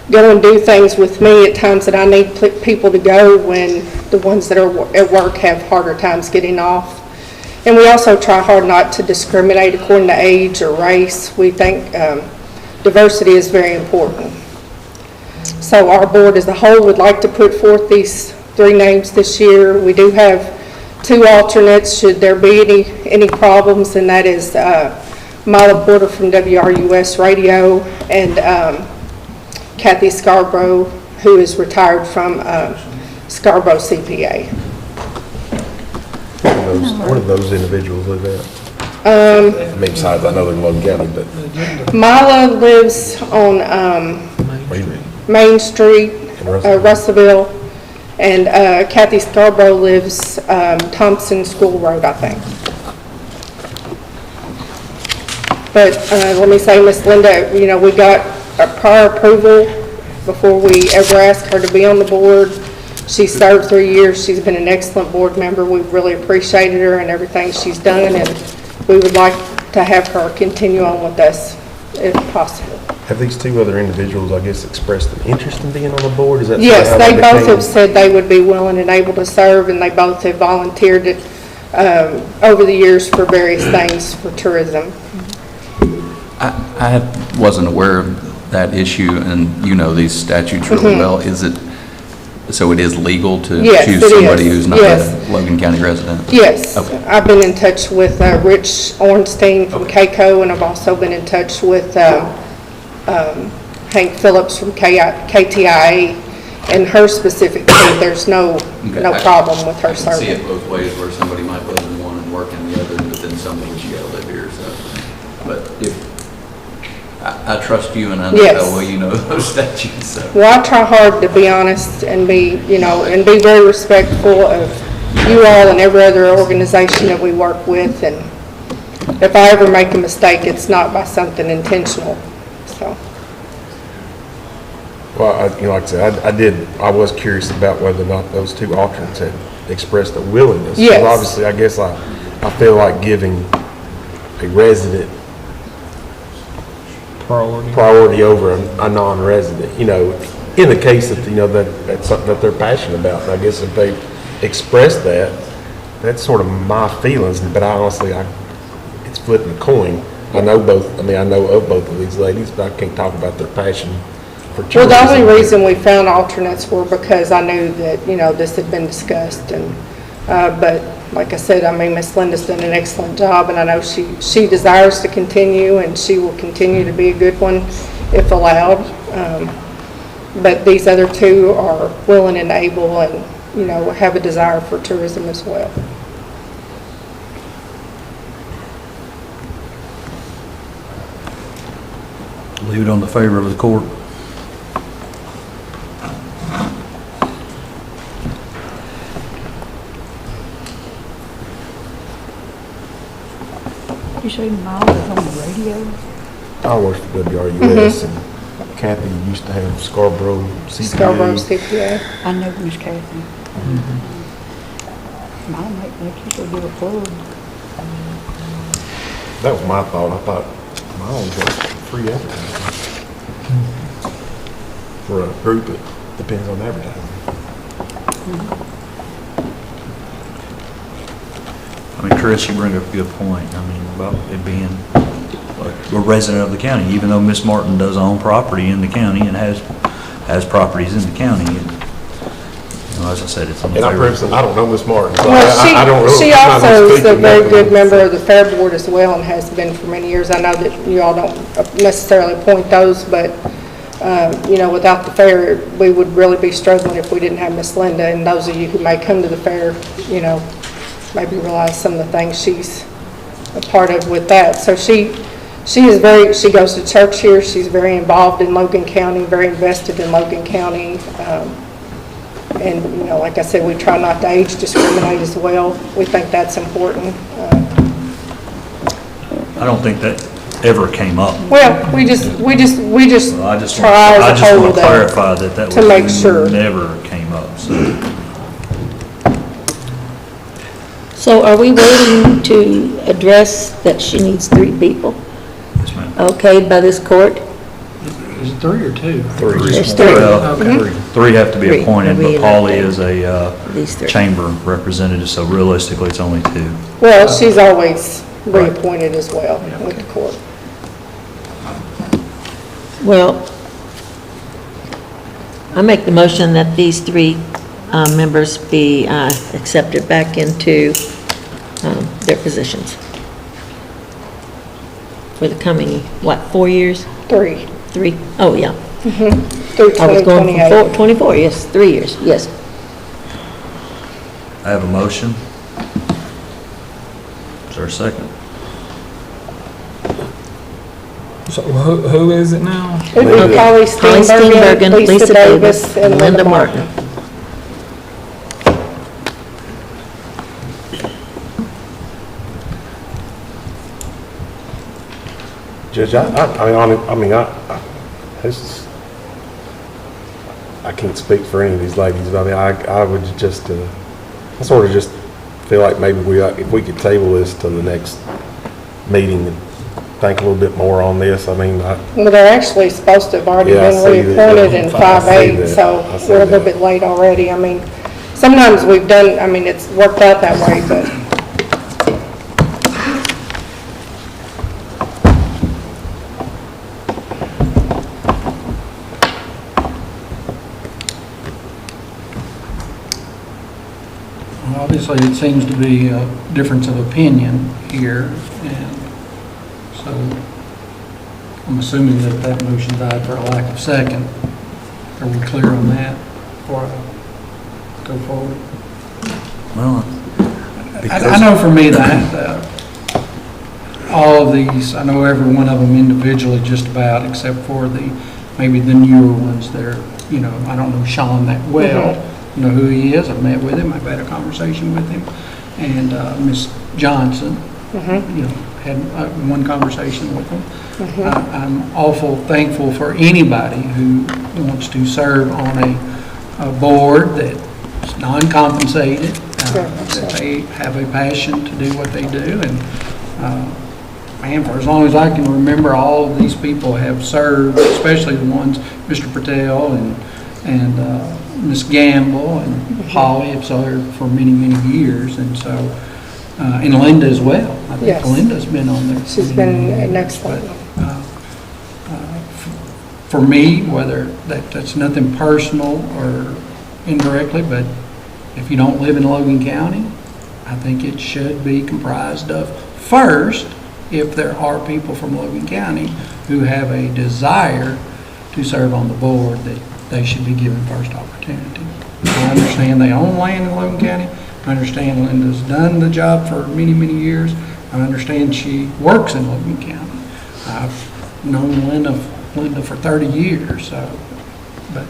go and do things with me at times that I need people to go when the ones that are at work have harder times getting off. And we also try hard not to discriminate according to age or race. We think diversity is very important. So our board as a whole would like to put forth these 3 names this year. We do have 2 alternates should there be any problems, and that is Mila Porter from WRUS Radio and Kathy Scarborough, who is retired from Scarborough CPA. Where do those individuals live at? I mean, besides, I know they're in Logan County, but. Mila lives on Main Street, Russellville, and Kathy Scarborough lives Thompson School Road, I think. But let me say, Miss Linda, you know, we got a prior approval before we ever asked her to be on the board. She served 3 years. She's been an excellent board member. We've really appreciated her and everything she's done, and we would like to have her continue on with us if possible. Have these 2 other individuals, I guess, expressed an interest in being on the board? Is that Yes, how they both became- have said they would be willing and able to serve, and they both have volunteered it, over the years for various things for tourism. I wasn't aware of that issue, and you know these statutes really well. Is it, so it is legal to Yes, choose it somebody is. who's not Yes. a Logan County resident? Yes, Okay. I've been in touch with Rich Ornstein from KCO, and I've also been in touch with Hank Phillips from KTIA, and her specifically, there's no problem with her I can see serving. it both ways, where somebody might live in one and work in the other, but then somebody you gotta live here, so. But if, I trust you, and I know Yes. how well you know those statutes, so. Well, I try hard to be honest and be, you know, and be very respectful of you all and every other organization that we work with, and if I ever make a mistake, it's not by something intentional, so. Well, you know, like I said, I was curious about whether or not those 2 alternates had expressed a willingness. 'Cause Yes. obviously, I guess I feel like giving a resident priority over a non-resident, you know, in the case that, you know, that's something that they're passionate about. And I guess if they express that, that's sort of my feelings, but it's flipping a coin. I know of both of these ladies, but I can't talk about their passion for tourism. Well, the only reason we found alternates were because I knew that, you know, this had been discussed, and, but like I said, I mean, Miss Linda's done an excellent job, and I know she desires to continue, and she will continue to be a good one if allowed. But these other 2 are willing and able, and, you know, have a desire for tourism as well. Leave it on the favor of the court. You say Miles is on the radio? I worked for WRUS, and Kathy used to have Scarborough CPA. Scarborough CPA. I know Miss Kathy. Mile might make you go do a plug. That was my thought. I thought Miles got free advertising for a group that depends on advertising. I mean, Chris, you bring up a good point. I mean, about it being like a resident of the county, even though Miss Martin does own property in the county and has properties in the county. And, you know, as I said, it's on the And I favor. personally, I don't know Miss Martin, so Well, I don't know. she I'm not also is a speaking very nothing. good member of the Fair Board as well, and has been for many years. I know that you all don't necessarily appoint those, but, you know, without the fair, we would really be struggling if we didn't have Miss Linda. And those of you who may come to the fair, you know, maybe realize some of the things she's a part of with that. So she goes to church here. She's very involved in Logan County, very invested in Logan County. And, you know, like I said, we try not to age discriminate as well. We think that's important. I don't think that ever came up. Well, we just Well, I just try want as a whole to clarify that to make sure. never came up, so. So are we waiting to address that she needs 3 people? Yes, ma'am. Okay, by this court? Is it 3 or 2? There's 3. Well, Okay. 3 have to be 3 appointed, are but Polly re-elected. is These a 3. chamber representative, so realistically, it's only 2. Well, she's always reappointed as well with the court. Well, I make the motion that these three members be accepted back into their positions for the coming, 4 years? 3. 3? Oh, yeah. Through I was going from 2028. 24, yes, 3 years, yes. I have a motion. Is there a second? So who is it now? It'd be Polly Steenbergen, Lisa Davis, and Linda Martin. Judge, I can't speak for any of these ladies, but I would just, I sort of just feel like maybe if we could table this to the next meeting and think a little bit more on this. Well, they're actually supposed to have already been reappointed in 5/8, so we're a little bit late already. Sometimes we've done, it's worked out that way, but Obviously, it seems to be a difference of opinion here, and so I'm assuming that that motion died for a lack of second. Are we clear on that before I go forward? Well, I know for me that all of these, I know every one of them individually just about, except for maybe the newer ones that are, I don't know Sean that well. Know who he is. I've met with him. I've had a conversation with him. And Miss Johnson, had one conversation with him. I'm awful thankful for anybody who wants to serve on a board that's non-compensated, that they have a passion to do what they do. And man, for as long as I can remember, all of these people have served, especially the ones, Mr. Patel and Miss Gamble and Holly have served for many, many years, and so, and Linda as well. I think Yes. Linda's been on there. she's been an excellent. For me, whether that's nothing personal or indirectly, but if you don't live in Logan County, I think it should be comprised of, first, if there are people from Logan County who have a desire to serve on the board, that they should be given first opportunity. I understand they own land in Logan County. I understand Linda's done the job for many, many years. I understand she works in Logan County. I've known Linda for 30 years, so, but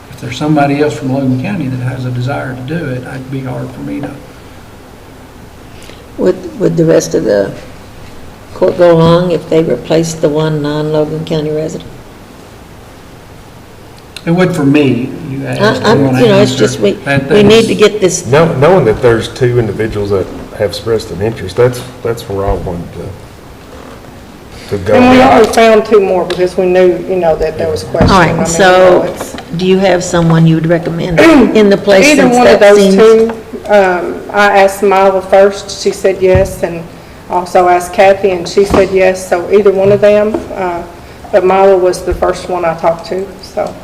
if there's somebody else from Logan County that has a desire to do it, it'd be hard for me to. Would the rest of the court go along if they replaced the one non-Logan County resident? It would for me. You asked. It's just, we need to get this. Knowing that there's two individuals that have expressed an interest, that's where I wanted to go. And we only found 2 more because we knew, that there was a question. All right, so do you have someone you would recommend in the place? Either since one of that those seems- 2. I asked Mila first, she said yes, and also asked Kathy, and she said yes, so either one of them. But Mila was the first one I talked to, so.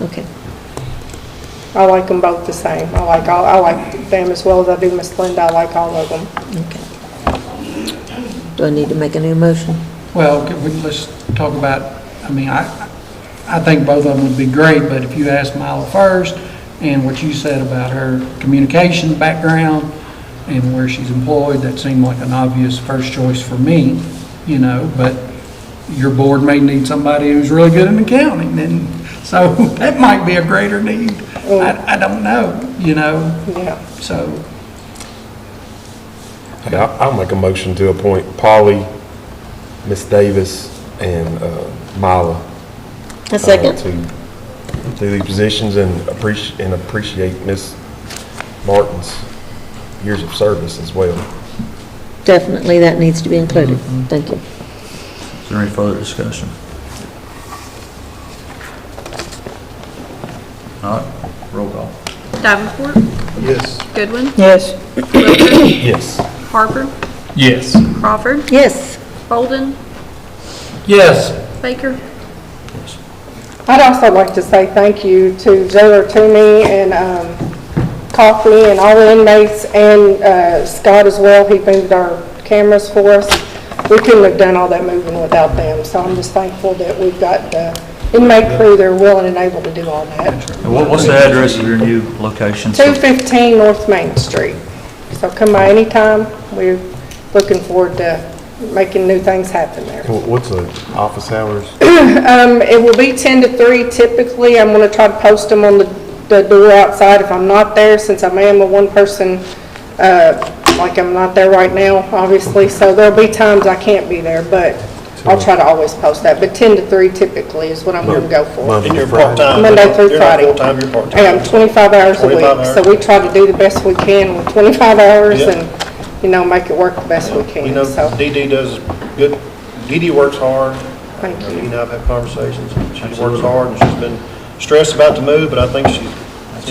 Okay. I like them both the same. I like them as well as I do Miss Linda. I like all of them. Okay. Do I need to make a new motion? Well, let's talk about, I think both of them would be great, but if you ask Mila first, and what you said about her communication background and where she's employed, that seemed like an obvious first choice for me, but your board may need somebody who's really good in accounting, and so that might be a greater need. I don't know, Yeah. so. I'll make a motion to appoint Polly, Miss Davis, and Mila. A second. To these positions and appreciate Miss Martin's years of service as well. Definitely, that needs to be included. Thank you. Is there any further discussion? All right, roll call. Davenport, Yes. Goodwin, Yes. Logan, Yes. Harper, Yes. Crawford, Yes. Bolden, Yes. Baker. Yes. I'd also like to say thank you to Jailer Toomey and Coffee and all the inmates, and Scott as well. He moved our cameras for us. We couldn't have done all that moving without them, so I'm just thankful that we've got the inmate crew that are willing and able to do all that. And what's the address of your new location? 215 North Main Street. So come by anytime. We're looking forward to making new things happen there. What's the office hours? It will be 10 to 3 typically. I'm going to try to post them on the door outside if I'm not there, since I am a one-person, like I'm not there right now, obviously. So there'll be times I can't be there, but I'll try to always post that. But 10 to 3 typically is what I'm going to go for. And you're part-time? Monday through Friday. You're not full-time, you're part-time? I am 25 hours a 25 week. hours? So we try to do the best we can with 25 hours Yeah. and, make it work the best we can. You know, So, Dee Dee does good, Dee Dee works hard. thank You know, you. Dee and I have had conversations, and she works hard, and she's been stressed about the move, but I think seems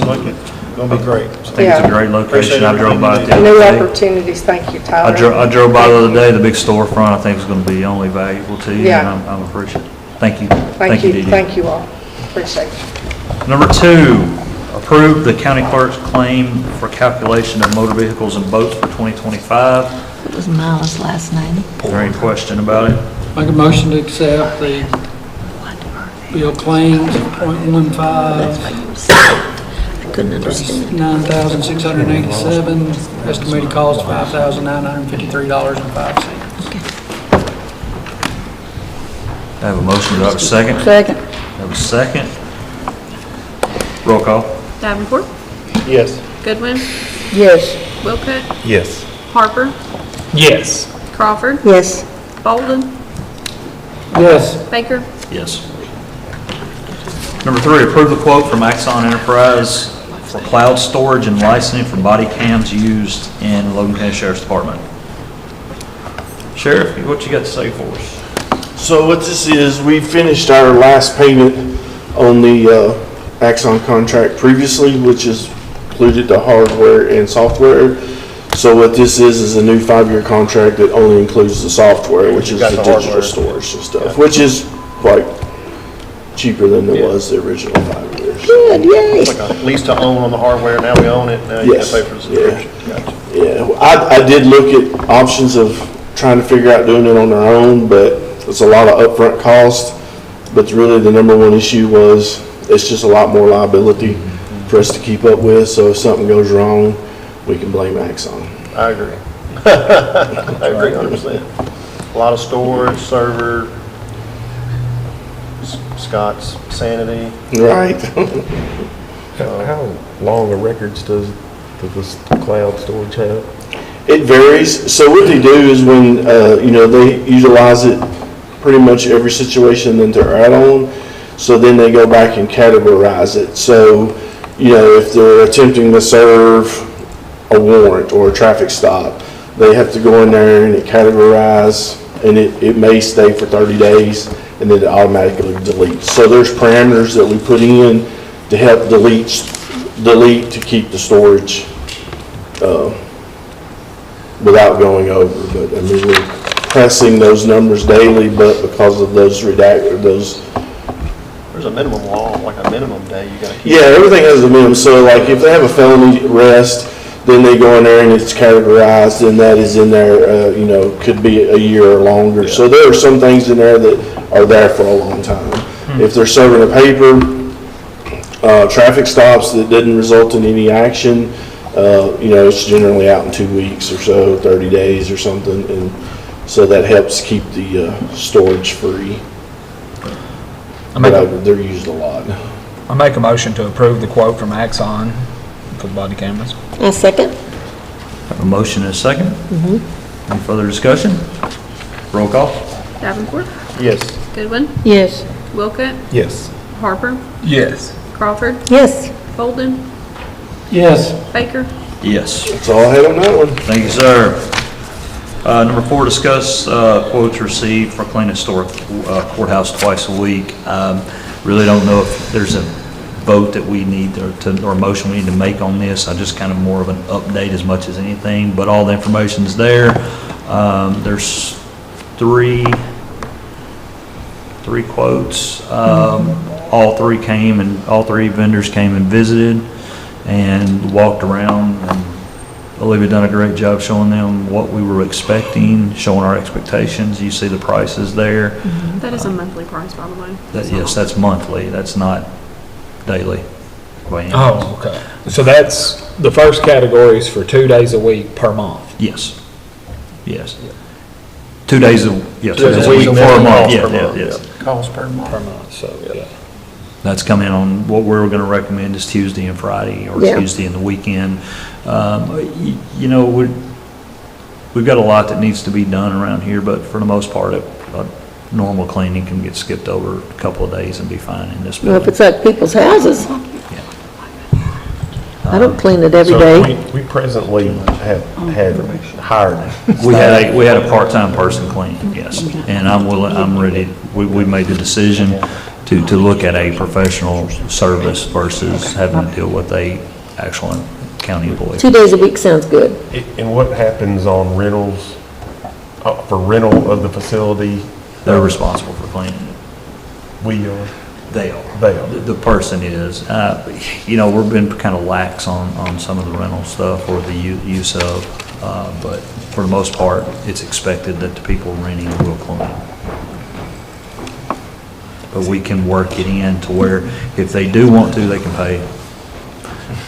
like it's gonna be great. I think it's a great location. Appreciate I drove by it the everything New other day. opportunities. Thank you, Tyler. I drove by the other day, the big storefront, I think is going to be only valuable to you, Yeah. and I'm appreciative. Thank you. Thank you. Dee Dee. Thank you all. Appreciate it. Number 2, approve the county clerk's claim for calculation of motor vehicles and boats for 2025. It was Miles last night. Is there any question about it? Make a motion to accept the bill claims .15, I couldn't understand. $9,687, estimated cost $5,953.05. I have a motion, do I have a second? Second. I have a second. Roll call. Davenport, Yes. Goodwin, Yes. Wilcutt, Yes. Harper, Yes. Crawford, Yes. Bolden, Yes. Baker. Yes. Number 3, approve the quote from Axon Enterprise for cloud storage and licensing for body cams used in Logan County Sheriff's Department. Sheriff, what you got to say for us? So what this is, we finished our last payment on the Axon contract previously, which is included the hardware and software. So what this is a new 5-year contract that only includes the software, which is Got the the digital hardware. storage and stuff, Yeah. which is quite cheaper than it was the original 5 years. Good, yay. It's like a lease to own on the hardware, now we own it, now you Yes. gotta pay for the subscription. Gotcha. Yeah, I did look at options of trying to figure out doing it on our own, but it's a lot of upfront cost. But really the number one issue was, it's just a lot more liability for us to keep up with, so if something goes wrong, we can blame Axon. I agree. I agree 100%. A lot of storage, server, Scott's sanity. Right. How long a records does this cloud storage have? It varies. So what they do is when, they utilize it pretty much every situation that they're out on. So then they go back and categorize it. So, if they're attempting to serve a warrant or a traffic stop, they have to go in there and categorize, and it may stay for 30 days and then it automatically deletes. So there's parameters that we put in to help delete to keep the storage without going over. But we're pressing those numbers daily, but because of those There's a minimum law, like a minimum day you gotta keep. yeah, everything has a minimum. So like if they have a felony arrest, then they go in there and it's categorized, and that is in there, could be a year or longer. So there are some things in there that are there for a long time. If they're serving a paper, traffic stops that didn't result in any action, it's generally out in 2 weeks or so, 30 days or something, and so that helps keep the storage free. But they're used a lot. I make a motion to approve the quote from Axon for the body cameras. A second? Have a motion and a second. Any further discussion? Roll call. Davenport, Yes. Goodwin, Yes. Wilcutt, Yes. Harper, Yes. Crawford, Yes. Bolden, Yes. Baker. Yes. That's all I had on that one. Thank you, sir. Number 4, discuss quotes received for cleaning courthouse twice a week. Really don't know if there's a vote that we need or a motion we need to make on this. I just kind of more of an update as much as anything, but all the information's there. There's three quotes. all three came and all three vendors came and visited and walked around, and Olivia done a great job showing them what we were expecting, showing our expectations. You see the prices there. That is a monthly price, by the way. Yes, that's monthly, that's not daily. by any means. Oh, okay. So that's, the first category is for 2 days a week per month? Yes, yes. 2 days a, yes, 2 days a week for per a month, month, yeah, yes. Cost per month. Per month, so, yeah. That's coming on, what we're gonna recommend is Tuesday and Friday, or Yeah. Tuesday and the weekend. You know, we've got a lot that needs to be done around here, but for the most part, a normal cleaning can get skipped over a couple of days and be fine in this Well, if building. it's like people's houses, I don't clean it every So day. we presently have hired. We had a part-time person clean, yes, and I'm ready, we made the decision to look at a professional service versus having to deal with a actual county employee. 2 days a week sounds good. And what happens on rentals, for rental of the facility? They're responsible for cleaning it. We are. They are. They are. The person is. You know, we've been kind of lax on some of the rental stuff or the use of, but for the most part, it's expected that the people renting will clean. But we can work it in to where if they do want to, they can pay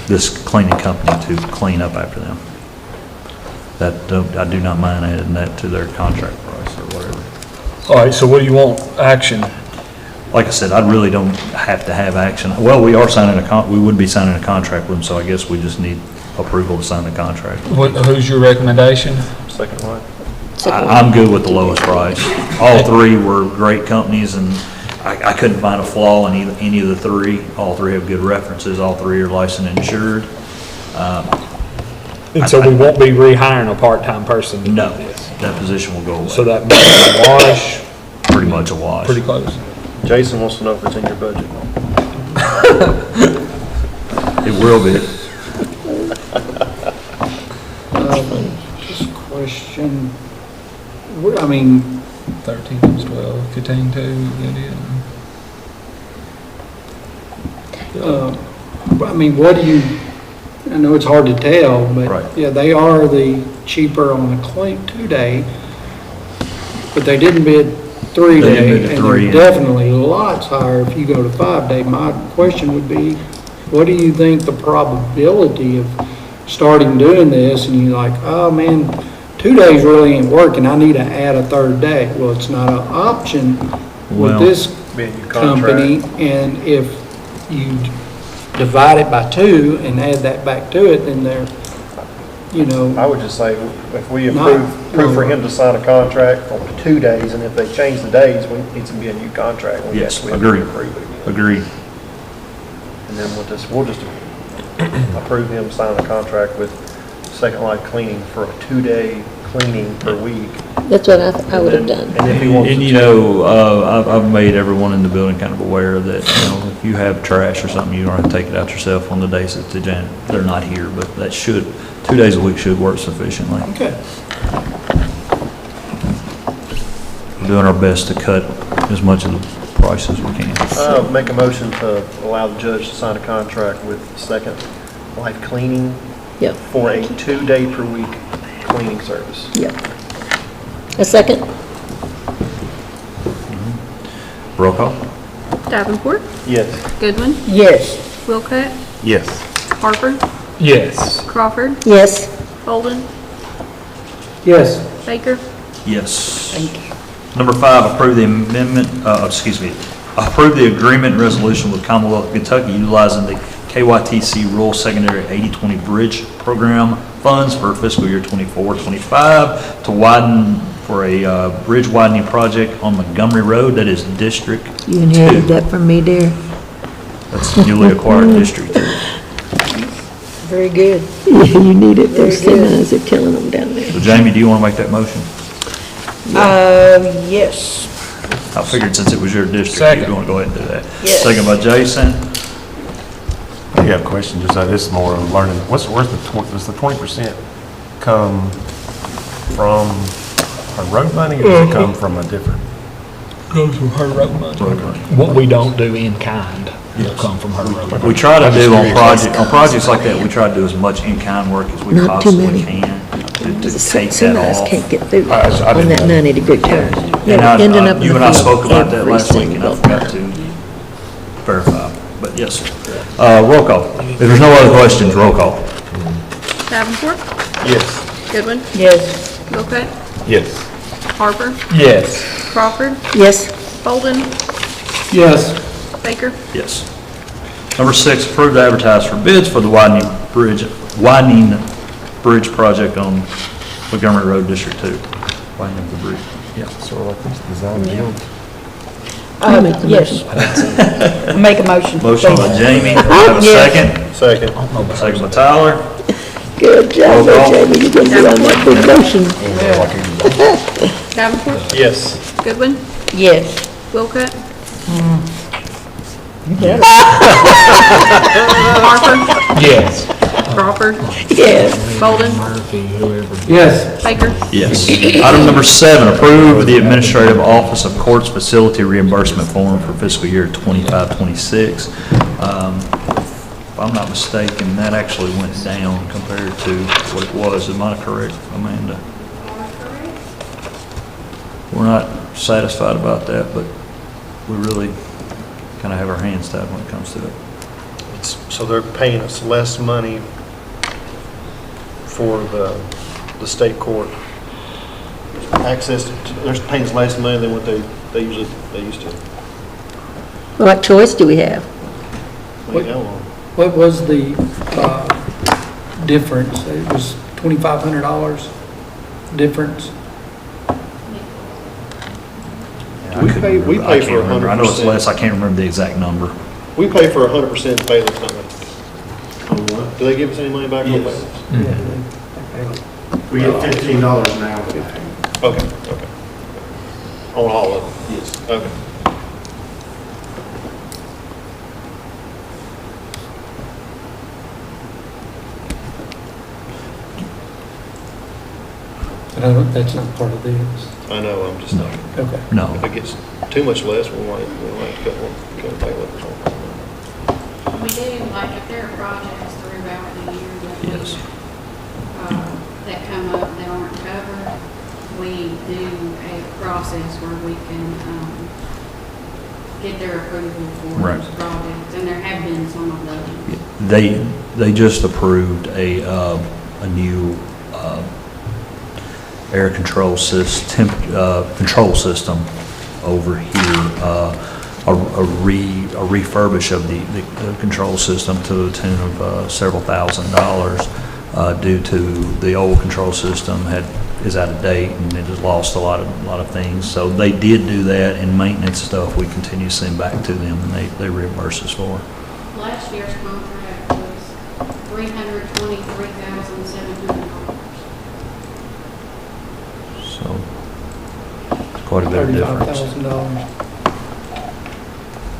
this cleaning company to clean up after them. I do not mind adding that to their contract price or whatever. All right, so what do you want action? Like I said, I really don't have to have action. Well, we are signing we would be signing a contract with them, so I guess we just need approval to sign the contract. Who's your recommendation? Second line. I'm good with the lowest price. All three were great companies, and I couldn't find a flaw in any of the three. All three have good references. All three are licensed and insured. And so we won't be rehiring a part-time person to do No, this? that position will go away. So that makes it a wash, Pretty much a wash. pretty close. Jason wants to know if it's in your budget. It will be. Just a question, I mean, 13 times 12, 15, 2, good deal. I mean, what do you, I know it's hard to tell, Right. but yeah, they are the cheaper on the clean 2-day, but they didn't bid 3-day. They didn't bid the And 3, they're definitely lots higher if you go to 5-day. My question would be, what do you think the probability of starting doing this and you're like, oh man, 2 days really ain't working, I need to add a 3rd day? Well, it's not an option Well, with this Be in your contract. company, and if you divide it by 2 and add that back to it, then they're, you know, I would just say, if we Not- approve for him to sign a contract for 2 days, and if they change the days, we need to be a new contract. We Yes, have to agreed. approve it again. Agreed. And then we'll just approve him signing a contract with Second Life Cleaning for a 2-day cleaning per week. That's what I would have done. And if he wants And to you know, I've made everyone in the building kind of aware that, you know, if you have trash or something, you don't have to take it out yourself on the days that they're not here, but that 2 days a week should work sufficiently. okay. We're doing our best to cut as much of the price as we can. make a motion to allow the judge to sign a contract with Second Life Cleaning Yep, for a 2-day per week cleaning service. yep. A second? Roll call? Davenport, Yes. Goodwin, Yes. Wilcott, Yes. Harper, Yes. Crawford, Yes. Holden, Yes. Baker. Yes. Number 5, approve the amendment, approve the agreement and resolution with Commonwealth of Kentucky utilizing the KYTC Rural Secondary 80/20 Bridge Program funds for fiscal year 24-25 to widen for a bridge widening project on Montgomery Road. That is District 2. You inherited that from me, dear. That's newly acquired District 2. Very good. You need it, those Very good. semis are killing them down there. So Jamie, do you want to make that motion? Yes. I figured since it was your district, Second. you want to go ahead and do that. Yes. Second by Jason. I have a question, just this is more of learning, does the 20% come from our road money, or does it come from a different? Comes from her road money. What we don't do in kind will come from her road money. We try to do on projects like that, we try to do as much in-kind work as we Not too possibly many. can to take that Semis off. can't get through I on didn't that know. 90-degree turn. And Ending up in you the and I field spoke about that every last week, and I single forgot time. to verify, but yes, sir. Roll call. If there's no other questions, roll call. Davenport, Yes. Goodwin, Yes. Wilkett, Yes. Harper, Yes. Crawford, Yes, Bolden, Yes. Baker. Yes. Number 6, approve to advertise for bids for the widening bridge project on Montgomery Road, District 2. Widening of the bridge, yeah. Sort of like this design build. I'll make the Yes. Make a motion. Motion by please. Jamie, do I have a Yes. second? Second. Second by Tyler. good job, Roll call. Jamie, you're gonna be on that big motion. Davenport, Yes. Goodwin, Yes. Wilkett, Harper, Yes. Crawford, Yes, Bolden, Murphy, whoever. Yes. Baker. Yes. Item number 7, approve the Administrative Office of Courts Facility Reimbursement Form for fiscal year 25-26. If I'm not mistaken, that actually went down compared to what it was. Am I correct, Amanda? We're not satisfied about that, but we really kind of have our hands tied when it comes to it. So they're paying us less money for the state court access, they're paying us less money than what they used to. what choice do we have? Leave that alone. What was the difference? It was $2,500 difference? I We couldn't pay- we remember. I pay can't for remember. I know it's 100%. less, I can't remember the exact number. We pay for 100% bailiff time. Do they give us any money back on bailiffs? We get $15 an hour. Okay. On all of them? Yes. Okay. That's not part of this. I know, I'm just not. Okay. No. If it gets too much less, we might have to cut a bailiff or something. We do, like, if there are projects throughout the year that we, Yes. that come up that aren't covered, we do a process where we can, get their approval for Right. those projects, and there have been some of those. They just approved a new air control system over here, a refurbish of the control system to the tune of several $1,000s due to the old control system is out of date and it has lost a lot of things. So they did do that, and maintenance stuff we continue to send back to them, and they reimburse us for. Last year's contract was $323,700. So it's quite a bit of difference. $35,000.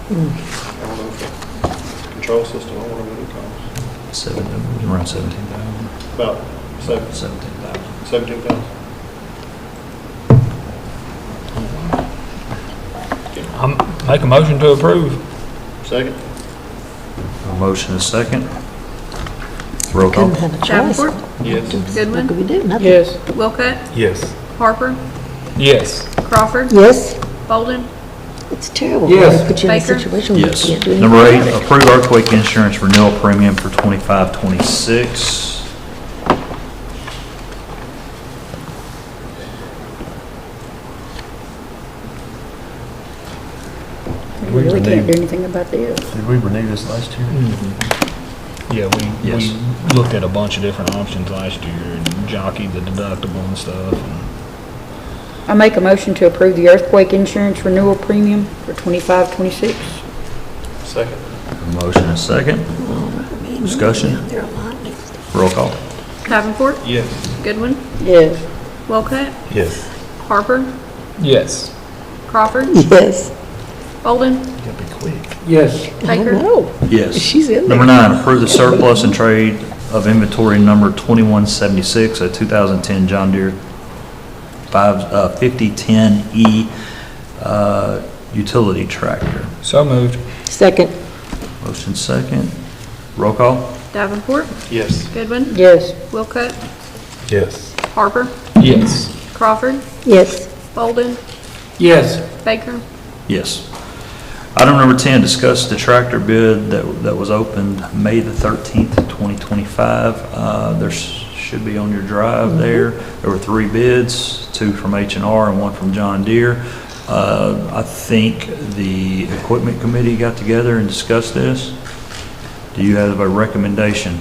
I don't know if the control system, I wonder what it costs. Around 17,000. About 17,000. 17,000. Make a motion to approve. Second? A motion is second. Roll call. couldn't have a choice. Davenport, Yes. Goodwin, What could we do? Nothing. Yes. Wilkett, Yes. Harper, Yes. Crawford, Yes, Bolden, it's terrible. Yes. Put you in a Baker? situation where you Yes. can't do anything Number 8, about it. approve earthquake insurance renewal premium for 25-26. We really can't do anything about this. Did we renew this last year? Yeah, Yes. we looked at a bunch of different options last year and jockeyed the deductible and stuff. And I make a motion to approve the earthquake insurance renewal premium for 25-26. Second. A motion is second. Discussion. There are a lot. Roll call. Davenport, Yes. Goodwin, Yes. Wilkett, Yes. Harper, yes. Crawford, Yes. Bolden, Gotta be quick. Yes. I Baker. know. Yes. She's in there. Number 9, approve the surplus and trade of inventory number 2176, a 2010 John Deere 5010E utility tractor. So moved. Second. Motion second. Roll call? Davenport, Yes. Goodwin, Yes. Wilcott, Yes. Harper, Yes. Crawford, Yes. Bolden, Yes. Baker. Yes. Item number 10, discuss the tractor bid that was opened May the 13th, 2025. There should be on your drive there. There were 3 bids, 2 from H&R and 1 from John Deere. I think the equipment committee got together and discussed this. Do you have a recommendation?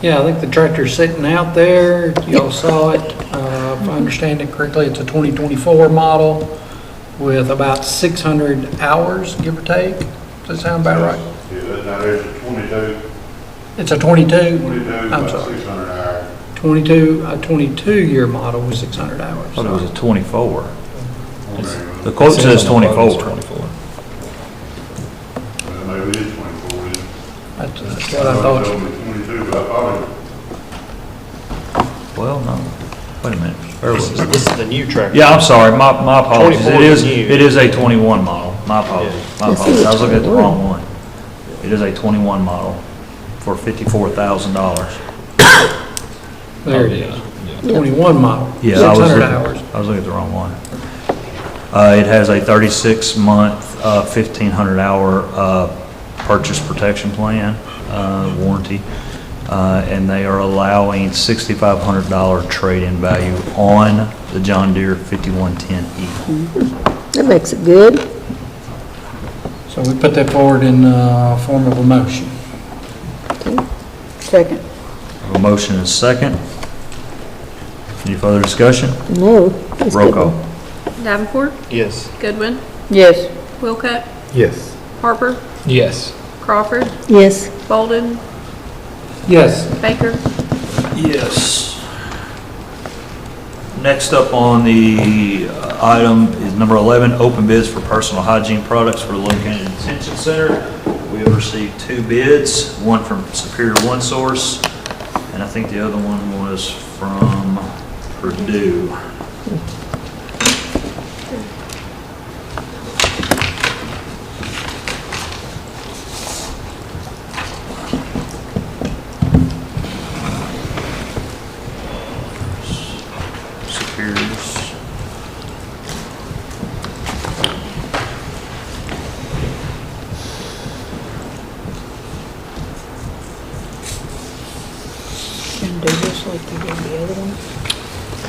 Yeah, I think the tractor's sitting out there. Y'all saw it. If I understand it correctly, it's a 2024 model with about 600 hours, give or take. Does that sound about right? Yeah, that is a 22. It's a 22? 22, I'm about sorry. 600 hours. 22-year model with 600 hours. I thought it was a 24. Okay. The quote says 24. Well, maybe it is 24, isn't it? That's what I thought. Somebody told me 22, but I thought Well, no. Wait a minute. Bear with me. This is the new tractor. Yeah, I'm sorry, my apologies. 24 is new. It is a 21 model. My apologies. My apologies. I was looking at the wrong one. It is a 21 model for $54,000. There it is. 21 model, Yeah, 600 hours. I was looking at the wrong one. It has a 36-month, 1,500-hour purchase protection plan, warranty, and they are allowing $6,500 trade-in value on the John Deere 5110E. That makes it good. So we put that forward in form of a motion. Second. A motion is second. Any further discussion? No. it's Roll good. call. Davenport, Yes. Goodwin, Yes. Wilcott, Yes. Harper, Yes. Crawford, Yes. Bolden, Yes. Baker. Yes. Next up on the item is number 11, open bids for personal hygiene products for the Logan County Detention Center. We have received 2 bids, one from Superior One Source, and I think the other one was from Purdue. Superiors. Can do this like you did the other one?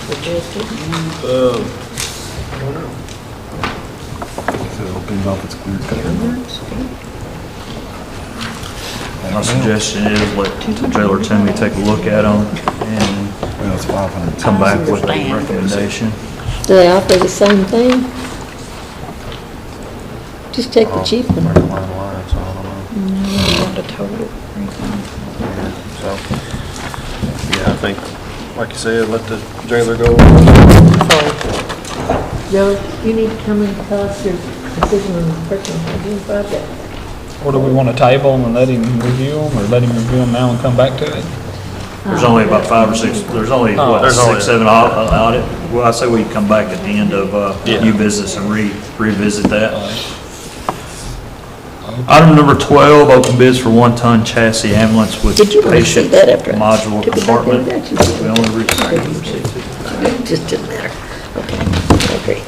Suggest it and then I don't know. If it opens up, it's clear cut. My suggestion is let Jailer Timmy take a look at them and Well, it's 500. come back with a recommendation. Do they offer the same thing? Just take the cheap one. Line, so I don't know. you want the total. So, yeah, I think, like you said, let the jailer go. Joe, you need to come and tell us your decision on the personal hygiene project. Or do we want to table them and let him review them, or let him review them now and come back to it? There's only about 5 or 6, there's only, what, there's only- 6, 7 audit? Well, I say we come back at the end of new business and revisit that. Item number 12, open bids for 1-ton chassis ambulance with Did you want to see patient that after I module took it back there? compartment. That you did. We only received 2. It just didn't matter. Okay, I agree. Okay.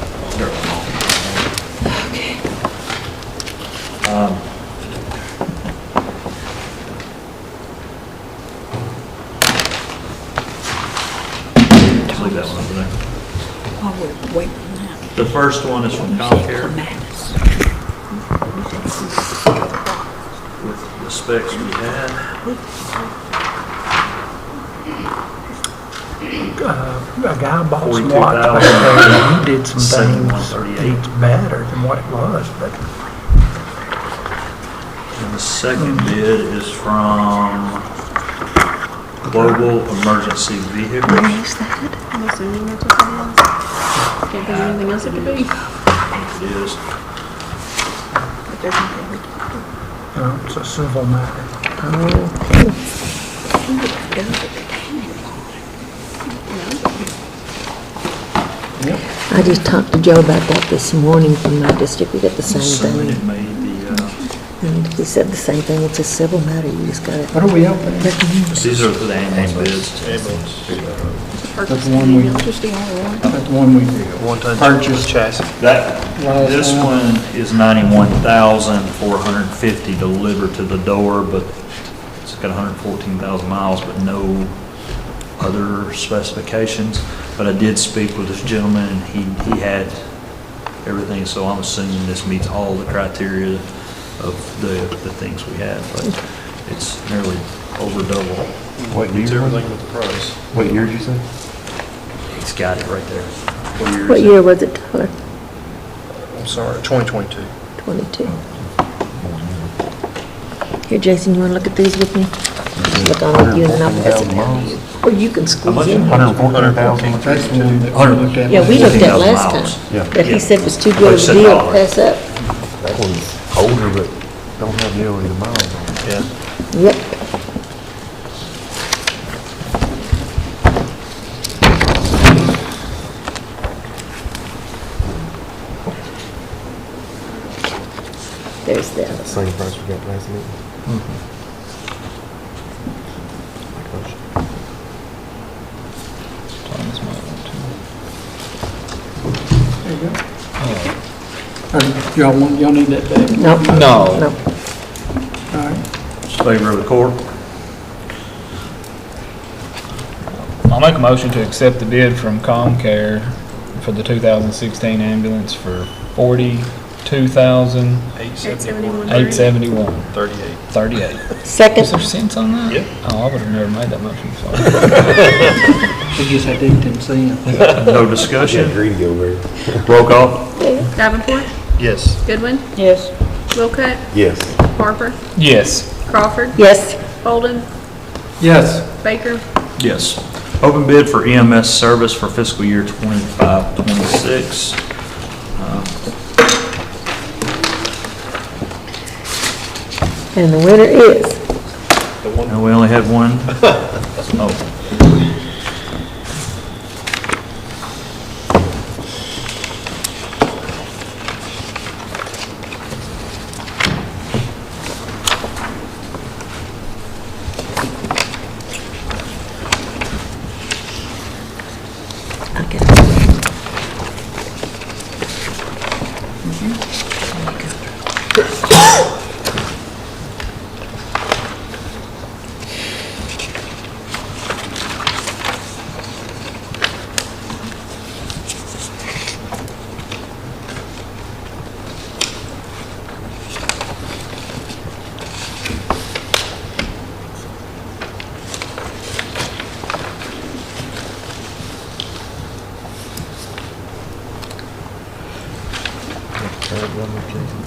Just leave that one over there. While we're waiting on that. The first one is from Comcare with the specs we had. A guy bought some 42,000. watch back there, and he did some things 7138. that's better than what it was, but And the second bid is from Global Emergency Vehicles. I'm assuming that's what that is. Can't think of anything else it could be. It is. it's a civil matter. Yep. I just talked to Joe about that this morning from my district. We got the same Assuming it thing. made the, And he said the same thing. It's a civil matter. You just gotta. What are we opening? these are the ambulance bids. That's the one we, that's the one we purchased. That, Last this time. one is 91,450 delivered to the door, but it's got 114,000 miles, but no other specifications. But I did speak with this gentleman, and he had everything, so I'm assuming this meets all the criteria of the things we had, but it's nearly over double. What year? Everything with the price. What year did you say? He's got it right there. What year was it, Tyler? I'm sorry, 2022. 22. Here, Jason, you wanna look at these with me? Just look on with you and then I'll pass it down to you. Or you can squeeze in. 114,000. That's the one that we looked at. Yeah, we looked at 14,000 last miles. time. That he said was too good of a deal to pass up. That one's older, but don't have nearly the miles on it. Yeah. Yep. There's that. Same price we got last meeting. There you go. Y'all need that back? Nope. No. Nope. All right. Favor of the court? I'll make a motion to accept the bid from ComCare for the 2016 ambulance for $42,871. 38. Second. Is there sense on that? Yep. Oh, I would have never made that motion, sorry. We just had to eat and see him. No discussion? Greedy over there. Roll call? Davenport, Yes. Goodwin, Yes. Wilcutt, Yes. Harper, Yes. Crawford, Yes. Holden, Yes. Baker. Yes. Open bid for EMS service for fiscal year 25-26. And the winner is. And we only had one. Oh. Okay.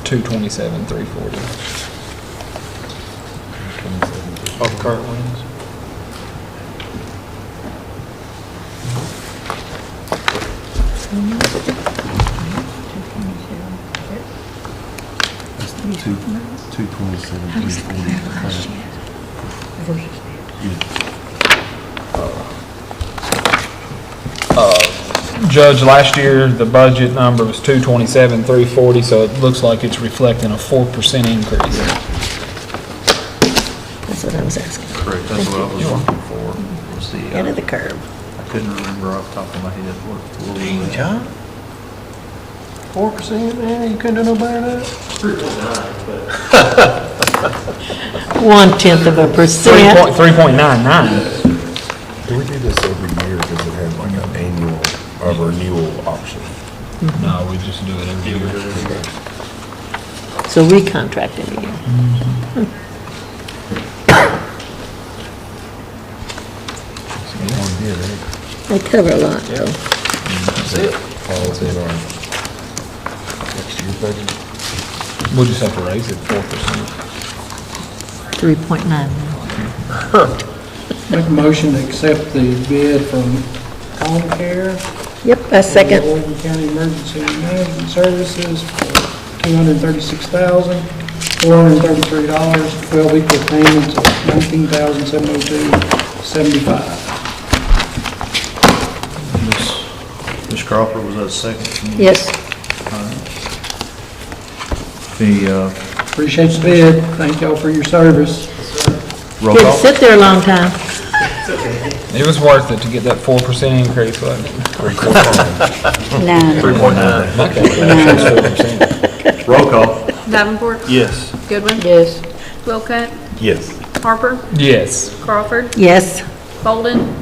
$227,340. All the current ones? Two 227, 340. Judge, last year, the budget number was $227,340, so it looks like it's reflecting a 4% increase. That's what I was asking. Correct, that's what I was looking for, was the, Ahead of the curve. I couldn't remember off the top of my head what we were at. John? 4%, man, you couldn't do no better than that? 0.1%. 3.99. Do we do this every year, or does it have like an annual or renewal option? No, we just do it every year. So recontracting again. One year, right? They cover a lot, though. That's it. Falls in our next year's budget. We'll just have to raise it 4%. 3.9. Make a motion to accept the bid from ComCare. Yep, I second. Logan County Emergency Management Services for $236,433, 12 equal payments of $19,702.75. Ms. Crawford, was that a second? Yes. Appreciate the bid. Thank y'all for your service. Roll Didn't call? sit there a long time. It was worth it to get that 4% increase, wasn't it? 9. 3.9. Roll call? Davenport, Yes. Goodwin, Yes. Wilcott, Yes. Harper, Yes. Crawford, Yes. Bolden,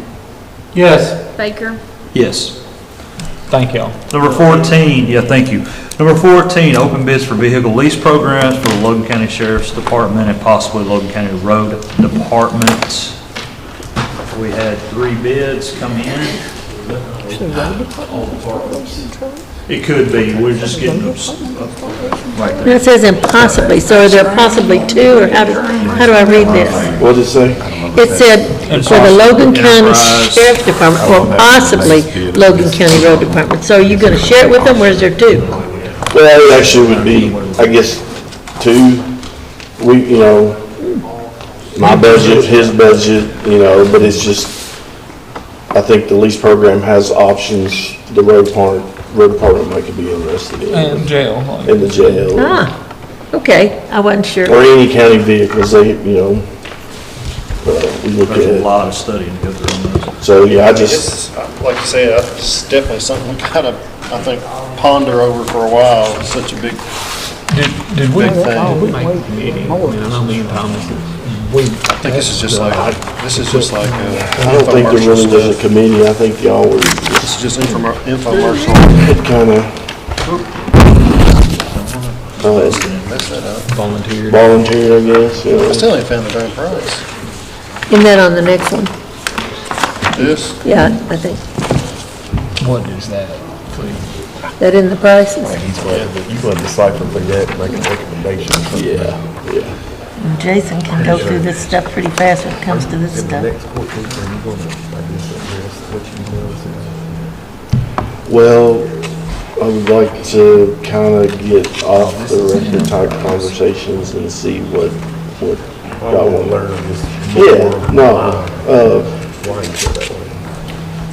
Yes. Baker. Yes. Thank y'all. Number 14, yeah, thank you. Number 14, open bids for vehicle lease programs for the Logan County Sheriff's Department and possibly Logan County Road Department. We had 3 bids come in. It could be, we're just getting them right there. It says impossibly, so are there possibly 2, or how do I read this? What did it say? It said for the Logan County Enterprise. Sheriff Department, or possibly Logan County Road Department. So are you gonna share it with them, or is there 2? Well, it actually would be, I guess, 2. My budget, his budget, but it's just, I think the lease program has options the road department might be interested in. And jail. In the jail. Ah, okay, I wasn't sure. Or any county vehicles, we look There's a at. lot of studying to go through on those. So, yeah, I just, It's, like you said, it's definitely something we gotta, I think, ponder over for a while. It's such a big, Did we Big thing. make a meeting? I mean, I know me and Thomas, I think this is just like a I don't think there really was a committee. I think y'all were, This is just infomercial. it kind of, Mess that up. volunteered. volunteer, I guess, I still ain't found the darn price. Isn't that on the next one? This? Yeah, I think. What is that? That in the prices? He's going to decipher for that, make a recommendation. Yeah. And Jason can go through this stuff pretty fast when it comes to this stuff. Well, I would like to kind of get off the record type conversations and see what y'all want to learn. Yeah, no,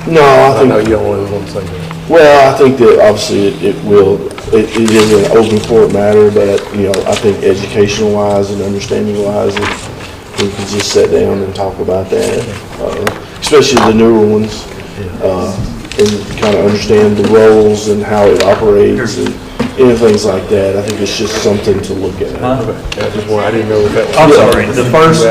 no, I think. know you don't always want to say that. Well, I think that obviously it is an open court matter, but, I think educational wise and understanding wise, if we could just sit down and talk about that, especially the newer ones, and kind of understand the roles and how it operates and things like that. I think it's just something to look at. I didn't know if that was. I'm sorry, the first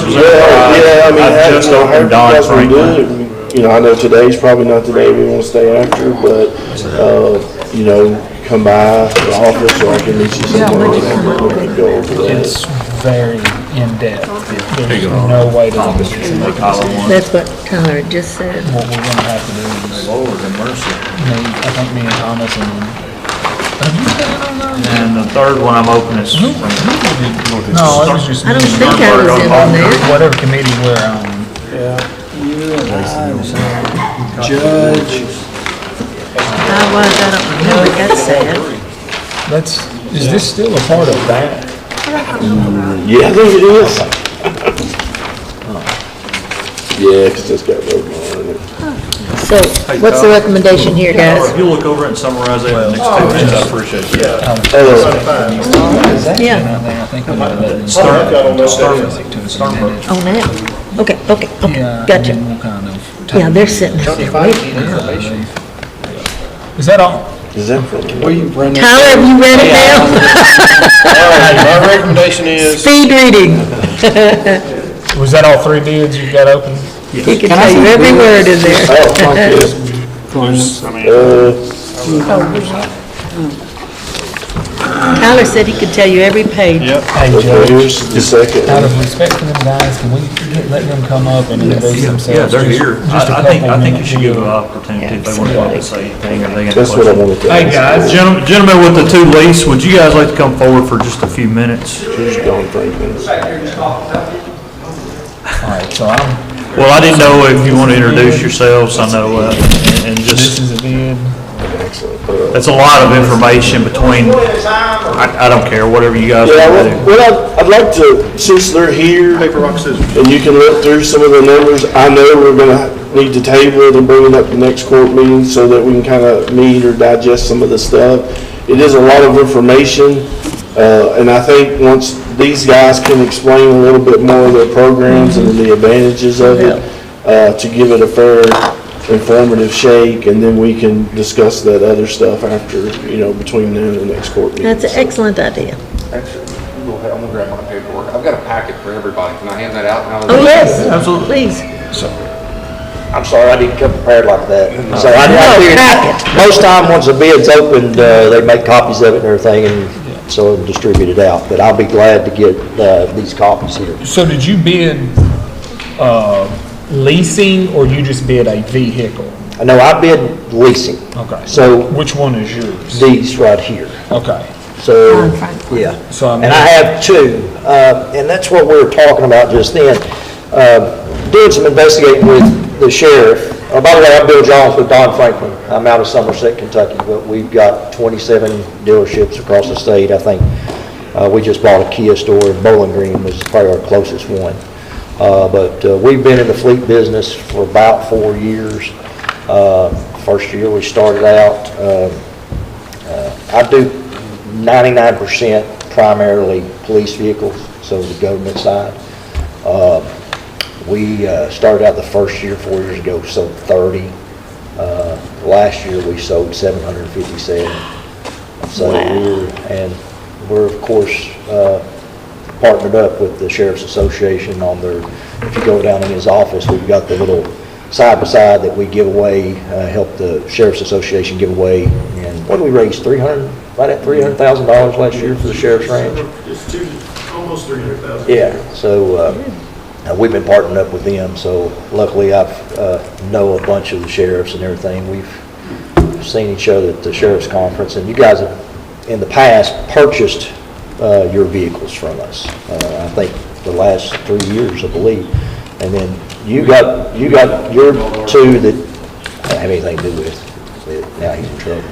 was. Yeah, I mean, I just opened Don you guys wanna do Franklin. it. I know today's probably not the day we want to stay after, but, come by the office or I can meet you somewhere. We can go over that. It's very in-depth. There's no way to look at this and make a decision. That's what Tyler just said. What we're gonna have to do is, Lord have mercy. I think me and Thomas and. And the third one I'm opening is. No, it was just. I don't think I was in on there. Whatever committee we're on. Yeah. Judge. I was, I don't know what that said. Is this still a part of that? Yeah, I think it is. Yeah, because it's got Logan on it. So, what's the recommendation here, guys? If you look over it and summarize it in the next 2 minutes, I appreciate it. Yeah. I think we need to let them Start to Oh, now? Okay, Yeah, gotcha. and then we'll kind of. Yeah, they're sitting there waiting. Is that all? Is that for? Tyler, have you read it now? All right, my recommendation is, Speed reading. Was that all 3 bids you got open? He can tell you every word in there. Tyler said he could tell you every page. Hey, Okay, Judge, here's the second out one. of respect for them guys, can we let them come up and introduce themselves? Yeah, they're Just- here. just a I think couple you minutes should give them an here. opportunity if they want to come up and say anything or they got That's what I questions. wanted to Hey, ask. guys, gentlemen with the 2 lease, would you guys like to come forward for just a few minutes? Here's Don Franklin. All right, so I'm, Well, I didn't know if you want to introduce yourselves, I know, and this just, is a bid. Excellent. That's a lot of information between, I don't care, whatever you guys Yeah, want to do. well, I'd like to, since they're here, Paper, rock, scissors. and you can look through some of the numbers, I know we're gonna need to table it and bring it up the next court meeting so that we can kind of meet or digest some of the stuff. It is a lot of information, and I think once these guys can explain a little bit more of their programs and the advantages of it, to give it a fair, informative shake, and then we can discuss that other stuff after, between now and the next court meeting. That's an excellent idea. Actually, I'm gonna grab my paperwork. I've got a packet for everybody. Can I hand that out now? Oh, yes, absolutely. Please. I'm sorry, I didn't come prepared like that. So I figured, most time, once the bid's opened, they make copies of it and everything, and so it'll distribute it out. But I'll be glad to get these copies here. So did you bid leasing, or you just bid a vehicle? No, I bid leasing. Okay. So which one is yours? These right here. Okay. So, yeah. So and I have two, and that's what we were talking about just then. Doing some investigating with the sheriff. By the way, I'm Bill Jones with Don Franklin. I'm out of Somerset, Kentucky, but we've got 27 dealerships across the state. I think we just bought a Kia store in Bowling Green, was probably our closest one. But we've been in the fleet business for about 4 years. First year we started out, I do 99% primarily police vehicles, so the government side. We started out the first year 4 years ago, sold 30. Last year we sold 757. So we're of course partnered up with the Sheriff's Association on their, if you go down in his office, we've got the little side-by-side that we give away, help the Sheriff's Association give away. And what did we raise, right at $300,000 last year for the Sheriff's Ranch? It's almost 300,000. Yeah, so we've been partnering up with them, so luckily I know a bunch of the sheriffs and everything. We've seen each other at the Sheriff's Conference, and you guys have, in the past, purchased your vehicles from us. I think the last 3 years, I believe. And then you got your two that don't have anything to do with it. Now he's in trouble.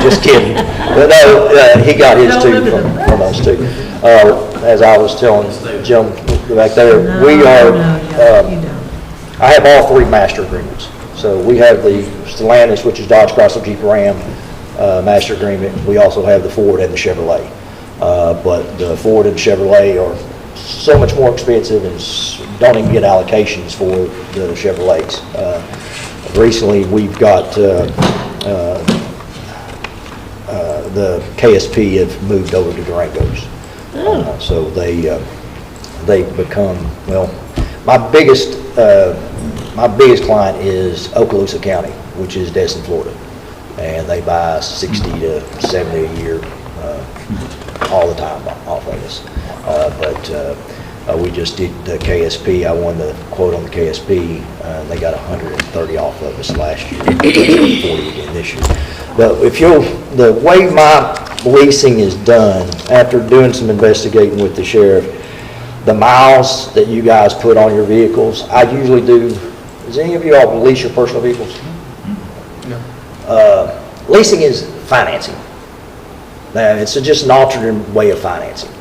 Just kidding. But no, he got his two from us too. As I was telling Jim back there, we are, I have all three master agreements. So we have the Stellantis, which is Dodge, Chrysler, Jeep, Ram master agreement. We also have the Ford and the Chevrolet. But the Ford and Chevrolet are so much more expensive and don't even get allocations for the Chevrolets. Recently, we've got the KSP have moved over to Durangos. So they've become, well, my biggest client is Okaloosa County, which is Destin, Florida. And they buy 60 to 70 a year all the time off of us. But we just did the KSP. I won the quote on the KSP. They got 130 off of us last year, 40 again this year. But the way my leasing is done, after doing some investigating with the sheriff, the miles that you guys put on your vehicles, I usually do, does any of you all lease your personal vehicles? No. Leasing is financing. Now, it's just an alternate way of financing.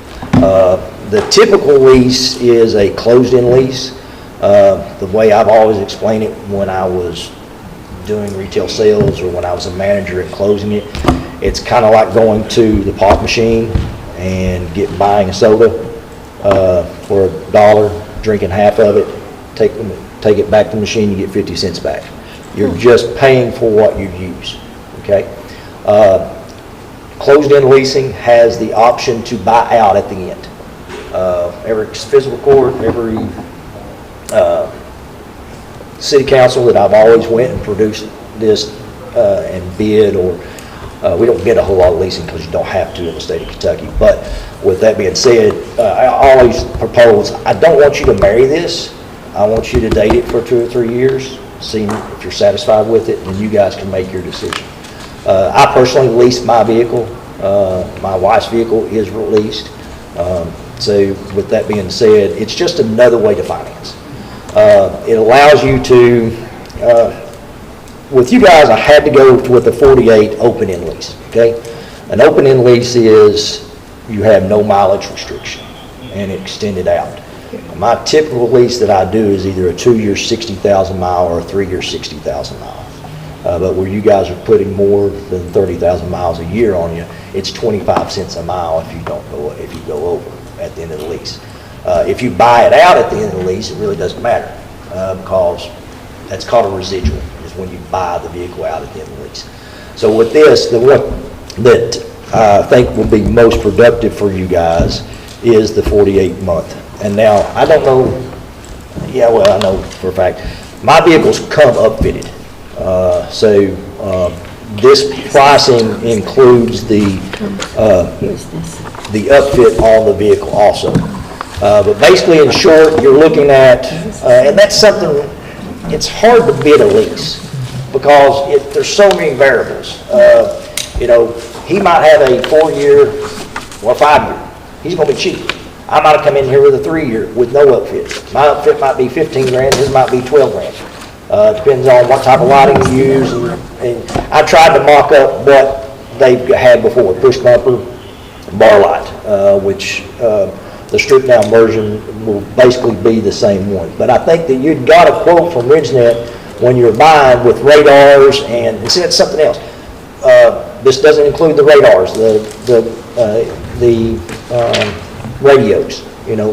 The typical lease is a closed-in lease. The way I've always explained it when I was doing retail sales or when I was a manager and closing it, it's kind of like going to the pop machine and buying a soda for $1, drinking half of it, take it back to the machine, you get 50 cents back. You're just paying for what you use, okay? Closed-in leasing has the option to buy out at the end. Every fiscal court, every city council that I've always went and produced this and bid, or we don't get a whole lot of leasing because you don't have to in the state of Kentucky. But with that being said, I always propose, I don't want you to marry this. I want you to date it for 2 or 3 years, see if you're satisfied with it, and you guys can make your decision. I personally lease my vehicle. My wife's vehicle is released. So with that being said, it's just another way to finance. It allows you to, with you guys, I had to go with a 48 open-end lease, okay? An open-end lease is, you have no mileage restriction and extended out. My typical lease that I do is either a 2-year 60,000 mile or a 3-year 60,000 miles. But where you guys are putting more than 30,000 miles a year on you, it's 25 cents a mile if you go over at the end of the lease. If you buy it out at the end of the lease, it really doesn't matter, because that's called a residual, is when you buy the vehicle out at the end of the lease. So with this, the one that I think will be most productive for you guys is the 48 month. And now, I don't know, I know for a fact, my vehicles come upfitted. This pricing includes the upfit on the vehicle also. But basically, in short, you're looking at, and that's something, it's hard to bid a lease because there's so many variables. He might have a 4-year or 5-year. He's going to be cheap. I might have come in here with a 3-year with no upfit. My upfit might be 15 grand, his might be 12 grand. Depends on what type of lighting you use. And I tried to mock up what they've had before, push bumper, bar light, which the stripped down version will basically be the same one. But I think that you'd got a quote from RidgeNet when you're buying with radars and see, it's something else. This doesn't include the radars, the radios,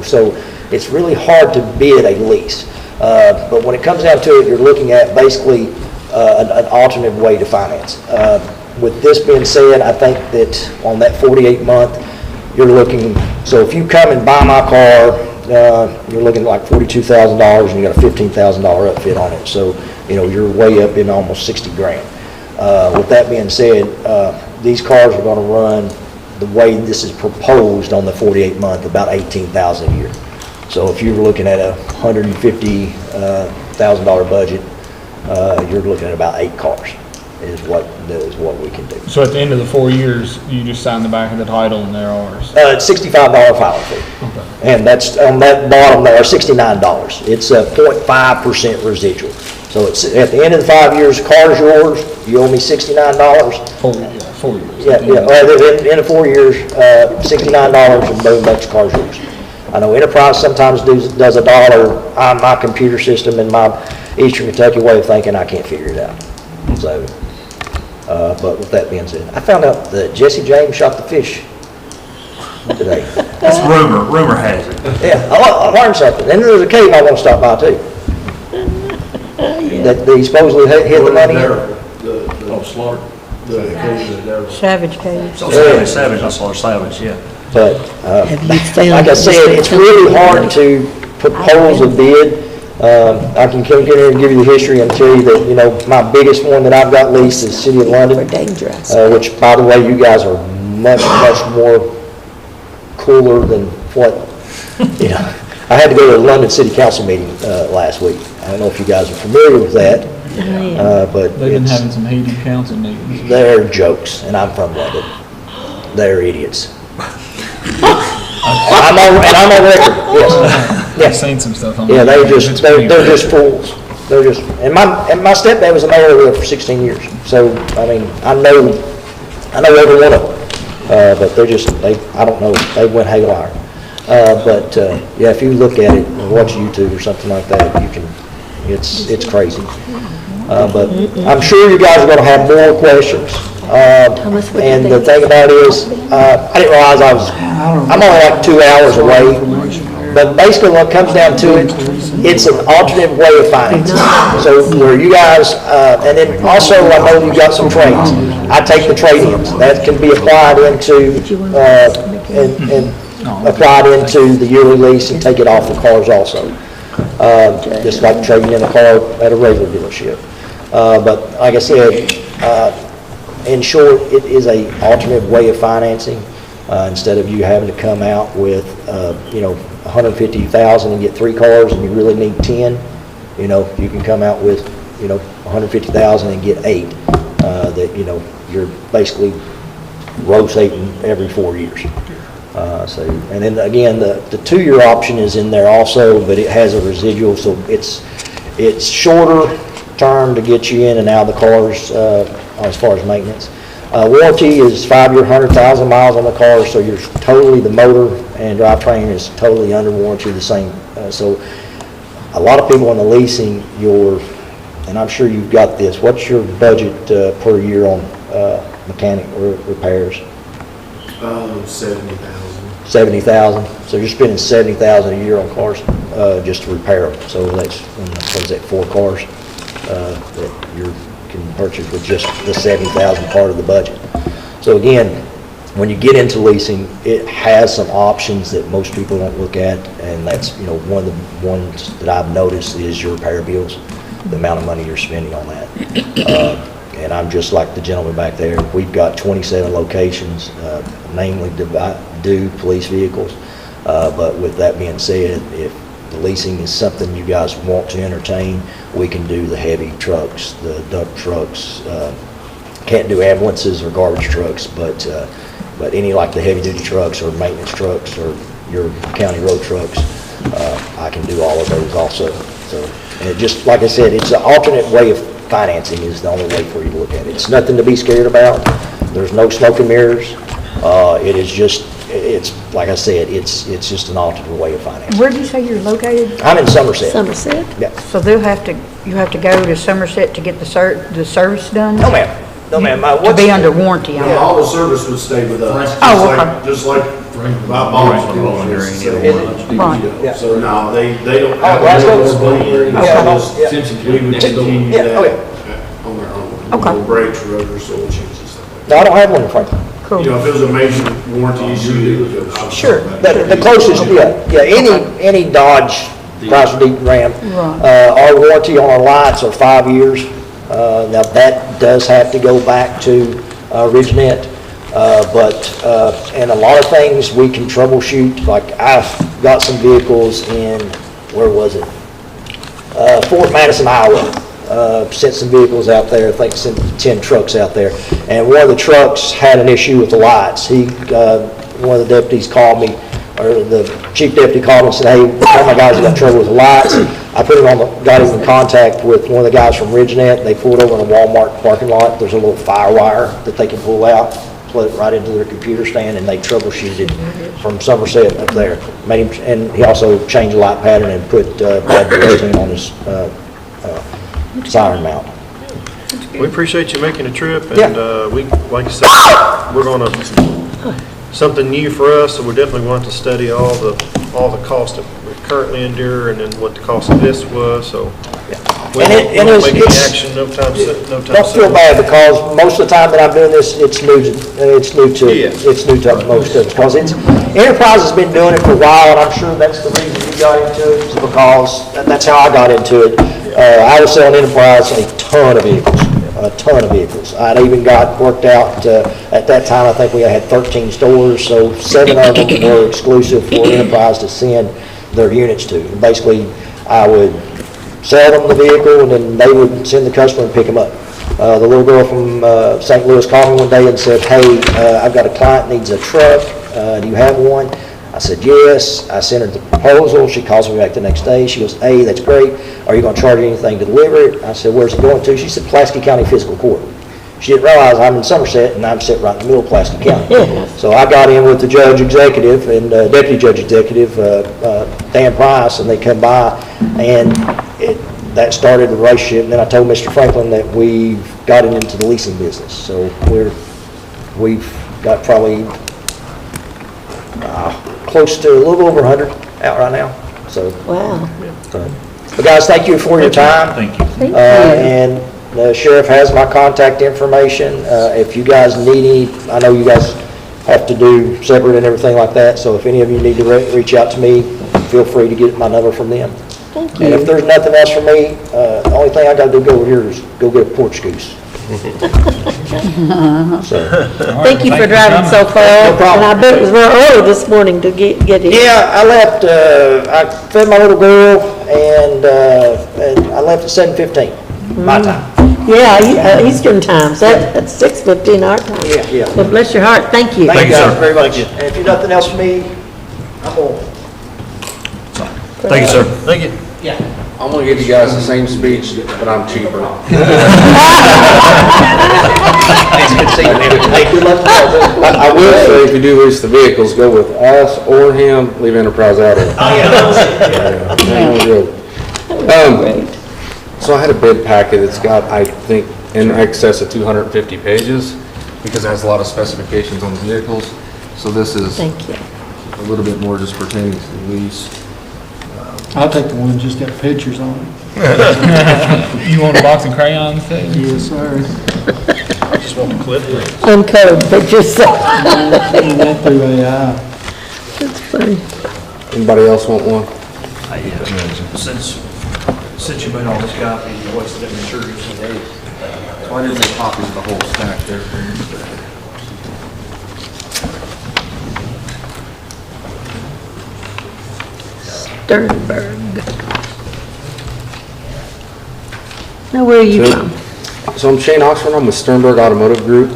so it's really hard to bid a lease. But when it comes down to it, you're looking at basically an alternate way to finance. With this being said, I think that on that 48 month, you're looking, so if you come and buy my car, you're looking at like $42,000 and you got a $15,000 upfit on it. So, you're way up in almost 60 grand. With that being said, these cars are going to run the way this is proposed on the 48 month, about $18,000 a year. So if you're looking at a $150,000 budget, you're looking at about 8 cars is what we can do. So at the end of the 4 years, you just sign the back of the title and they're ours? It's $65 filing fee. Okay. And that's on that bottom there, $69. It's a 0.5% residual. So it's at the end of the 5 years, the car's yours, you owe me $69. 4 years. Yeah, well, at the end of 4 years, $69 and boom, next car's yours. I know Enterprise sometimes does $1 on my computer system and my Eastern Kentucky way of thinking, I can't figure it out. So, but with that being said, I found out that Jesse James shot the fish today. That's rumor. Rumor has it. Yeah, I learned something. And there's a cave I want to stop by too. That he supposedly hid the money in. Slaughter. Savage Cave. Savage, I saw Savage, yeah. But, like I said, it's really hard to propose a bid. I can come in here and give you the history and tell you that, my biggest one that I've got leased is City of London. Which, by the way, you guys are much, much more cooler than what, I had to go to the London City Council meeting last week. I don't know if you guys are familiar with that. But they've been having some heated council meetings. They're jokes, and I'm from London. They're idiots. I'm on record. Yes. I've seen some stuff on. Yeah, they're just fools. They're just, and my stepdad was a mayor there for 16 years. So I mean, I know every one of them. But I don't know. They went haywire. Yeah, if you look at it or watch YouTube or something like that, you can. It's crazy. But I'm sure you guys are going to have more questions. And the thing about it is, I didn't realize I'm only like 2 hours away. But basically what it comes down to it's an alternate way of financing. So where you guys, and then also I know you've got some trades. I take the trade-ins. That can be applied into, and applied into the yearly lease and take it off the cars also. Just like trading in a car at a regular dealership. But like I said, in short, it is a alternate way of financing. Instead of you having to come out with, $150,000 and get 3 cars and you really need 10, you can come out with, $150,000 and get 8. That, you're basically rotating every 4 years. And then again, the 2-year option is in there also, but it has a residual, so it's shorter, term to get you in and out of the cars as far as maintenance. Warranty is 5-year, 100,000 miles on the car, so you're totally, the motor and drivetrain is totally under warranty the same. So a lot of people in the leasing, and I'm sure you've got this, what's your budget per year on mechanic repairs? 70,000. 70,000, so you're spending 70,000 a year on cars just to repair them. So that's, what is that, 4 cars that you can purchase with just the 70,000 part of the budget. So again, when you get into leasing, it has some options that most people don't look at, and that's, one of the ones that I've noticed is your repair bills, the amount of money you're spending on that. And I'm just like the gentleman back there. We've got 27 locations, namely do police vehicles. But with that being said, if the leasing is something you guys want to entertain, we can do the heavy trucks, the dump trucks. Can't do ambulances or garbage trucks, but any like the heavy duty trucks or maintenance trucks or your county road trucks, I can do all of those also. So, and just like I said, it's an alternate way of financing is the only way for you to look at it. It's nothing to be scared about. There's no smoke and mirrors. It is just, it's like I said, it's just an alternate way of financing. Where did you say you're located? I'm in Somerset. Somerset? Yeah. So you have to go to Somerset to get the service done? No, ma'am. No, ma'am. To be under warranty, I mean. All the service would stay with us. Oh, okay. Just like my boss Right. So no, they don't have Glasgow? we would continue Yeah, that okay. on their own. Okay. No brakes, rotors, oil changes, and stuff like No, I don't have one in Franklin. Cool. that. If it was a major warranty issue, it would go. Sure. The closest, any Dodge, Chrysler Jeep Ram, our warranty on our lights are 5 years. Now, that does have to go back to Ridgenet, and a lot of things we can troubleshoot. Like, I've got some vehicles in, where was it? Fort Madison, Iowa. Sent some vehicles out there, I think sent 10 trucks out there. And one of the trucks had an issue with the lights. One of the deputies called me, or the chief deputy called me and said, hey, one of my guys got trouble with the lights. I got him in contact with one of the guys from Ridgenet. They pulled over in a Walmart parking lot. There's a little fire wire that they can pull out, plug it right into their computer stand, and they troubleshooted from Somerset up there. And he also changed the light pattern and put bad on his siren mount. We appreciate you making a trip, and Yeah. we, like you said, we're gonna, something new for us, so we're definitely going to study all the costs that we currently endure, and then what the cost of this was, so. We won't make any action no time soon. Don't feel bad, because most of the time that I'm doing this, it's new to most of it. Because Enterprise has been doing it for a while, and I'm sure that's the reason you got into it, is because that's how I got into it. I was selling Enterprise a ton of vehicles. I'd even got worked out, at that time, I think we had 13 stores, so 7 of them were exclusive for Enterprise to send their units to. And basically, I would sell them the vehicle, and then they would send the customer and pick them up. The little girl from St. Louis called me one day and said, hey, I've got a client that needs a truck. Do you have one? I said, yes. I sent her the proposal. She calls me back the next day. She goes, hey, that's great. Are you going to charge anything to deliver it? I said, where's it going to? She said, Pulaski County Fiscal Court. She didn't realize I'm in Somerset, and I'm sitting right in the middle of Pulaski County. So I got in with the judge executive and deputy judge executive, Dan Price, and they come by, and that started the relationship. And then I told Mr. Franklin that we've gotten into the leasing business. So we've got probably close to a little over 100 out right now. So, Wow. But guys, thank you for your time. Thank you. And the sheriff has my contact information. If you guys need any, I know you guys have to do separate and everything like that, so if any of you need to reach out to me, feel free to get my number from them. Thank you. And if there's nothing else for me, the only thing I gotta do go over here is go get a porch goose. Thank you for driving so far. No problem. And I bet it was real early this morning to get here. Yeah, I left, I fed my little girl, and I left at 7:15, my time. Yeah, Eastern time, so that's 6:15 our time. Yeah. Well, bless your heart, thank you. Thank you guys very much. And if you nothing else for me, I'm on. Thank you, sir. Thank you. Yeah. I'm gonna give you guys the same speech, but I'm cheaper. Hey, good luck. I will say, if you do lease the vehicles, go with us or him, leave Enterprise out of it. So I had a bid packet, it's got, I think, in excess of 250 pages, because it has a lot of specifications on the vehicles. So this is Thank you. a little bit more just pertaining to the lease. I'll take the one that just got pictures on it. You want a box of crayons, too? Yes, sir. Just want the clip. Uncode pictures. That through AI. That's funny. Anybody else want one? Since you made all this copy, you wasted them insurance. So I did make copies of the whole stack there for you. Sternberg. Now, where are you from? So I'm Shane Oxford, I'm with Sternberg Automotive Group.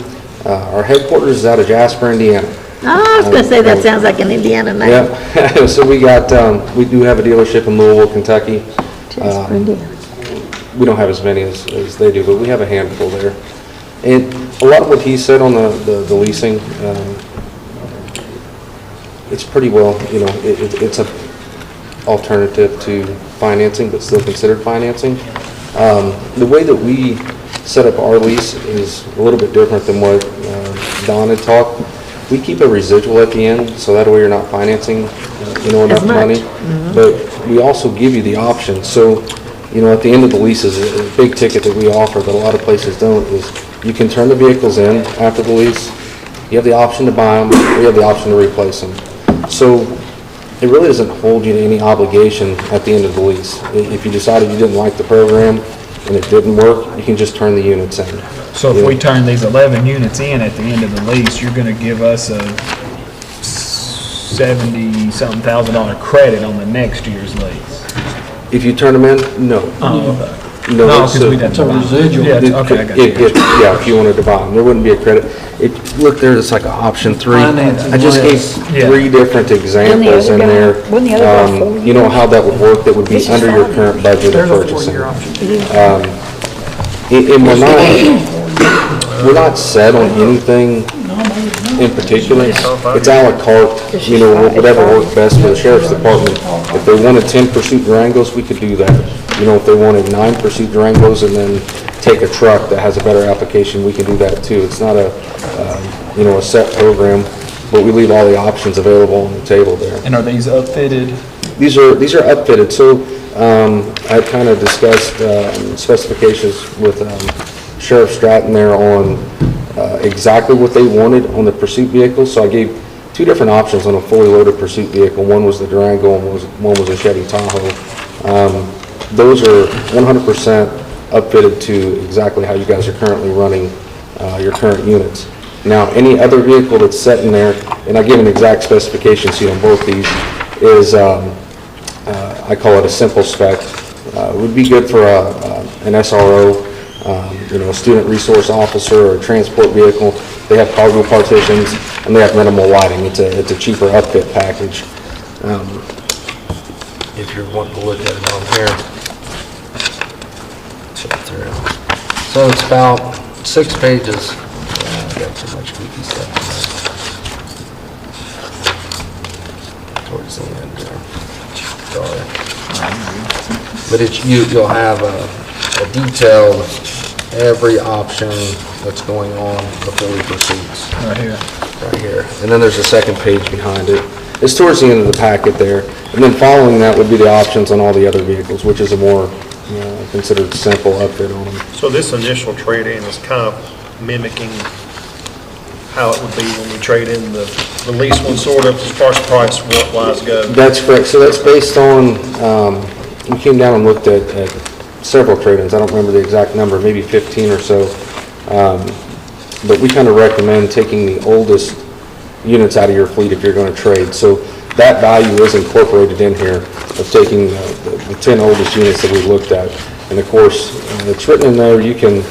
Our headquarters is out of Jasper, Indiana. Oh, I was gonna say, that sounds like an Indiana name. Yeah, so we do have a dealership in Louisville, Kentucky. Jasper, Indiana. We don't have as many as they do, but we have a handful there. And a lot of what he said on the leasing, it's pretty well, it's a alternative to financing, but still considered financing. The way that we set up our lease is a little bit different than what Don had talked. We keep a residual at the end, so that way you're not financing, enough money. But we also give you the option. So, at the end of the lease is a big ticket that we offer that a lot of places don't, is you can turn the vehicles in after the lease. You have the option to buy them, we have the option to replace them. So it really doesn't hold you to any obligation at the end of the lease. If you decided you didn't like the program and it didn't work, you can just turn the units in. So if we turn these 11 units in at the end of the lease, you're gonna give us a $70-something thousand credit on the next year's lease? If you turn them in, no. Oh, okay. No, because we'd have to buy them. residual. Yeah, okay, I got you. Yeah, if you wanted to buy them, there wouldn't be a credit. Look there, it's like an option 3. Financing I just gave list. 3 different examples in there. You know how that would work, that would be under your current budget of purchasing. And we're not set on anything in particular. It's a la carte, whatever worked best for the sheriff's department. If they wanted 10 pursuit Durangos, we could do that. If they wanted 9 pursuit Durangos and then take a truck that has a better application, we can do that too. It's not a set program, but we leave all the options available on the table there. And are these upfitted? These are upfitted. So I kind of discussed specifications with Sheriff Stratton there on exactly what they wanted on the pursuit vehicle. So I gave 2 different options on a fully loaded pursuit vehicle. One was the Durango and one was a Chevy Tahoe. Those are 100% upfitted to exactly how you guys are currently running your current units. Now, any other vehicle that's set in there, and I give an exact specification sheet on both these, is I call it a simple spec. Would be good for an SRO, a student resource officer or a transport vehicle. They have cargo partitions and they have minimal lighting. It's a cheaper upfit package. If you're wanting to look at it on here. Check through. So it's about 6 pages. I got too much geeky stuff towards the end there. Sorry. But you'll have a detailed every option that's going on before we proceed. Right here. Right here. And then there's a second page behind it. It's towards the end of the packet there. And then following that would be the options on all the other vehicles, which is a more considered simple upfit on them. So this initial trade-in is kind of mimicking how it would be when we trade in the lease one, sort of, as far as price-wise go. That's correct. So that's based on, we came down and looked at several trade-ins. I don't remember the exact number, maybe 15 or so. But we kind of recommend taking the oldest units out of your fleet if you're going to trade. So that value is incorporated in here of taking the 10 oldest units that we looked at. And of course, it's written in there, you can,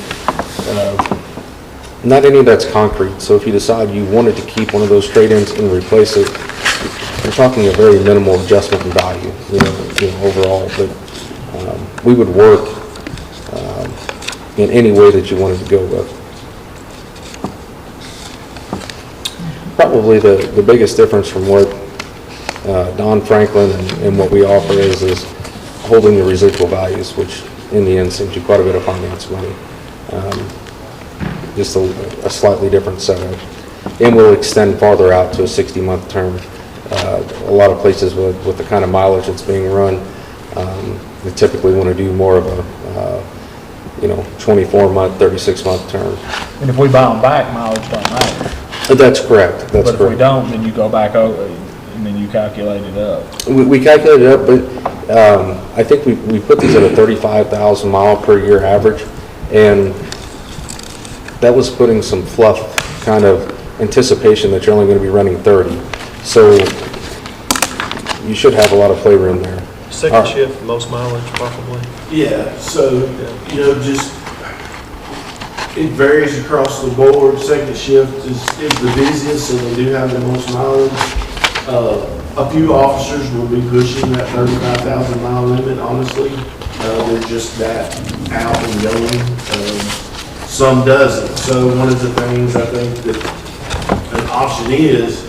not any of that's concrete. So if you decide you wanted to keep one of those trade-ins and replace it, you're talking a very minimal adjustment in value, overall. But we would work in any way that you wanted to go with. Probably the biggest difference from what Don Franklin and what we offer is holding the residual values, which in the end saves you quite a bit of finance money. Just a slightly different setup. And we'll extend farther out to a 60-month term. A lot of places with the kind of mileage that's being run, they typically want to do more of a 24-month, 36-month term. And if we buy them back, mileage don't matter. That's correct. That's But if we don't, then you go back over and then you calculate it up. We calculated it up, but I think we put these at a 35,000 mile per year average, and that was putting some fluff kind of anticipation that you're only going to be running 30. So you should have a lot of playroom there. Second shift, most mileage probably? Yeah, so, just, it varies across the board. Second shift is the busiest, so they do have the most mileage. A few officers will be pushing that 35,000 mile limit, honestly. They're just that out and going. Some doesn't. So one of the things I think that an option is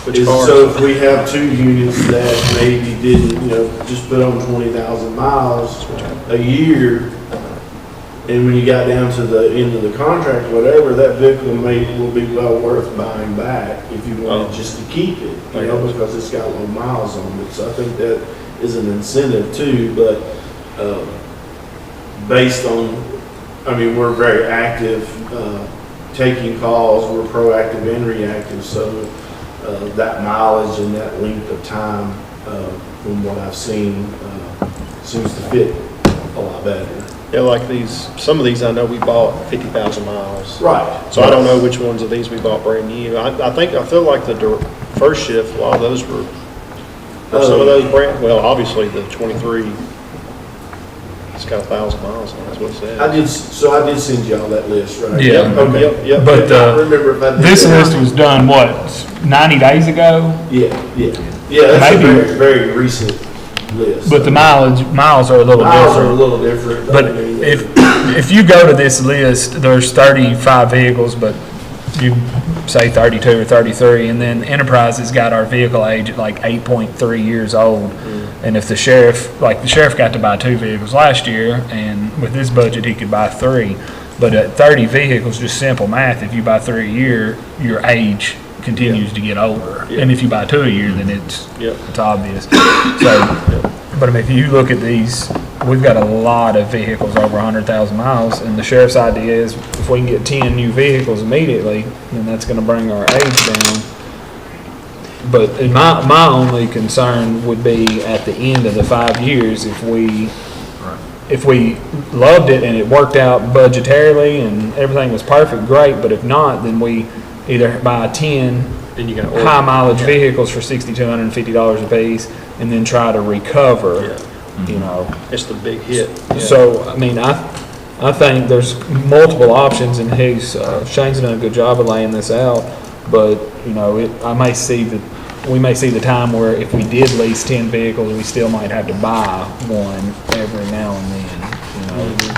so if we have two units that maybe didn't, just put on 20,000 miles a year, and when you got down to the end of the contract, whatever, that vehicle will be well worth buying back if you wanted just to keep it, because it's got low miles on it. So I think that is an incentive too, but based on, we're very active, taking calls, we're proactive and reactive, so that mileage and that length of time, from what I've seen, seems to fit a lot better. Yeah, like some of these I know we bought 50,000 miles. Right. So I don't know which ones of these we bought brand new. I feel like the first shift, a lot of those were some of those brand, well, obviously the 23, it's got 1,000 miles on it, that's what it says. I did send you all that list, right? Yeah. Okay. Yep. But I remember if I did this that. list was done, what, 90 days ago? Yeah, that's Maybe. a very, very recent list. But the miles are a little different. Miles are a little different. But if you go to this list, there's 35 vehicles, but you say 32 or 33, and then Enterprise has got our vehicle age at like 8.3 years old. And if the sheriff got to buy 2 vehicles last year, and with this budget he could buy 3. But at 30 vehicles, just simple math, if you buy 3 a year, your age continues to get older. And if you buy 2 a year, then it's obvious. So, but if you look at these, we've got a lot of vehicles over 100,000 miles, and the sheriff's idea is if we can get 10 new vehicles immediately, then that's going to bring our age down. But my only concern would be at the end of the 5 years, if we loved it and it worked out budgetarily and everything was perfect, great. But if not, then we either buy 10 high mileage vehicles for $6,250 a piece, and then try to recover. It's the big hit. Yeah. So I think there's multiple options, and Shane's done a good job of laying this out. But we may see the time where if we did lease 10 vehicles, we still might have to buy one every now and then.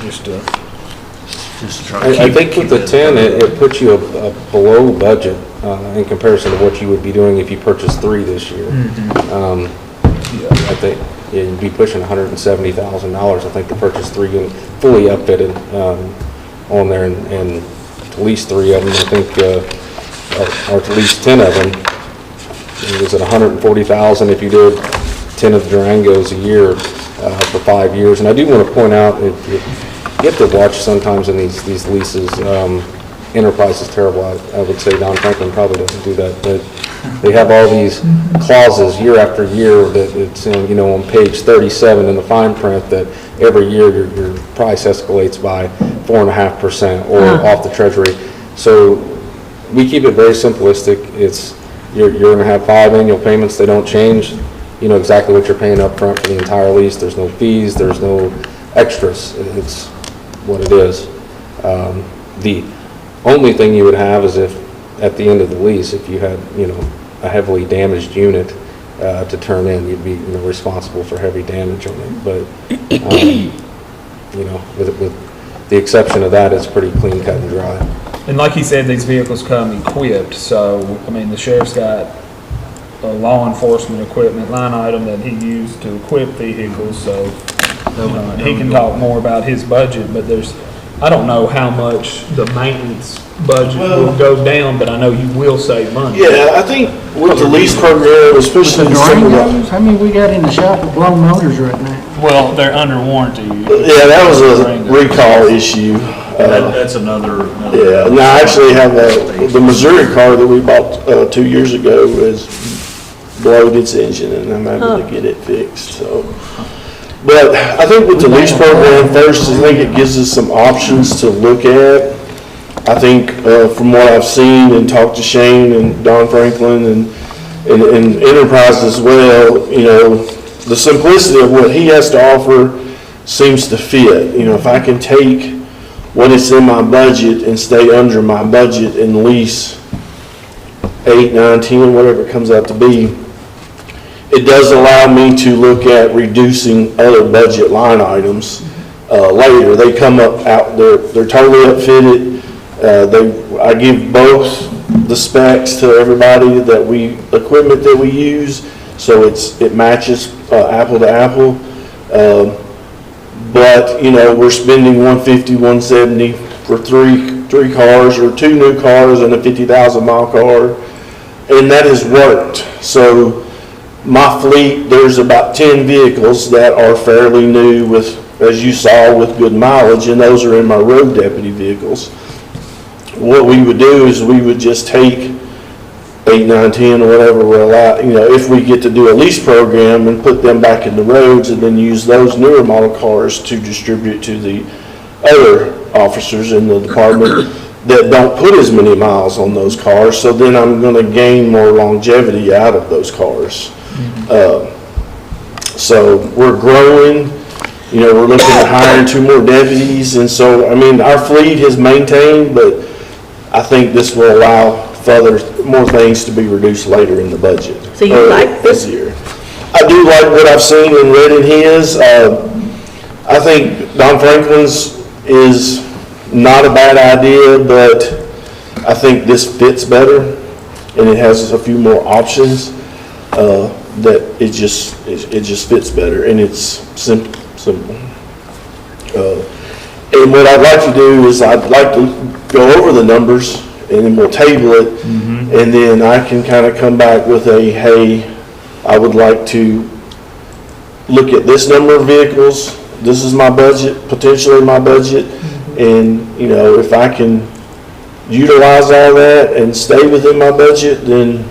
Just to try to I think with the 10, it puts you below budget in comparison to what you would be doing if you purchased 3 this year. I think you'd be pushing $170,000. I think to purchase 3 units fully upfitted on there, and to lease 3 of them, I think, or to lease 10 of them. It was at $140,000 if you did 10 of the Durangos a year for 5 years. And I do want to point out, you have to watch sometimes in these leases. Enterprise is terrible. I would say Don Franklin probably doesn't do that, but they have all these clauses year after year that it's on page 37 in the fine print that every year your price escalates by 4.5% or off the treasury. So we keep it very simplistic. You're going to have 5 annual payments. They don't change. You know exactly what you're paying up front for the entire lease. There's no fees. There's no extras. It's what it is. The only thing you would have is if at the end of the lease, if you had a heavily damaged unit to turn in, you'd be responsible for heavy damage on it. But You know, with the exception of that, it's pretty clean cut and dry. And like he said, these vehicles come equipped, so, I mean, the sheriff's got a law enforcement equipment line item that he used to equip vehicles, so he can talk more about his budget, but I don't know how much the maintenance budget will go down, but I know you will save money. Yeah, I think with the lease program, especially The in some of the, Durangos, how many we got in the shop with blown motors right now? Well, they're under warranty. yeah, that was a recall issue. That's another. Yeah, and I actually have the Missouri car that we bought 2 years ago has blowed its engine, and I'm having to get it fixed, so. But I think with the lease program, first, I think it gives us some options to look at. I think from what I've seen and talked to Shane and Don Franklin and Enterprise as well, you know, the simplicity of what he has to offer seems to fit. You know, if I can take what is in my budget and stay under my budget and lease 8, 9, 10, whatever it comes out to be, it does allow me to look at reducing other budget line items later. They come up out, they're totally upfitted. I give both the specs to everybody equipment that we use, so it matches apple to apple. But you know, we're spending $150, $170 for three cars or 2 new cars and a 50,000 mile car, and that has worked. So my fleet, there's about 10 vehicles that are fairly new with, as you saw, with good mileage, and those are in my road deputy vehicles. What we would do is we would just take 8, 9, 10, or whatever we're allowed, you know, if we get to do a lease program and put them back in the roads and then use those newer model cars to distribute to the other officers in the department that don't put as many miles on those cars. So then I'm going to gain more longevity out of those cars. So we're growing, you know, we're looking at hiring 2 more deputies. And so, I mean, our fleet has maintained, but I think this will allow more things to be reduced later in the budget. So you like this year? I do like what I've seen and read in his. I think Don Franklin's is not a bad idea, but I think this fits better, and it has a few more options. That it just fits better, and it's simple. And what I'd like to do is I'd like to go over the numbers, and then we'll table it, and then I can kind of come back with hey, I would like to look at this number of vehicles. This is my budget, potentially my budget, and you know, if I can utilize all that and stay within my budget, then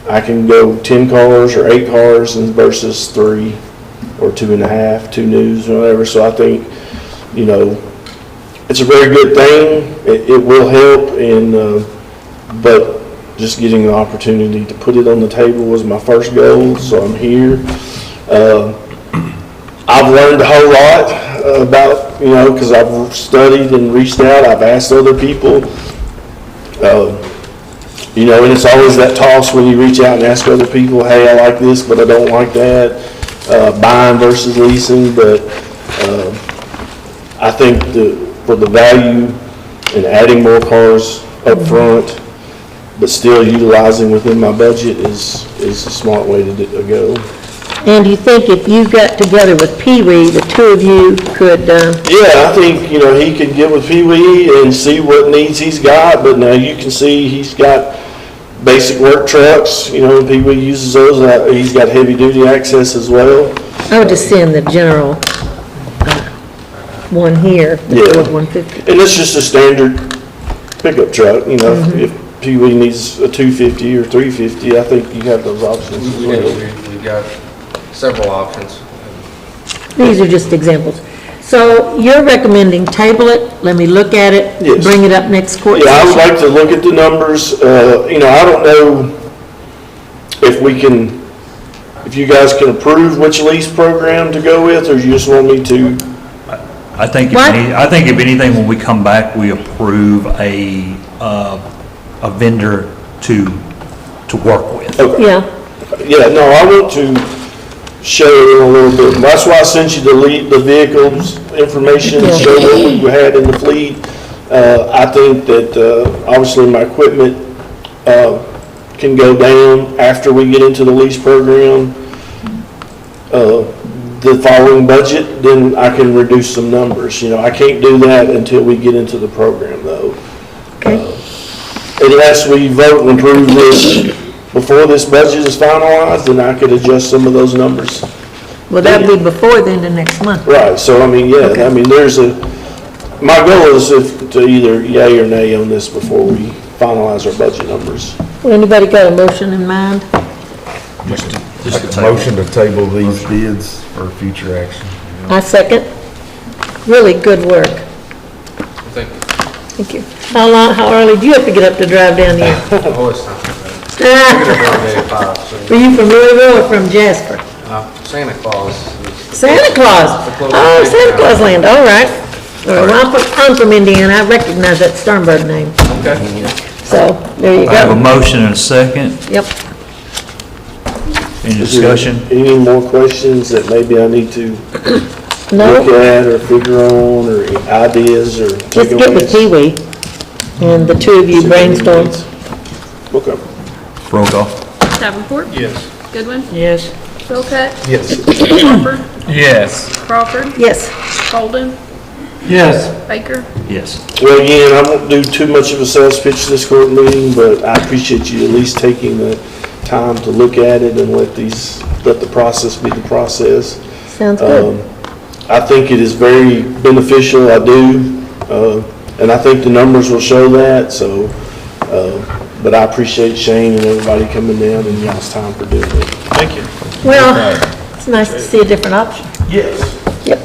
I can go 10 cars or 8 cars versus 3 or 2.5, 2 news or whatever. So I think, you know, it's a very good thing. It will help, but just getting the opportunity to put it on the table was my first goal, so I'm here. I've learned a whole lot about, you know, because I've studied and reached out. I've asked other people. You know, and it's always that toss when you reach out and ask other people, hey, I like this, but I don't like that, buying versus leasing. But I think for the value in adding more cars up front, but still utilizing within my budget is a smart way to go. And you think if you got together with Pee Wee, the 2 of you could... Yeah, I think, you know, he could get with Pee Wee and see what needs he's got, but now you can see he's got basic work trucks, you know, Pee Wee uses those. He's got heavy duty access as well. I would just send the general one here, the Ford 150. And it's just a standard pickup truck, you know, if Pee Wee needs a 250 or 350, I think you have those options as well. We've got several options. These are just examples. So you're recommending table it, let me look at it, Yes. bring it up next court Yeah, I would session? like to look at the numbers. You know, I don't know if you guys can approve which lease program to go with, or you just want me to? I think if anything, when we come back, we approve a vendor to work with. Okay. Yeah. Yeah, no, I want to show a little bit. That's why I sent you the vehicles information, show what we had in the fleet. I think that, obviously my equipment, can go down after we get into the lease program. The following budget, then I can reduce some numbers. You know, I can't do that until we get into the program though. Unless we vote and approve this before this budget is finalized, then I could adjust some of those numbers. Will that be before the end of next month? Right, so I mean, yeah, I mean, my goal is to either yay or nay on this before we finalize our budget numbers. Well, anybody got a motion in mind? Just a motion to table these bids for future action. I second. Really good work. Thank you. Thank you. How early do you have to get up to drive down here? Oh, it's not too bad. Were you from Louisville or from Jasper? Santa Claus. Santa Claus. Oh, Santa Claus land, all right. All right, well, I'm from Indiana, I recognize that Sternberg name. Okay. So, there you I have a go. motion and a second. Yep. Any Is there discussion? any more questions that maybe I need to No, look at or figure on, or ideas or just get with Pee Wee, and the two of you brainstorm. Okay. Roll call. Davenport, Yes. Goodwin, Yes. Philcutt, Yes. Crawford, Yes. Crawford, Yes. Golden, Yes. Baker. Yes. Well, again, I won't do too much of a sales pitch this court meeting, but I appreciate you at least taking the time to look at it and let the process be the process. Sounds good. I think it is very beneficial, I do, and I think the numbers will show that, so, but I appreciate Shane and everybody coming down and y'all's time for doing it. Thank you. Well, it's nice to see a different option. Yes. Yep.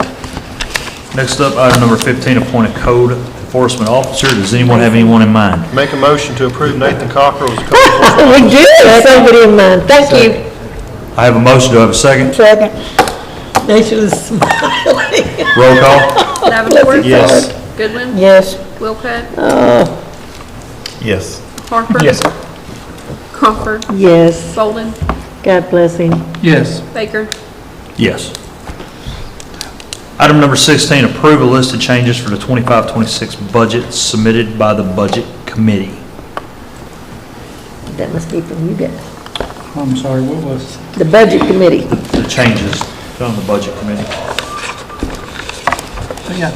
Next up, item number 15, appoint a code enforcement officer. Does anyone have anyone in mind? Make a motion to approve Nathan Cockrell as code enforcement. We do have somebody in mind, thank you. I have a motion. Do I have a second? Second. Nation is smiling. Roll call. Davenport. Yes. Goodwin, Yes. Philcutt, Yes. Harper. Yes. Crawford, Yes. Golden, God bless him. Yes. Baker. Yes. Item number 16, approve a list of changes for the 25-26 budget submitted by the Budget Committee. That must be from you guys. I'm sorry, what was? The Budget Committee. The changes from the Budget Committee. Yeah.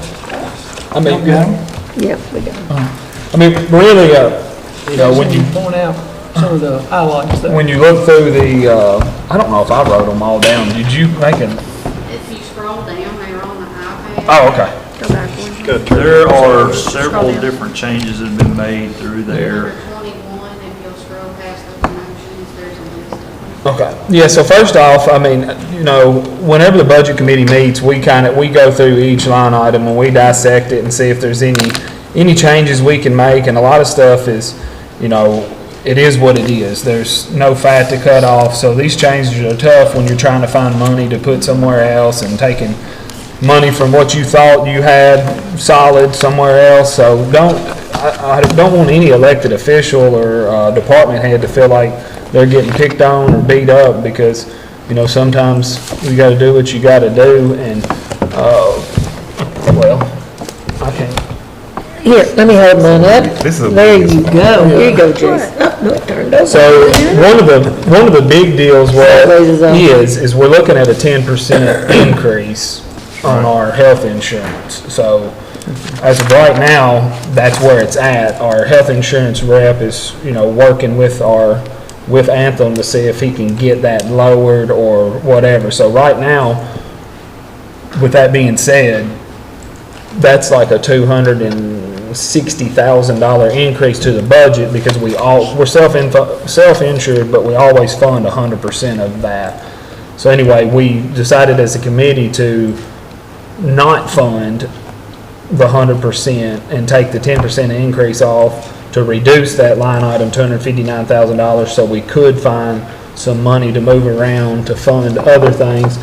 I mean, Got 'em? Yep, we got it. I mean, really, you know, when you, Point out some of the highlights there. when you look through the, I don't know if I wrote them all down. Did you make it? If you scroll down, they're on the iPad. Oh, okay. Go back one. Good. There are several different changes that have been made through there. Number 21, if you'll scroll past those motions, there's a list of them. Okay. Yeah, so first off, I mean, you know, whenever the budget committee meets, we go through each line item and we dissect it and see if there's any changes we can make, and a lot of stuff is, you know, it is what it is. There's no fat to cut off, so these changes are tough when you're trying to find money to put somewhere else and taking money from what you thought you had solid somewhere else. So I don't want any elected official or department head to feel like they're getting picked on or beat up, because, you know, sometimes you gotta do what you gotta do, and, well, I can't. Here, let me hold mine up. This is a There big you go. Here you go, Jason. Oh, no, it turned over. So, one of the big deals is we're looking at a 10% increase on our health insurance. So, as of right now, that's where it's at. Our health insurance rep is, you know, working with Anthem to see if he can get that lowered or whatever. So right now, with that being said, that's like a $260,000 increase to the budget, because we're self-insured, but we always fund 100% of that. So anyway, we decided as a committee to not fund the 100% and take the 10% increase off to reduce that line item $259,000, so we could find some money to move around to fund other things.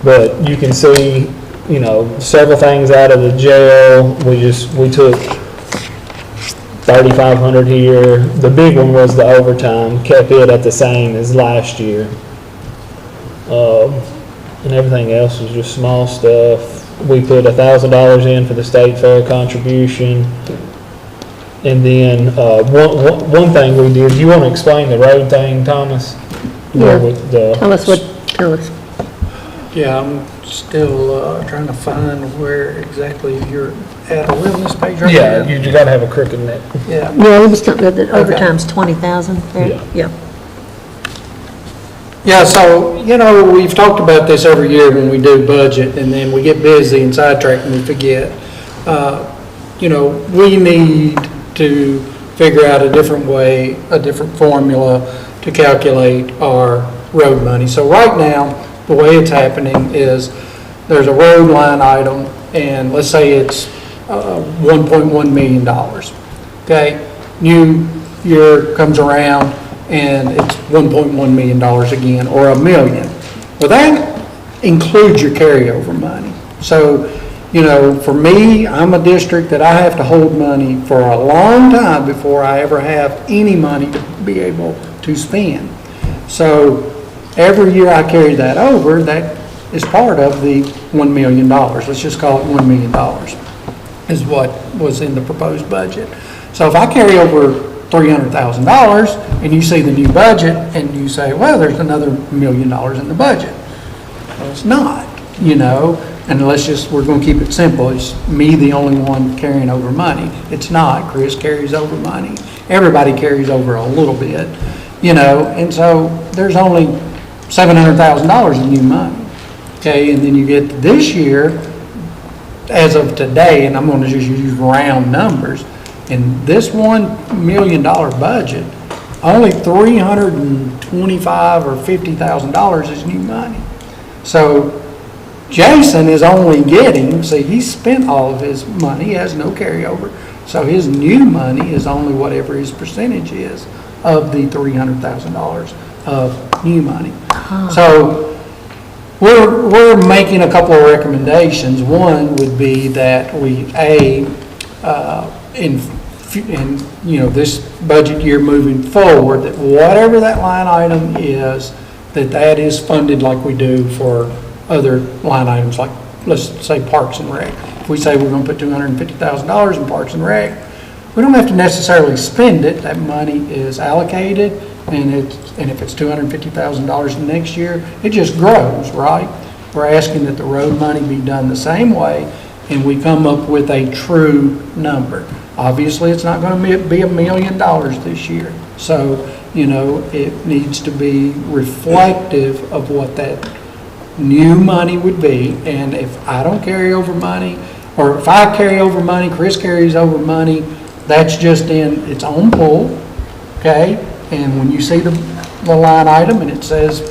But you can see, you know, several things out of the jail. We took $3,500 here. The big one was the overtime, kept it at the same as last year. and everything else was just small stuff. We put $1,000 in for the state fair contribution. And then, one thing we did, you want to explain the road thing, Thomas? Yeah. With the- Tell us. Yeah, I'm still trying to find where exactly you're at. Are we on this page right Yeah, here? you gotta have a crooked neck. Yeah. Yeah, we was talking about that overtime's 20,000, right? Yeah. Yeah, so, we've talked about this every year when we do budget, and then we get busy and sidetracked and we forget. We need to figure out a different way, a different formula to calculate our road money. So right now, the way it's happening is there's a road line item, and let's say it's $1.1 million. Okay? New year comes around, and it's $1.1 million again, or $1 million. Well, that includes your carryover money. So, for me, I'm a district that I have to hold money for a long time before I ever have any money to be able to spend. So, every year I carry that over, that is part of the $1 million. Let's just call it $1 million, is what was in the proposed budget. So if I carry over $300,000 and you see the new budget and you say, well, there's another $1 million in the budget. Well, it's not, and we're going to keep it simple. It's me the only one carrying over money. It's not. Chris carries over money. Everybody carries over a little bit, and so there's only $700,000 in new money. Okay, and then you get this year, as of today, and I'm going to just use round numbers, in this $1 million budget, only $325,000 or $50,000 is new money. So Jason is only getting, see, he spent all of his money, he has no carryover, so his new money is only whatever his percentage is of the $300,000 of new money. So we're making a couple of recommendations. One would be that we, in this budget year moving forward, that whatever that line item is, that is funded like we do for other line items, like, let's say, Parks and Rec. If we say we're going to put $250,000 in Parks and Rec, we don't have to necessarily spend it. That money is allocated, and if it's $250,000 next year, it just grows, right? We're asking that the road money be done the same way, and we come up with a true number. Obviously, it's not going to be $1 million this year. So, it needs to be reflective of what that new money would be. And if I don't carry over money, or if I carry over money, Chris carries over money, that's just in its own pool, okay? And when you see the line item and it says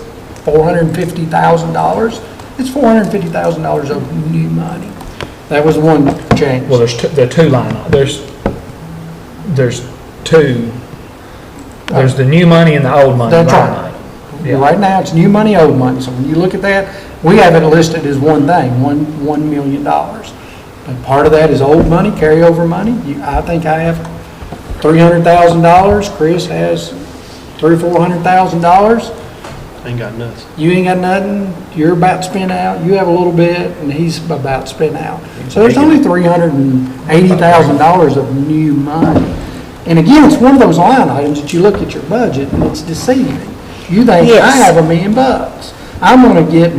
$450,000, it's $450,000 of new money. That was one change. Well, there are two line items. There's two. There's the new money and the old money. That's line right. item. Yeah. Right now, it's new money, old money. So when you look at that, we have it listed as one thing, $1 million. But part of that is old money, carryover money. I think I have $300,000. Chris has $300,000 or $400,000. Ain't got nothing. You ain't got nothing. You're about to spend out. You have a little bit, and he's about to spend out. So there's only $380,000 of new money. And again, it's one of those line items that you look at your budget and it's deceiving. You think, I have $1 million. I'm going to get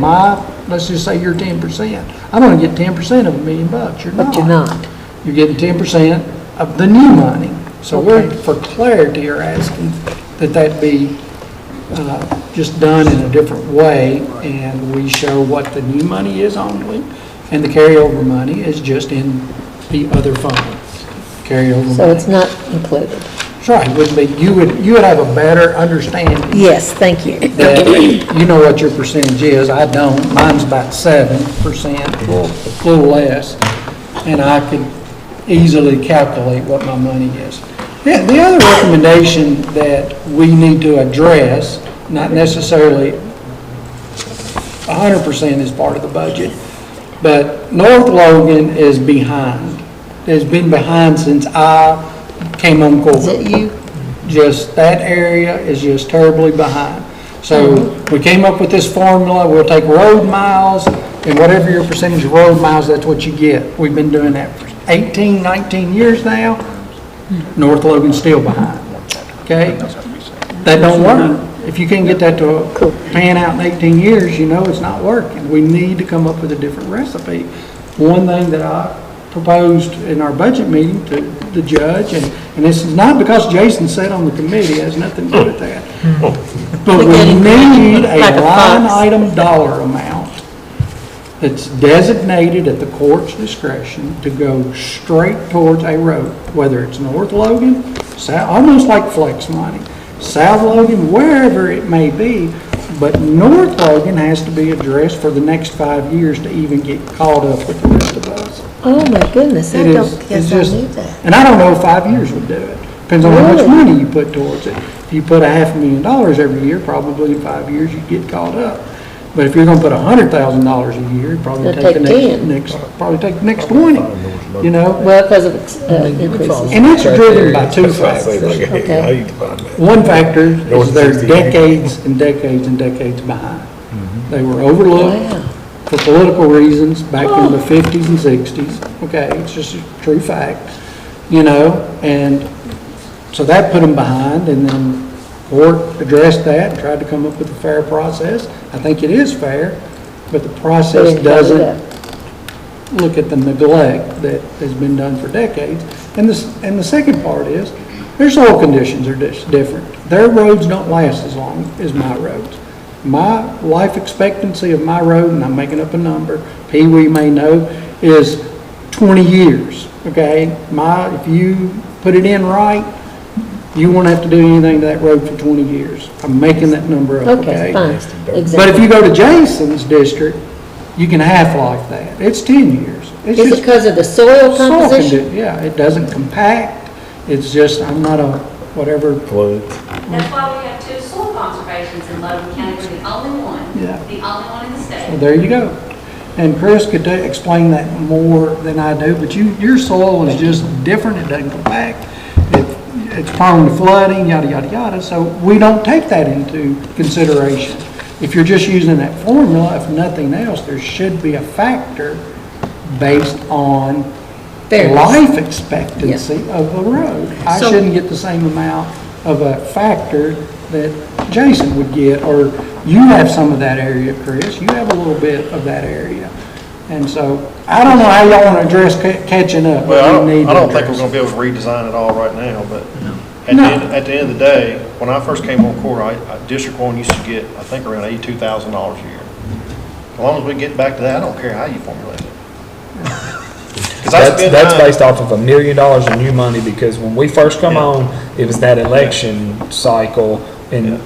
let's just say you're 10%. I'm going to get 10% of $1 million. You're not. But you're not. You're getting 10% of the new money. So we're, for clarity, are asking that be just done in a different way, and we show what the new money is only, and the carryover money is just in the other funds. Carryover money. So it's not included. That's right, it would be, you would have a better understanding. Yes, thank you. That you know what your percentage is. I don't. Mine's about 7%, a little less, and I could easily calculate what my money is. The other recommendation that we need to address, not necessarily 100% as part of the budget, but North Logan is behind. It's been behind since I came on board. Is that you? Just that area is just terribly behind. So we came up with this formula, we'll take road miles, and whatever your percentage of road miles, that's what you get. We've been doing that for 18, 19 years now. North Logan's still behind, okay? That don't work. If you can't get that to pan out in 18 years, you know it's not working. We need to come up with a different recipe. One thing that I proposed in our budget meeting to the judge, and this is not because Jason sat on the committee, it has nothing to do with that. But we need a line item dollar amount that's designated at the court's discretion to go straight towards a road, whether it's North Logan, almost like flex money, South Logan, wherever it may be, but North Logan has to be addressed for the next 5 years to even get caught up with the rest of us. Oh, my goodness, I It don't is- guess it's I just- knew that. And I don't know if 5 years would do it. Depends on how much money you put towards it. If you put $500,000 every year, probably in 5 years you'd get caught up. But if you're gonna put $100,000 a year, it'd probably It'll take the take 10. next, probably take the next 20, you know? Well, because of increases. And it's driven by two factors. Okay. One factor is they're decades and decades and decades behind. They were overlooked for political reasons back in the 50s and 60s. Okay, it's just a true fact, you know? And so that put them behind, and then court addressed that and tried to come up with a fair process. I think it is fair, but the process doesn't look at the neglect that has been done for decades. And the second part is, their soil conditions are different. Their roads don't last as long as my roads. My life expectancy of my road, and I'm making up a number, Pee Wee may know, is 20 years, okay? If you put it in right, you won't have to do anything to that road for 20 years. I'm making that number up, okay? Okay, fine, But if exactly. you go to Jason's district, you can half-life that. It's 10 years. It's Is it just because of the soil soil composition? Yeah, it doesn't compact. It's just, I'm not a, whatever. That's why we have 2 soil conservations in Logan County. We're the only one. Yeah. The only one in the state. Well, there you go. And Chris could explain that more than I do, but your soil is just different. It doesn't compact. It's prone to flooding, yada, yada, yada. So we don't take that into consideration. If you're just using that formula, if nothing else, there should be a factor based on Fairness. life expectancy of the road. I So- shouldn't get the same amount of a factor that Jason would get, or you have some of that area, Chris, you have a little bit of that area. And so, I don't know how y'all want to address catching up. but Well, we need I to don't think we're address gonna be able to redesign it all right now, but No. at the end of the day, when I first came on court, District 1 used to get, I think, around $82,000 a year. As long as we get back to that, I don't care how you formulate it. 'Cause I spend That's time- based off of $1 million in new money, because when we first come on, it was that election cycle, and,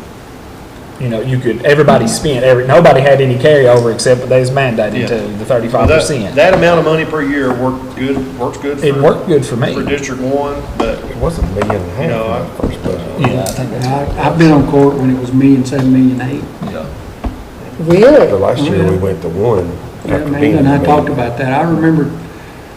you know, everybody spent, nobody had any carryover except what they was mandated to, the 35%. That amount of money per year works good. It worked good for me. For District 1, but. It was $1.5 million You know, in the first budget. Yeah, I think I've been on court when it was $1,700,000, $1,800,000. Really? The last year we went to 1. Yeah, after man, being and I in the talked meeting. about that. I remember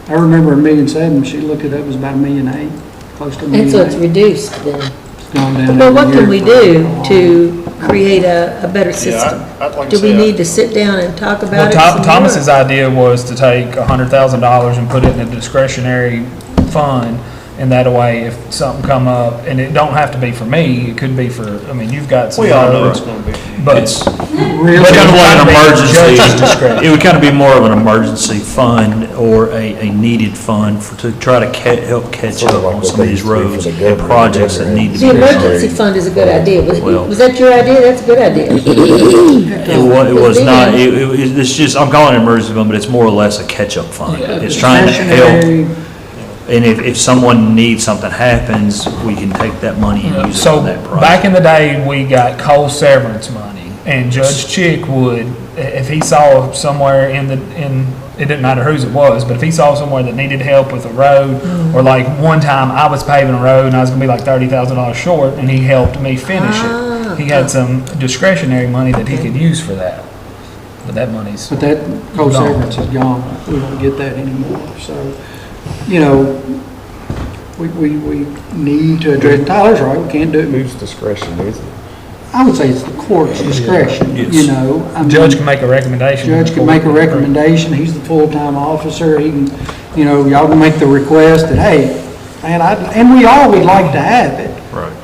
$1,700,000, she looked it up, it was about $1,800,000, close to And so it's $1,800,000. reduced then? It's gone down But every what year can we for do a long to create a better system? I'd like to Do we say need to sit down and talk Well, about it some more? Thomas's idea was to take $100,000 and put it in a discretionary fund, and that way, if something come up, and it don't have to be for me, it could be for, I mean, you've got some. We all know roads, it's gonna be. But It's Really? kind of like an Judge's emergency, discretion. it would kind of be more of an emergency fund or a needed fund to try to help catch Sort of up like on what some of they these used to do for roads the and government, projects that government. need to The be emergency done. fund is a good idea. Well- Was that your idea? That's a good idea. It was not, it's just, I'm calling it an emergency fund, but it's more or less a catch-up fund. It's trying to help. Discretionary. And if someone needs, something happens, we can take that money and use it So for that project. back in the day, we got coal severance money, and Judge Chick would, if he saw somewhere it didn't matter whose it was, but if he saw somewhere that needed help with a road, or like one time I was paving a road and I was gonna be like $30,000 short, and he helped me finish it. He had some discretionary money that he could use for that, but that money's. But that coal gone. severance is gone. We don't get that anymore. So, you know, we need to address, Tyler's right, we can't do it. Whose discretion is it? I would say it's the court's discretion, you know. I mean, Judge can make a recommendation. Judge can make a recommendation, he's the full-time officer, he can, you know, y'all can make the request that, hey, man, and we all would like to have it. Right.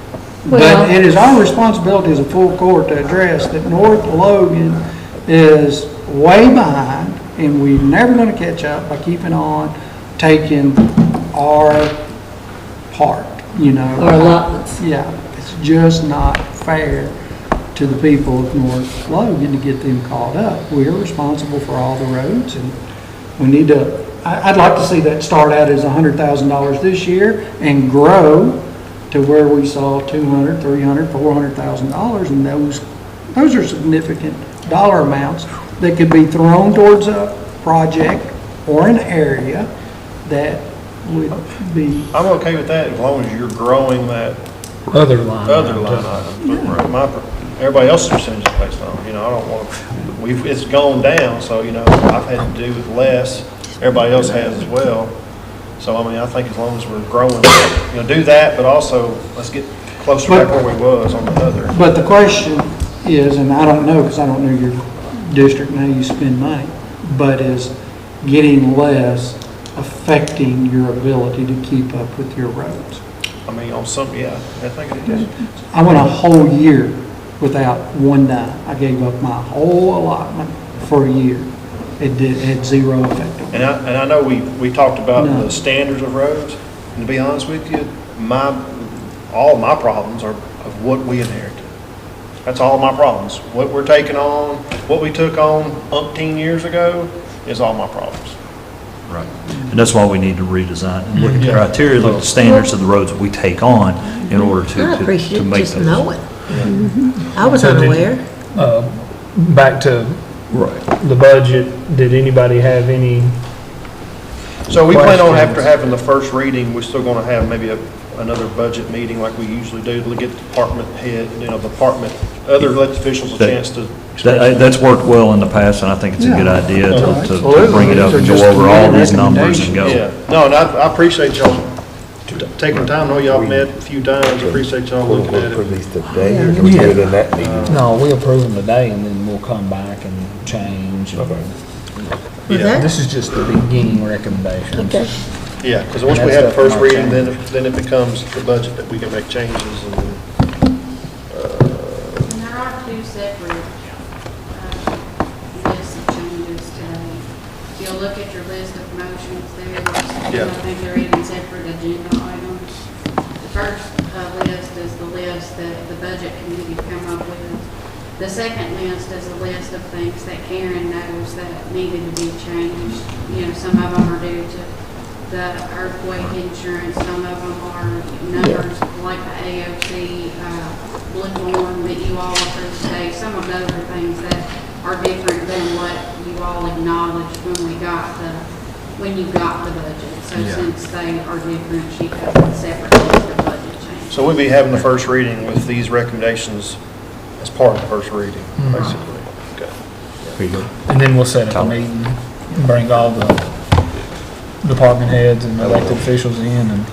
But it is our responsibility as a full court to address that North Logan is way behind, and we're never gonna catch up by keeping on taking our part, you know. Our allotments. Yeah, it's just not fair to the people of North Logan to get them caught up. We're responsible for all the roads, and we need to, I'd like to see that start out as $100,000 this year and grow to where we saw $200,000, $300,000, $400,000, and those are significant dollar amounts that could be thrown towards a project or an area that would be. I'm okay with that as long as you're growing that Other line. item. Everybody else's percentage is based on, you know, I don't want, it's gone down, so, you know, I've had to do with less, everybody else has as well. So, I mean, I think as long as we're growing, you know, do that, but also, let's get closer back where we was on the other. But the question is, and I don't know, because I don't know your district and how you spend money, but is getting less affecting your ability to keep up with your roads? I mean, on some, yeah, I think it is. I went a whole year without one dime. I gave up my whole allotment for a year. It had zero effect on me. And I know we talked about No. the standards of roads, and to be honest with you, all my problems are of what we inherited. That's all my problems. What we're taking on, what we took on umpteen years ago is all my problems. Right. And that's why we need to redesign and look at the Yeah. criteria, look at the standards of the roads that we take on in order I to appreciate make just those. knowing. I was So did- unaware. Back to the budget, did anybody have any? So we plan on after questions? having the first reading, we're still gonna have maybe another budget meeting like we usually do to get the department head, you know, other elected officials a chance to. That's worked well in the past, and I think it's a good idea to Absolutely. bring it up and These go are just over all the these numbers and go. Yeah, no, and I appreciate y'all taking time. I know y'all met a few times. Appreciate y'all looking at it. Release today, or can we do it in that meeting? No, we approve them today and then we'll come back and change. Yeah. This is just the beginning recommendations. Okay. Yeah, because once we And have the that first stuff reading, might then it becomes the budget that we can make changes and. And there are two separate lists of changes today. If you'll look at your list of motions there, Yeah. I think they're even separate agenda items. The first list is the list that the budget committee come up with. The second list is a list of things that Karen knows that needed to be changed. You know, some of them are due to the earthquake insurance, some of them are numbers like the AOC, blue form that you all approved today. Some of those are things that are different than what you all acknowledged when you got the budget. So since they are different, she has a separate list of budget changes. So we'll be having the first reading with these recommendations as part of the first reading, basically. Okay. And then we'll set up a meeting, and bring all the department heads and elected officials in and.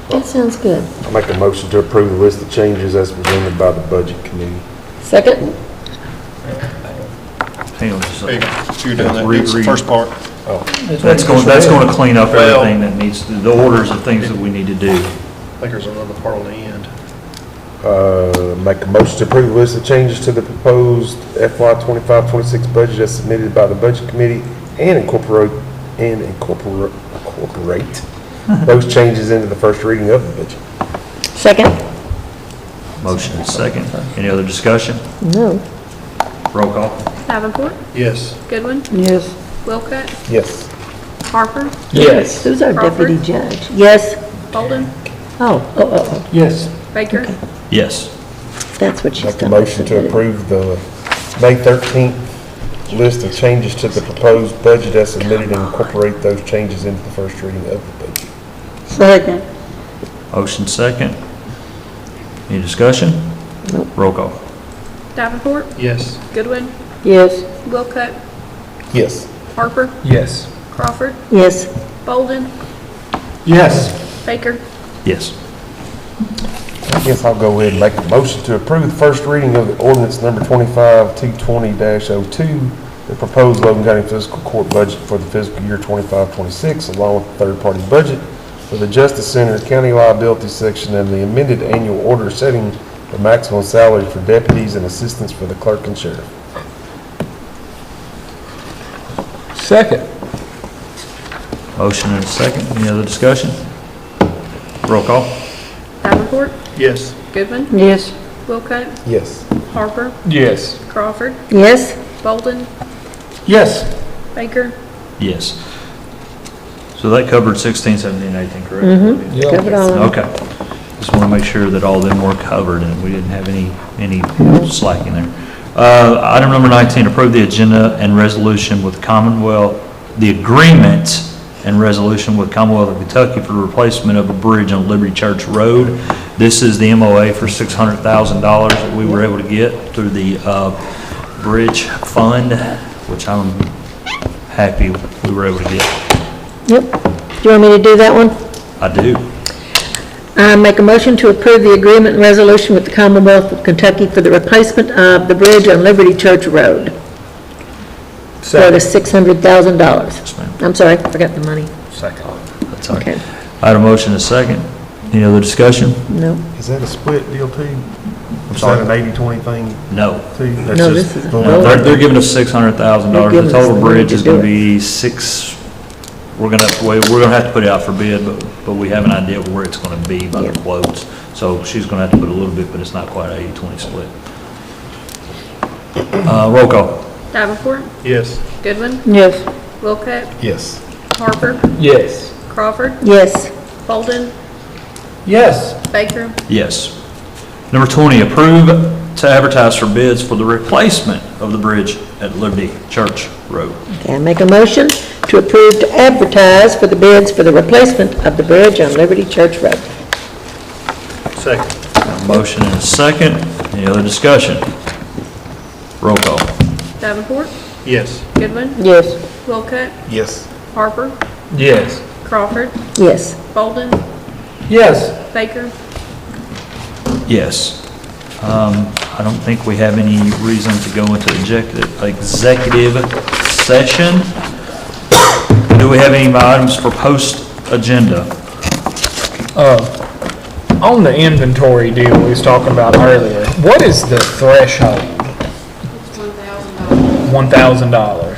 That sounds good. I make a motion to approve the list of changes as presented by the budget committee. Second? Hang on just a There you second. go. So you're doing that, it's the first part. That's going to clean up everything that needs, the orders of things that we need to do. I think there's another part on the end. Make a motion to approve the list of changes to the proposed FY 25-26 budget as submitted by the budget committee and incorporate those changes into the first reading of the budget. Second? Motion is second. Any other discussion? No. Roll call. Davenport, Yes. Goodwin, Yes. Wilcutt, Yes. Harper, Yes. Who's our Crawford? deputy judge? Yes. Bolden, Oh. Yes. Baker, Yes. That's what she's Make a done. motion to approve the May 13th list of changes to the proposed budget as submitted and incorporate those changes into the first reading of the budget. Second. Motion second. Any discussion? Nope. Roll call. Davenport, Yes. Goodwin, Yes. Wilcutt, Yes. Harper, Yes. Crawford, Yes. Bolden, Yes. Baker. Yes. I guess I'll go ahead and make a motion to approve the first reading of the ordinance number 25-220-02, the proposed Logan County Fiscal Court budget for the fiscal year 25-26, along with the third-party budget for the Justice Center County Liability Section and the amended annual order setting the maximum salary for deputies and assistants for the clerk and sheriff. Second. Motion and a second. Any other discussion? Roll call. Davenport, Yes. Goodman, Yes. Wilcox, Yes. Harper, Yes. Crawford, Yes. Bolden, Yes. Baker. Yes. So that covered 16, 17, 18, correct? Yeah. Covered all of them. Okay. Just want to make sure that all of them were covered and we didn't have any slacking there. Item number 19, approve the agenda and resolution with Commonwealth, the agreement and resolution with Commonwealth of Kentucky for the replacement of a bridge on Liberty Church Road. This is the MOA for $600,000 that we were able to get through the bridge fund, which I'm happy we were able to get. Yep. Do you want me to do that one? I do. I make a motion to approve the agreement and resolution with the Commonwealth of Kentucky for the replacement of the bridge on Liberty Church Road for the $600,000. I'm sorry, I forgot the money. Second. That's all right. Okay. I had a motion and a second. Any other discussion? No. Is that a split deal too? I'm Is sorry? that an 80-20 thing No. too? That's No, just this is a the No, one- they're giving us $600,000. They're The giving us total the money bridge to is do gonna it. be we're gonna have to put it out for bid, but we have an idea of where it's gonna be by the quotes. So she's gonna have to put a little bit, but it's not quite an 80-20 split. Roll call. Davenport, Yes. Goodwin, Yes. Wilcox, Yes. Harper, Yes. Crawford, Yes. Bolden, Yes. Baker. Yes. Number 20, approve to advertise for bids for the replacement of the bridge at Liberty Church Road. Okay, I make a motion to approve to advertise for the bids for the replacement of the bridge on Liberty Church Road. Second. A motion and a second. Any other discussion? Roll call. Davenport, Yes. Goodwin, Yes. Wilcox, Yes. Harper, Yes. Crawford, Yes. Bolden, Yes. Baker. Yes. I don't think we have any reason to go into executive session. Do we have any items for post-agenda? On the inventory deal we was talking about earlier, what is the threshold? It's $1,000. $1,000.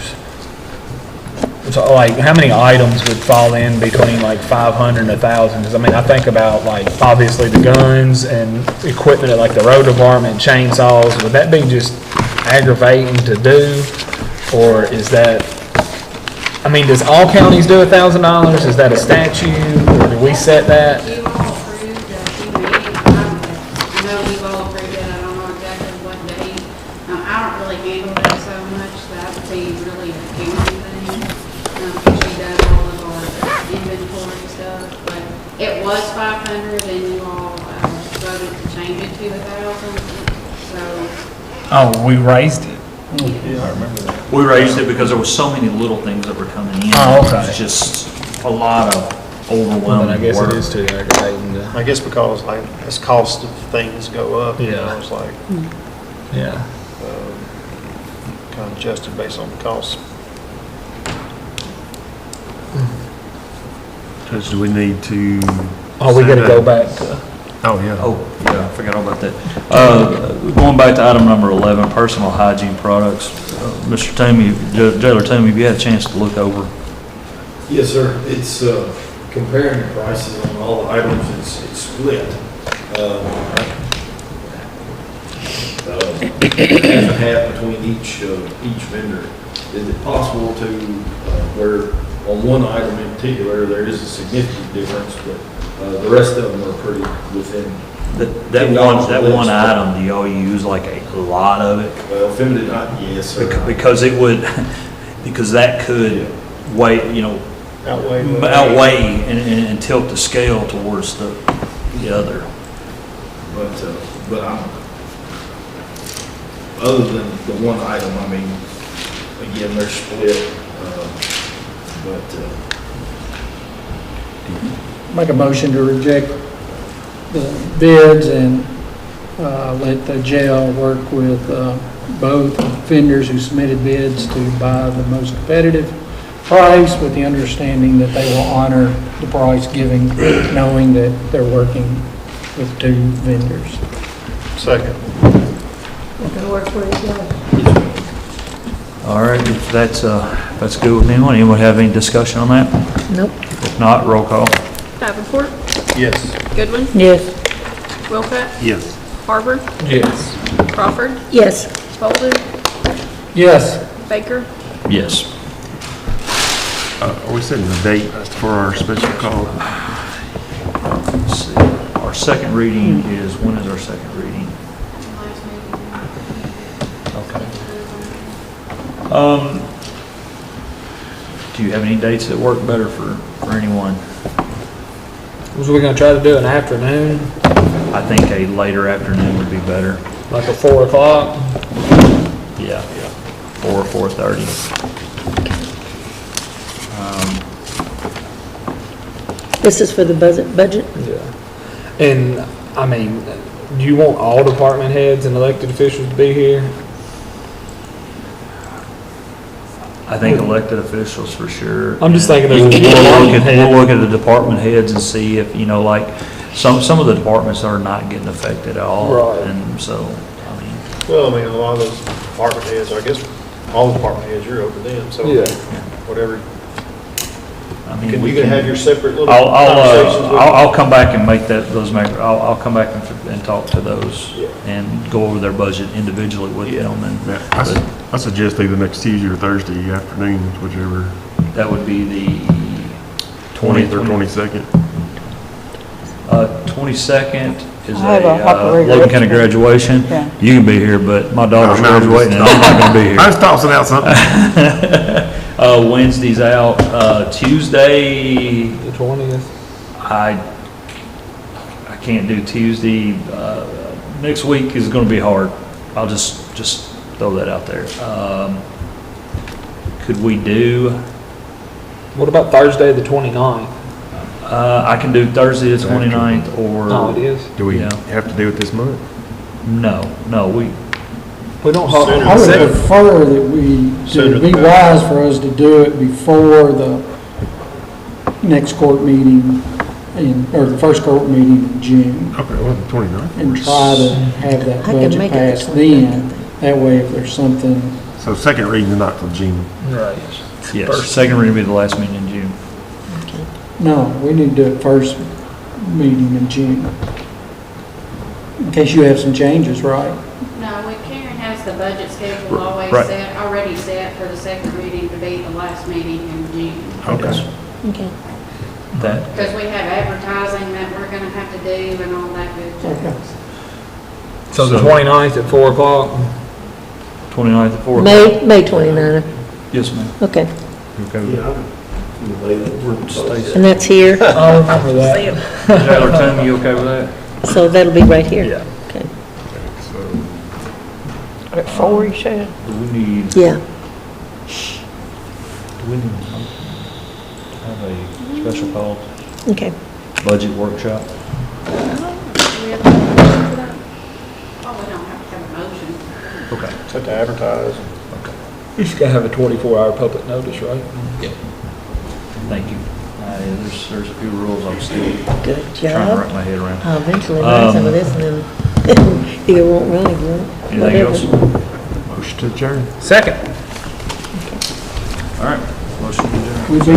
So like, how many items would fall in between like 500 and 1,000? Because I mean, I think about like, obviously the guns and equipment at like the road department, chainsaws. Would that be just aggravating to do? Or is that, I mean, does all counties do $1,000? Is that a statute? Or do we set that? You all approved a few meetings, I know we've all approved it, I don't know exactly what date. I don't really handle that so much, that would be really a county thing. She does all of our inventory stuff, but it was 500 and you all voted to change it to 1,000, so. Oh, we raised it. We raised it because there were so many little things that were coming in. Oh, okay. It was just a lot of But overwhelming I guess work. it is too aggravating to, I guess because like, as cost of things go up, you know, Yeah. it's like, yeah. kind of adjusted based on the cost. Judge, do we need to? Oh, we gotta go back to. Oh, yeah. Oh, yeah, I forgot all about that. Going back to item number 11, personal hygiene products. Mr. Toomey, Jailer Toomey, have you had a chance to look over? Yes, sir. It's, comparing the prices on all the items, it's split. Half and half between each vendor. Is it possible to, where on one item in particular, there is a significant difference, but the rest of them are pretty within. That one item, do y'all use like a lot of it? Well, if it did not, yes, sir. Because it would, because that could weigh, outweigh and tilt the scale towards the other. But I'm, other than the one item, I mean, again, they're split, Make a motion to reject the bids and let the jail work with both vendors who submitted bids to buy the most competitive price with the understanding that they will honor the price giving, knowing that they're working with two vendors. Second. It'll work for you, All right, if that's good with anyone. Anyone have any discussion on that? Nope. If not, roll call. Davenport, Yes. Goodwin, Yes. Wilcott, Yes. Harvard, Yes. Crawford, Yes. Bolden, Yes. Baker. Yes. Are we setting the date for our special call? Let's see. Our second reading is, when is our second reading? Okay. Do you have any dates that work better for anyone? Was we gonna try to do an afternoon, I think a later afternoon would be better. like a 4 o'clock? Yeah. 4 or 4:30. This is for the budget? Yeah. And, I mean, do you want all department heads and elected officials to be here? I think elected officials for sure. I'm just thinking there's a We'll department look head. we'll look at the department heads and see if, like, some of the departments are not getting affected at all. Right. And so, I mean, Well, I mean, a lot of those department heads, I guess, all the department heads, you're over them, so Yeah. whatever. I mean, Can we you can have your separate little I'll conversations with them? I'll come back and make I'll come back and talk to those and go over their budget individually with them, and I suggest either next Tuesday or Thursday afternoons, whichever, that would be the 20th or 22nd. 22nd is I have a operator Logan County extra. graduation. Yeah. You can be here, but my daughter's No, I'm just- graduating and I'm not gonna be here. I was tossing out something. Wednesday's out. Tuesday, The 20th? I can't do Tuesday. Next week is gonna be hard. I'll just throw that out there. Could we do, What about Thursday, the 29th? I can do Thursday the 29th or. Oh, it is? Do we Yeah. have to do it this month? No, We don't hold. Sooner I would Second. prefer that it'd be wise for us to do it before the next court meeting, or the first court meeting in June, Okay, well, the 29th. and try to have that I can budget make it the passed then. That way, if there's something, So second reading is not till June. Right. yes, second reading will be the last meeting in June. no, we need to do it first meeting in June. In case you have some changes, right? No, when Karen has the budget schedule always Right. already set for the second reading to be the last meeting in June. Okay. Okay. That, Because we have advertising that we're gonna have to do and all that good Okay. jazz. So the 29th at 4 o'clock? 29th at 4 o'clock. May 29th, Yes, ma'am. okay. You okay with that? Yeah, And that's here, I remember that. Taylor, Tim, you okay with that? so that'll be right here? Yeah. Okay. So, At 4, you said? Do we need, Yeah. have a special call Okay. budget workshop? Do we have a motion for that? Oh, we don't have to have a motion. Okay. Set to advertise. You just gotta have a 24-hour public notice, right? Thank you. There's a few rules I'm still Good trying to job. wrap my head around. I'll eventually learn some of this and then either won't run again. Anything whatever. else? motion to adjourn. Second. All right. Motion to adjourn. We'd be